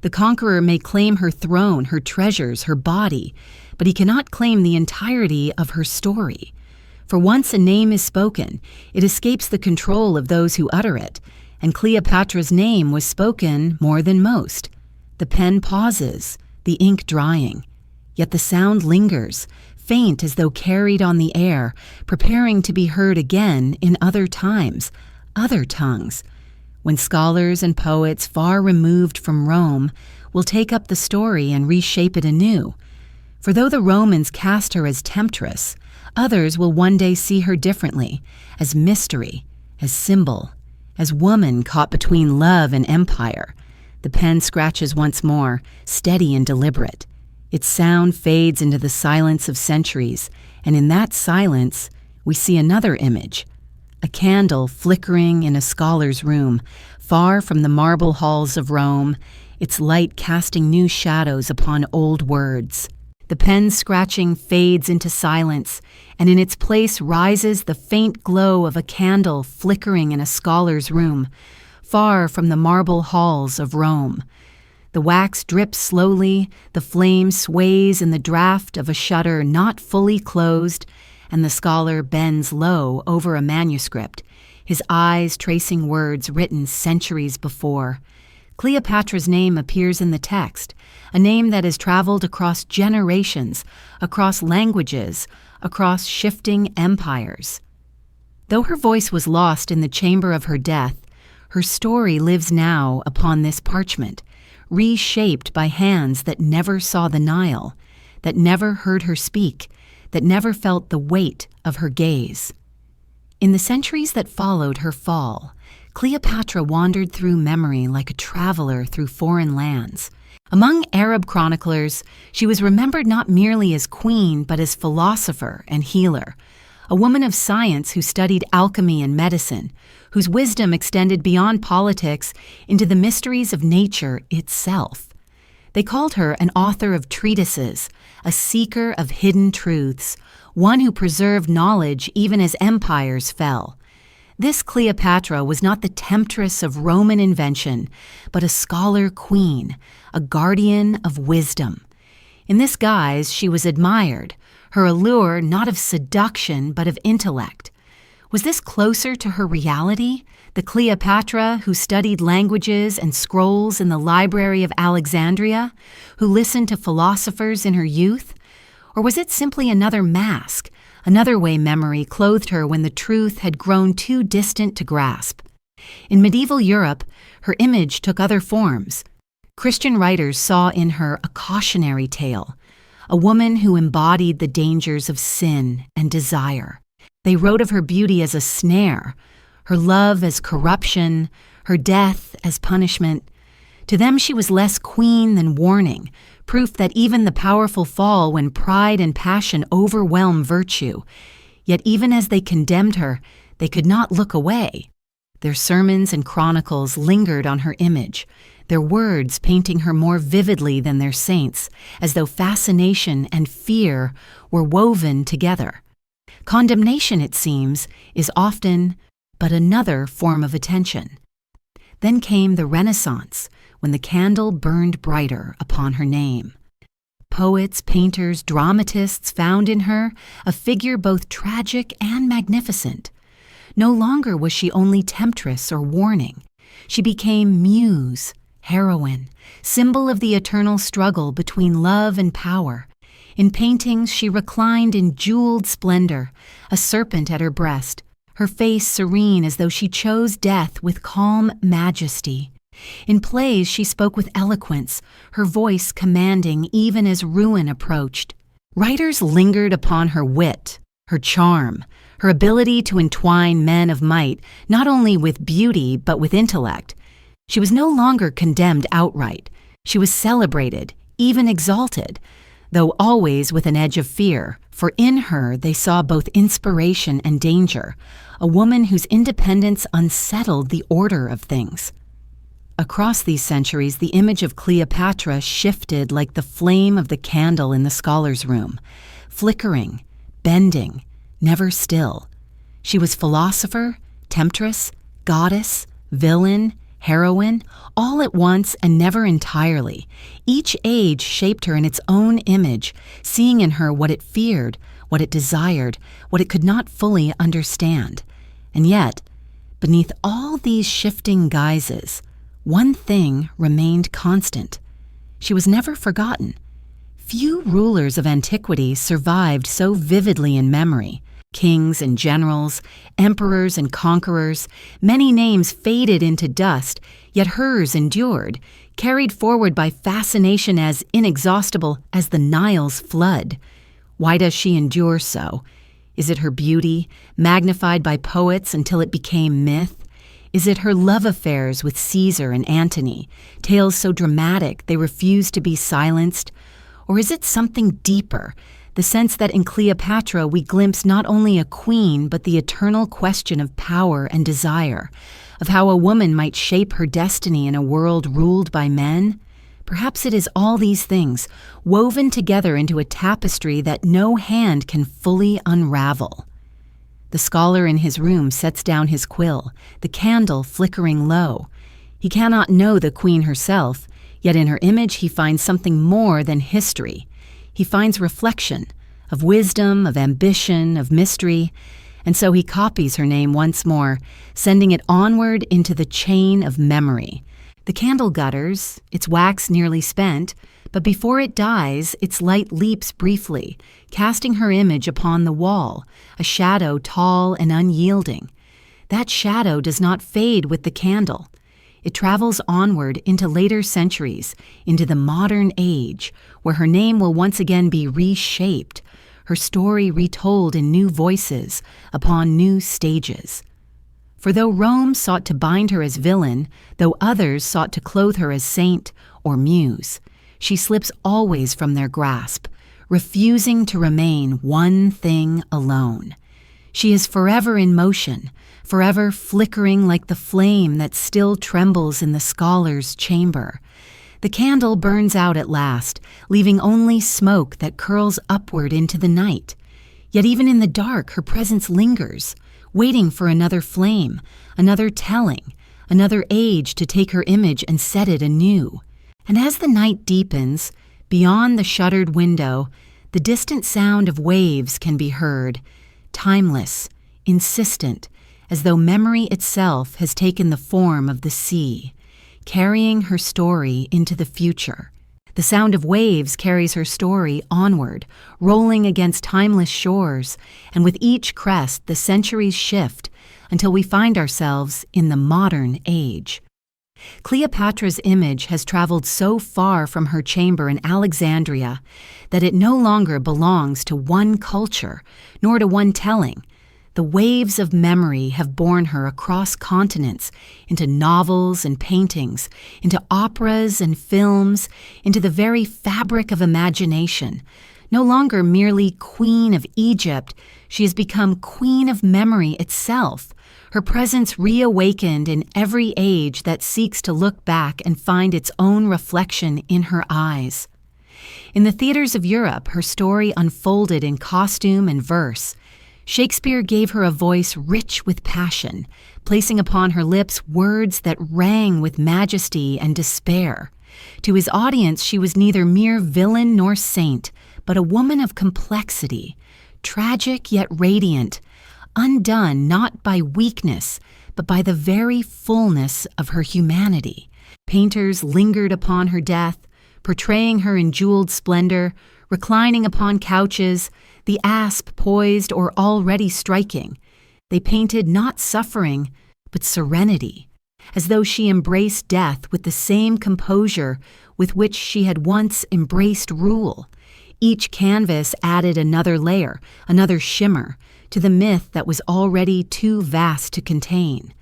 The conqueror may claim her throne, her treasures, her body, but he cannot claim the entirety of her story. For once a name is spoken, it escapes the control of those who utter it, and Cleopatra's name was spoken more than most. The pen pauses, the ink drying, yet the sound lingers, faint as though carried on the air, preparing to be heard again in other times, other tongues, when scholars and poets far removed from Rome will take up the story and reshape it anew. For though the Romans cast her as temptress, others will one day see her differently, as mystery, as symbol, as woman caught between love and empire. The pen scratches once more, steady and deliberate. Its sound fades into the silence of centuries, and in that silence, we see another image, a candle flickering in a scholar's room, far from the marble halls of Rome, its light casting new shadows upon old words. The pen scratching fades into silence, and in its place rises the faint glow of a candle flickering in a scholar's room, far from the marble halls of Rome. The wax drips slowly, the flame sways in the draught of a shutter not fully closed, and the scholar bends low over a manuscript, his eyes tracing words written centuries before. Cleopatra's name appears in the text, a name that has traveled across generations, across languages, across shifting empires. Though her voice was lost in the chamber of her death, her story lives now upon this parchment, reshaped by hands that never saw the Nile, that never heard her speak, that never felt the weight of her gaze. In the centuries that followed her fall, Cleopatra wandered through memory like a traveler through foreign lands. Among Arab chroniclers, she was remembered not merely as queen but as philosopher and healer, a woman of science who studied alchemy and medicine, whose wisdom extended beyond politics into the mysteries of nature itself. They called her an author of treatises, a seeker of hidden truths, one who preserved knowledge even as empires fell. This Cleopatra was not the temptress of Roman invention, but a scholar queen, a guardian of wisdom. In this guise, she was admired, her allure not of seduction but of intellect. Was this closer to her reality, the Cleopatra who studied languages and scrolls in the library of Alexandria, who listened to philosophers in her youth? Or was it simply another mask, another way memory clothed her when the truth had grown too distant to grasp? In medieval Europe, her image took other forms. Christian writers saw in her a cautionary tale, a woman who embodied the dangers of sin and desire. They wrote of her beauty as a snare, her love as corruption, her death as punishment. To them she was less queen than warning, proof that even the powerful fall when pride and passion overwhelm virtue. Yet even as they condemned her, they could not look away. Their sermons and chronicles lingered on her image, their words painting her more vividly than their saints, as though fascination and fear were woven together. Condemnation, it seems, is often but another form of attention. Then came the Renaissance, when the candle burned brighter upon her name. Poets, painters, dramatists found in her a figure both tragic and magnificent. No longer was she only temptress or warning. She became muse, heroine, symbol of the eternal struggle between love and power. In paintings, she reclined in jeweled splendor, a serpent at her breast, her face serene as though she chose death with calm majesty. In plays, she spoke with eloquence, her voice commanding even as ruin approached. Writers lingered upon her wit, her charm, her ability to entwine men of might, not only with beauty but with intellect. She was no longer condemned outright. She was celebrated, even exalted, though always with an edge of fear, for in her they saw both inspiration and danger, a woman whose independence unsettled the order of things. Across these centuries, the image of Cleopatra shifted like the flame of the candle in the scholar's room, flickering, bending, never still. She was philosopher, temptress, goddess, villain, heroine, all at once and never entirely. Each age shaped her in its own image, seeing in her what it feared, what it desired, what it could not fully understand. And yet, beneath all these shifting guises, one thing remained constant. She was never forgotten. Few rulers of antiquity survived so vividly in memory. Kings and generals, emperors and conquerors, many names faded into dust, yet hers endured, carried forward by fascination as inexhaustible as the Nile's flood. Why does she endure so? Is it her beauty, magnified by poets until it became myth? Is it her love affairs with Caesar and Antony, tales so dramatic they refused to be silenced? Or is it something deeper, the sense that in Cleopatra we glimpse not only a queen but the eternal question of power and desire, of how a woman might shape her destiny in a world ruled by men? Perhaps it is all these things, woven together into a tapestry that no hand can fully unravel. The scholar in his room sets down his quill, the candle flickering low. He cannot know the queen herself, yet in her image he finds something more than history. He finds reflection, of wisdom, of ambition, of mystery, and so he copies her name once more, sending it onward into the chain of memory, The candle gutters, its wax nearly spent, but before it dies, its light leaps briefly, casting her image upon the wall, a shadow tall and unyielding. That shadow does not fade with the candle. It travels onward into later centuries, into the modern age, where her name will once again be reshaped, her story retold in new voices, upon new stages. For though Rome sought to bind her as villain, though others sought to clothe her as saint or muse, she slips always from their grasp, refusing to remain one thing alone. She is forever in motion, forever flickering like the flame that still trembles in the scholar's chamber. The candle burns out at last, leaving only smoke that curls upward into the night. Yet even in the dark her presence lingers, waiting for another flame, another telling, another age to take her image and set it anew. And as the night deepens, beyond the shuttered window, the distant sound of waves can be heard, timeless, insistent, as though memory itself has taken the form of the sea, carrying her story into the future. The sound of waves carries her story onward, rolling against timeless shores, and with each crest the centuries shift until we find ourselves in the modern age. Cleopatra's image has traveled so far from her chamber in Alexandria that it no longer belongs to one culture, nor to one telling. The waves of memory have borne her across continents, into novels and paintings, into operas and films, into the very fabric of imagination. No longer merely Queen of Egypt, she has become Queen of Memory itself, her presence reawakened in every age that seeks to look back and find its own reflection in her eyes. In the theaters of Europe, her story unfolded in costume and verse. Shakespeare gave her a voice rich with passion, placing upon her lips words that rang with majesty and despair. To his audience, she was neither mere villain nor saint, but a woman of complexity, tragic yet radiant, undone not by weakness, but by the very fullness of her humanity. Painters lingered upon her death, portraying her in jeweled splendor, reclining upon couches, the asp poised or already striking. They painted not suffering, but serenity, as though she embraced death with the same composure with which she had once embraced rule. Each canvas added another layer, another shimmer, to the myth that was already too vast to contain.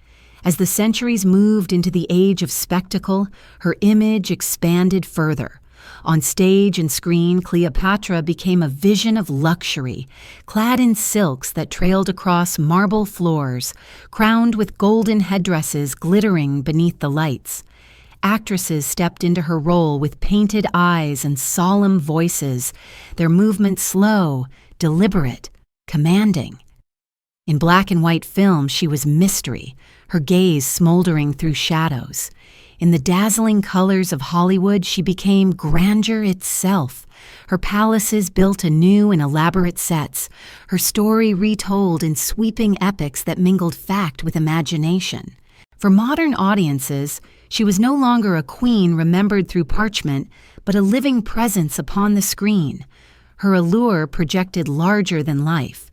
As the centuries moved into the age of spectacle, her image expanded further. On stage and screen, Cleopatra became a vision of luxury, clad in silks that trailed across marble floors, crowned with golden headdresses glittering beneath the lights. Actresses stepped into her role with painted eyes and solemn voices, their movements slow, deliberate, commanding. In black and white film, she was mystery, her gaze smoldering through shadows. In the dazzling colors of Hollywood, she became grandeur itself, her palaces built anew in elaborate sets, her story retold in sweeping epics that mingled fact with imagination. For modern audiences, she was no longer a queen remembered through parchment, but a living presence upon the screen. Her allure projected larger than life.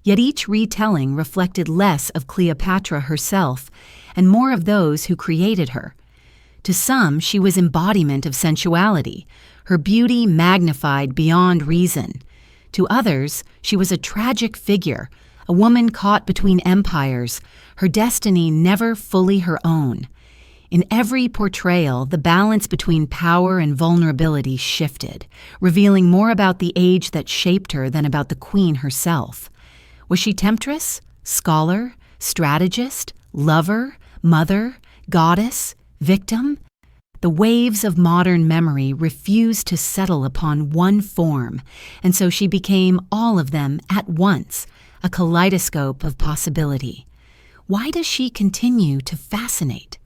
Yet each retelling reflected less of Cleopatra herself and more of those who created her. To some, she was embodiment of sensuality, her beauty magnified beyond reason. To others, she was a tragic figure, a woman caught between empires, her destiny never fully her own. In every portrayal, the balance between power and vulnerability shifted, revealing more about the age that shaped her than about the queen herself. Was she temptress, scholar, strategist, lover, mother, goddess, victim? The waves of modern memory refused to settle upon one form, and so she became all of them at once, a kaleidoscope of possibility. Why does she continue to fascinate?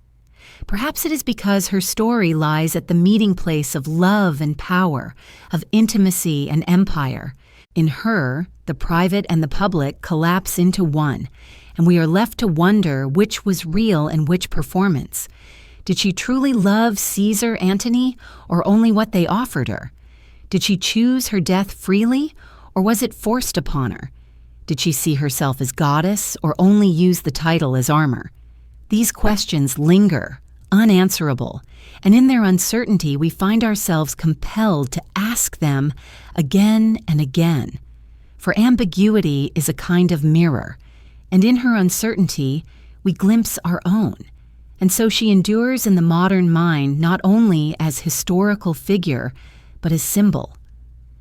Perhaps it is because her story lies at the meeting place of love and power, of intimacy and empire. In her, the private and the public collapse into one, and we are left to wonder which was real and which performance. Did she truly love Caesar Antony, or only what they offered her? Did she choose her death freely, or was it forced upon her? Did she see herself as goddess, or only use the title as armor? These questions linger, unanswerable, and in their uncertainty we find ourselves compelled to ask them again and again. For ambiguity is a kind of mirror, and in her uncertainty we glimpse our own. And so she endures in the modern mind not only as historical figure, but as symbol.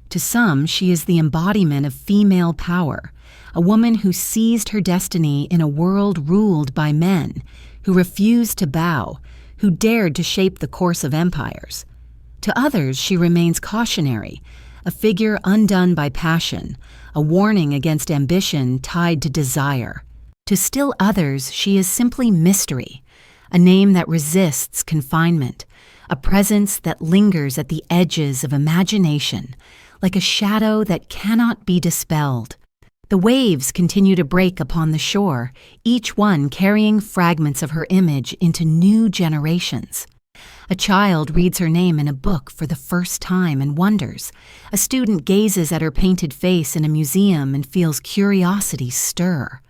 To some, she is the embodiment of female power, a woman who seized her destiny in a world ruled by men, who refused to bow, who dared to shape the course of empires. To others, she remains cautionary, a figure undone by passion, a warning against ambition tied to desire. To still others, she is simply mystery, a name that resists confinement, a presence that lingers at the edges of imagination, like a shadow that cannot be dispelled. The waves continue to break upon the shore, each one carrying fragments of her image into new generations. A child reads her name in a book for the first time and wonders. A student gazes at her painted face in a museum and feels curiosity stir.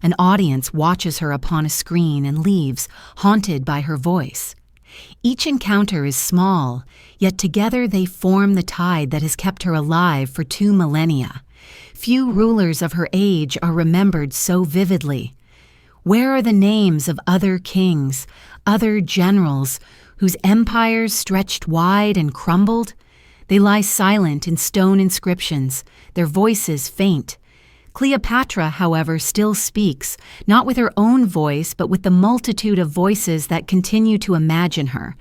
An audience watches her upon a screen and leaves, haunted by her voice. Each encounter is small, yet together they form the tide that has kept her alive for 2 millennia. Few rulers of her age are remembered so vividly. Where are the names of other kings, other generals, whose empires stretched wide and crumbled? They lie silent in stone inscriptions, their voices faint. Cleopatra, however, still speaks, not with her own voice, but with the multitude of voices that continue to imagine her.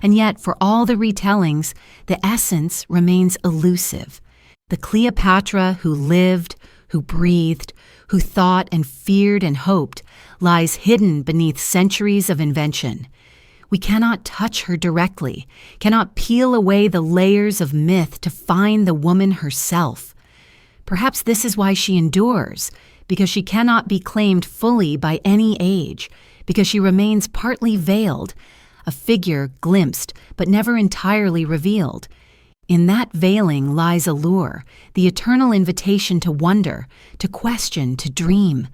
And yet, for all the retellings, the essence remains elusive. The Cleopatra who lived, who breathed, who thought and feared and hoped, lies hidden beneath centuries of invention. We cannot touch her directly, cannot peel away the layers of myth to find the woman herself. Perhaps this is why she endures, because she cannot be claimed fully by any age, because she remains partly veiled, a figure glimpsed but never entirely revealed. In that veiling lies a lure, the eternal invitation to wonder, to question, to dream.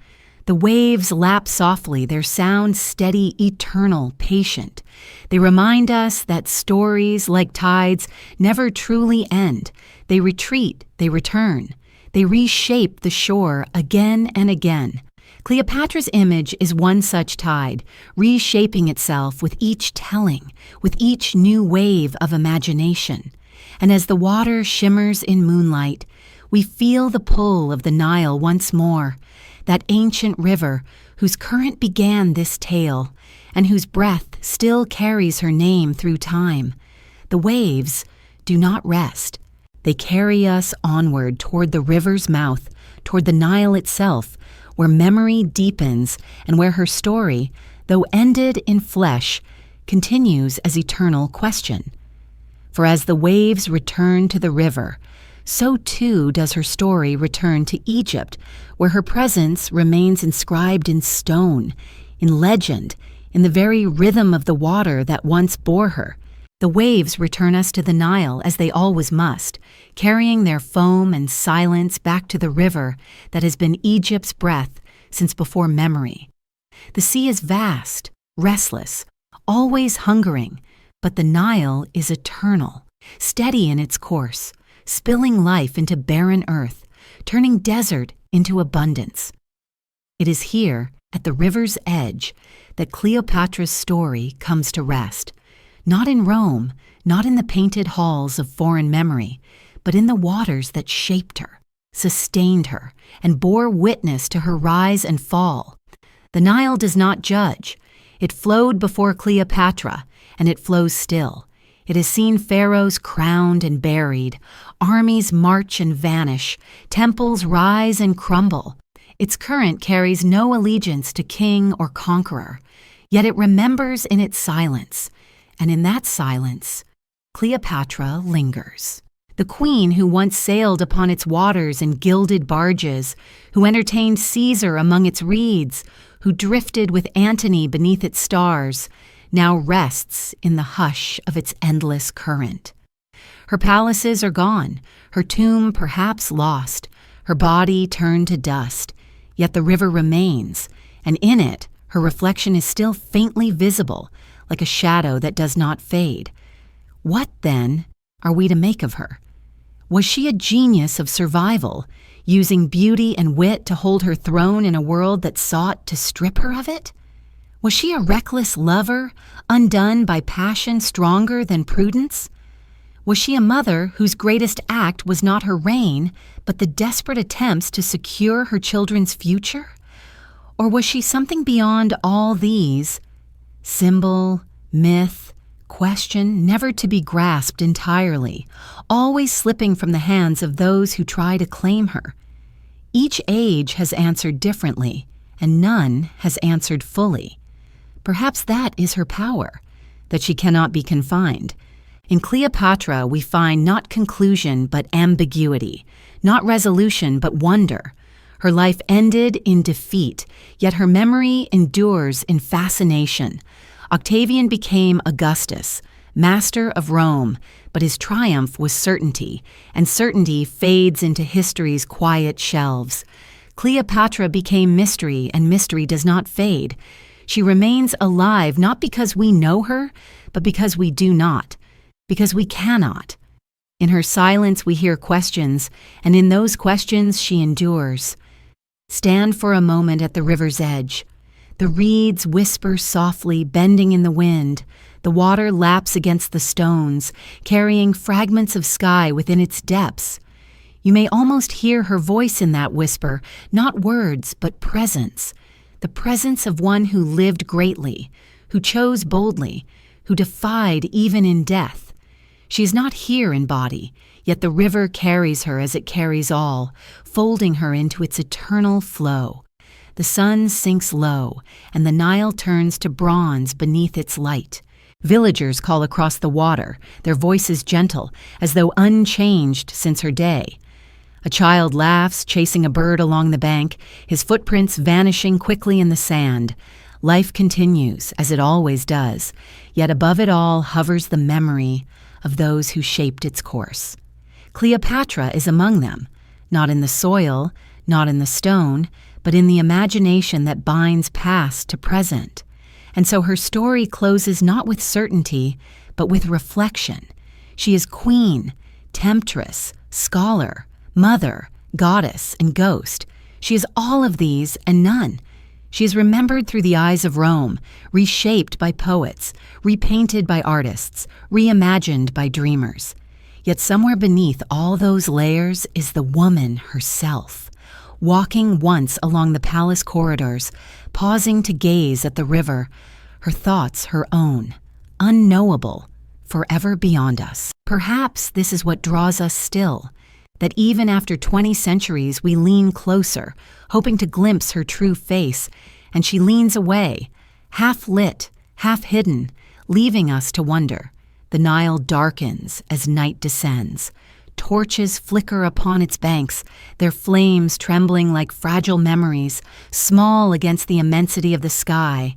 The waves lap softly, their sound steady, eternal, patient. They remind us that stories, like tides, never truly end. They retreat, they return. They reshape the shore again and again. Cleopatra's image is one such tide, reshaping itself with each telling, with each new wave of imagination. And as the water shimmers in moonlight, we feel the pull of the Nile once more, that ancient river whose current began this tale, and whose breath still carries her name through time. The waves do not rest. They carry us onward toward the river's mouth, toward the Nile itself, where memory deepens and where her story, though ended in flesh, continues as eternal question. For as the waves return to the river, so too does her story return to Egypt, where her presence remains inscribed in stone, in legend, in the very rhythm of the water that once bore her. The waves return us to the Nile, as they always must, carrying their foam and silence back to the river that has been Egypt's breath since before memory. The sea is vast, restless, always hungering, but the Nile is eternal, steady in its course, spilling life into barren earth, turning desert into abundance. It is here, at the river's edge, that Cleopatra's story comes to rest. Not in Rome, not in the painted halls of foreign memory, but in the waters that shaped her, sustained her, and bore witness to her rise and fall. The Nile does not judge. It flowed before Cleopatra, and it flows still. It has seen pharaohs crowned and buried, armies march and vanish, temples rise and crumble. Its current carries no allegiance to king or conqueror, yet it remembers in its silence. And in that silence, Cleopatra lingers. The queen who once sailed upon its waters in gilded barges, who entertained Caesar among its reeds, who drifted with Antony beneath its stars, now rests in the hush of its endless current. Her palaces are gone, her tomb perhaps lost, her body turned to dust, yet the river remains, and in it her reflection is still faintly visible, like a shadow that does not fade. What, then, are we to make of her? Was she a genius of survival, using beauty and wit to hold her throne in a world that sought to strip her of it? Was she a reckless lover, undone by passion stronger than prudence? Was she a mother whose greatest act was not her reign, but the desperate attempts to secure her children's future? Or was she something beyond all these? Symbol, myth, question, never to be grasped entirely, always slipping from the hands of those who try to claim her. Each age has answered differently, and none has answered fully. Perhaps that is her power, that she cannot be confined. In Cleopatra, we find not conclusion but ambiguity, not resolution but wonder. Her life ended in defeat, yet her memory endures in fascination. Octavian became Augustus, master of Rome, but his triumph was certainty, and certainty fades into history's quiet shelves. Cleopatra became mystery, and mystery does not fade. She remains alive not because we know her, but because we do not, because we cannot. In her silence we hear questions, and in those questions she endures. Stand for a moment at the river's edge. The reeds whisper softly, bending in the wind. The water laps against the stones, carrying fragments of sky within its depths. You may almost hear her voice in that whisper, not words, but presence. The presence of one who lived greatly, who chose boldly, who defied even in death. She is not here in body, yet the river carries her as it carries all, folding her into its eternal flow. The sun sinks low, and the Nile turns to bronze beneath its light. Villagers call across the water, their voices gentle, as though unchanged since her day. A child laughs, chasing a bird along the bank, his footprints vanishing quickly in the sand. Life continues, as it always does, yet above it all hovers the memory of those who shaped its course. Cleopatra is among them, not in the soil, not in the stone, but in the imagination that binds past to present. And so her story closes not with certainty, but with reflection. She is queen, temptress, scholar, mother, goddess, and ghost. She is all of these and none. She is remembered through the eyes of Rome, reshaped by poets, repainted by artists, reimagined by dreamers. Yet somewhere beneath all those layers is the woman herself, walking once along the palace corridors, pausing to gaze at the river, her thoughts her own, unknowable, forever beyond us. Perhaps this is what draws us still, that even after 20 centuries we lean closer, hoping to glimpse her true face, and she leans away, half lit, half hidden, leaving us to wonder. The Nile darkens as night descends. Torches flicker upon its banks, their flames trembling like fragile memories, small against the immensity of the sky.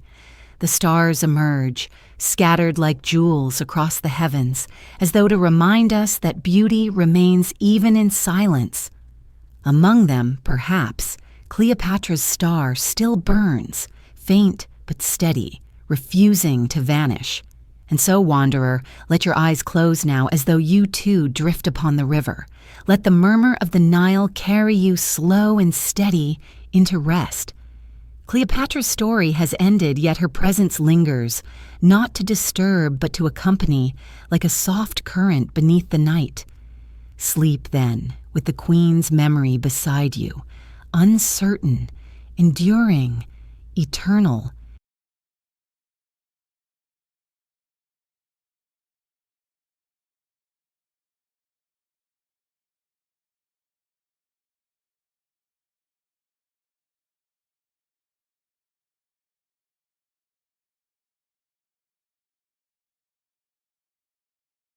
The stars emerge, scattered like jewels across the heavens, as though to remind us that beauty remains even in silence. Among them, perhaps, Cleopatra's star still burns, faint but steady, refusing to vanish. And so, wanderer, let your eyes close now as though you too drift upon the river. Let the murmur of the Nile carry you slow and steady into rest. Cleopatra's story has ended, yet her presence lingers, not to disturb but to accompany, like a soft current beneath the night. Sleep, then, with the queen's memory beside you, uncertain, enduring, eternal,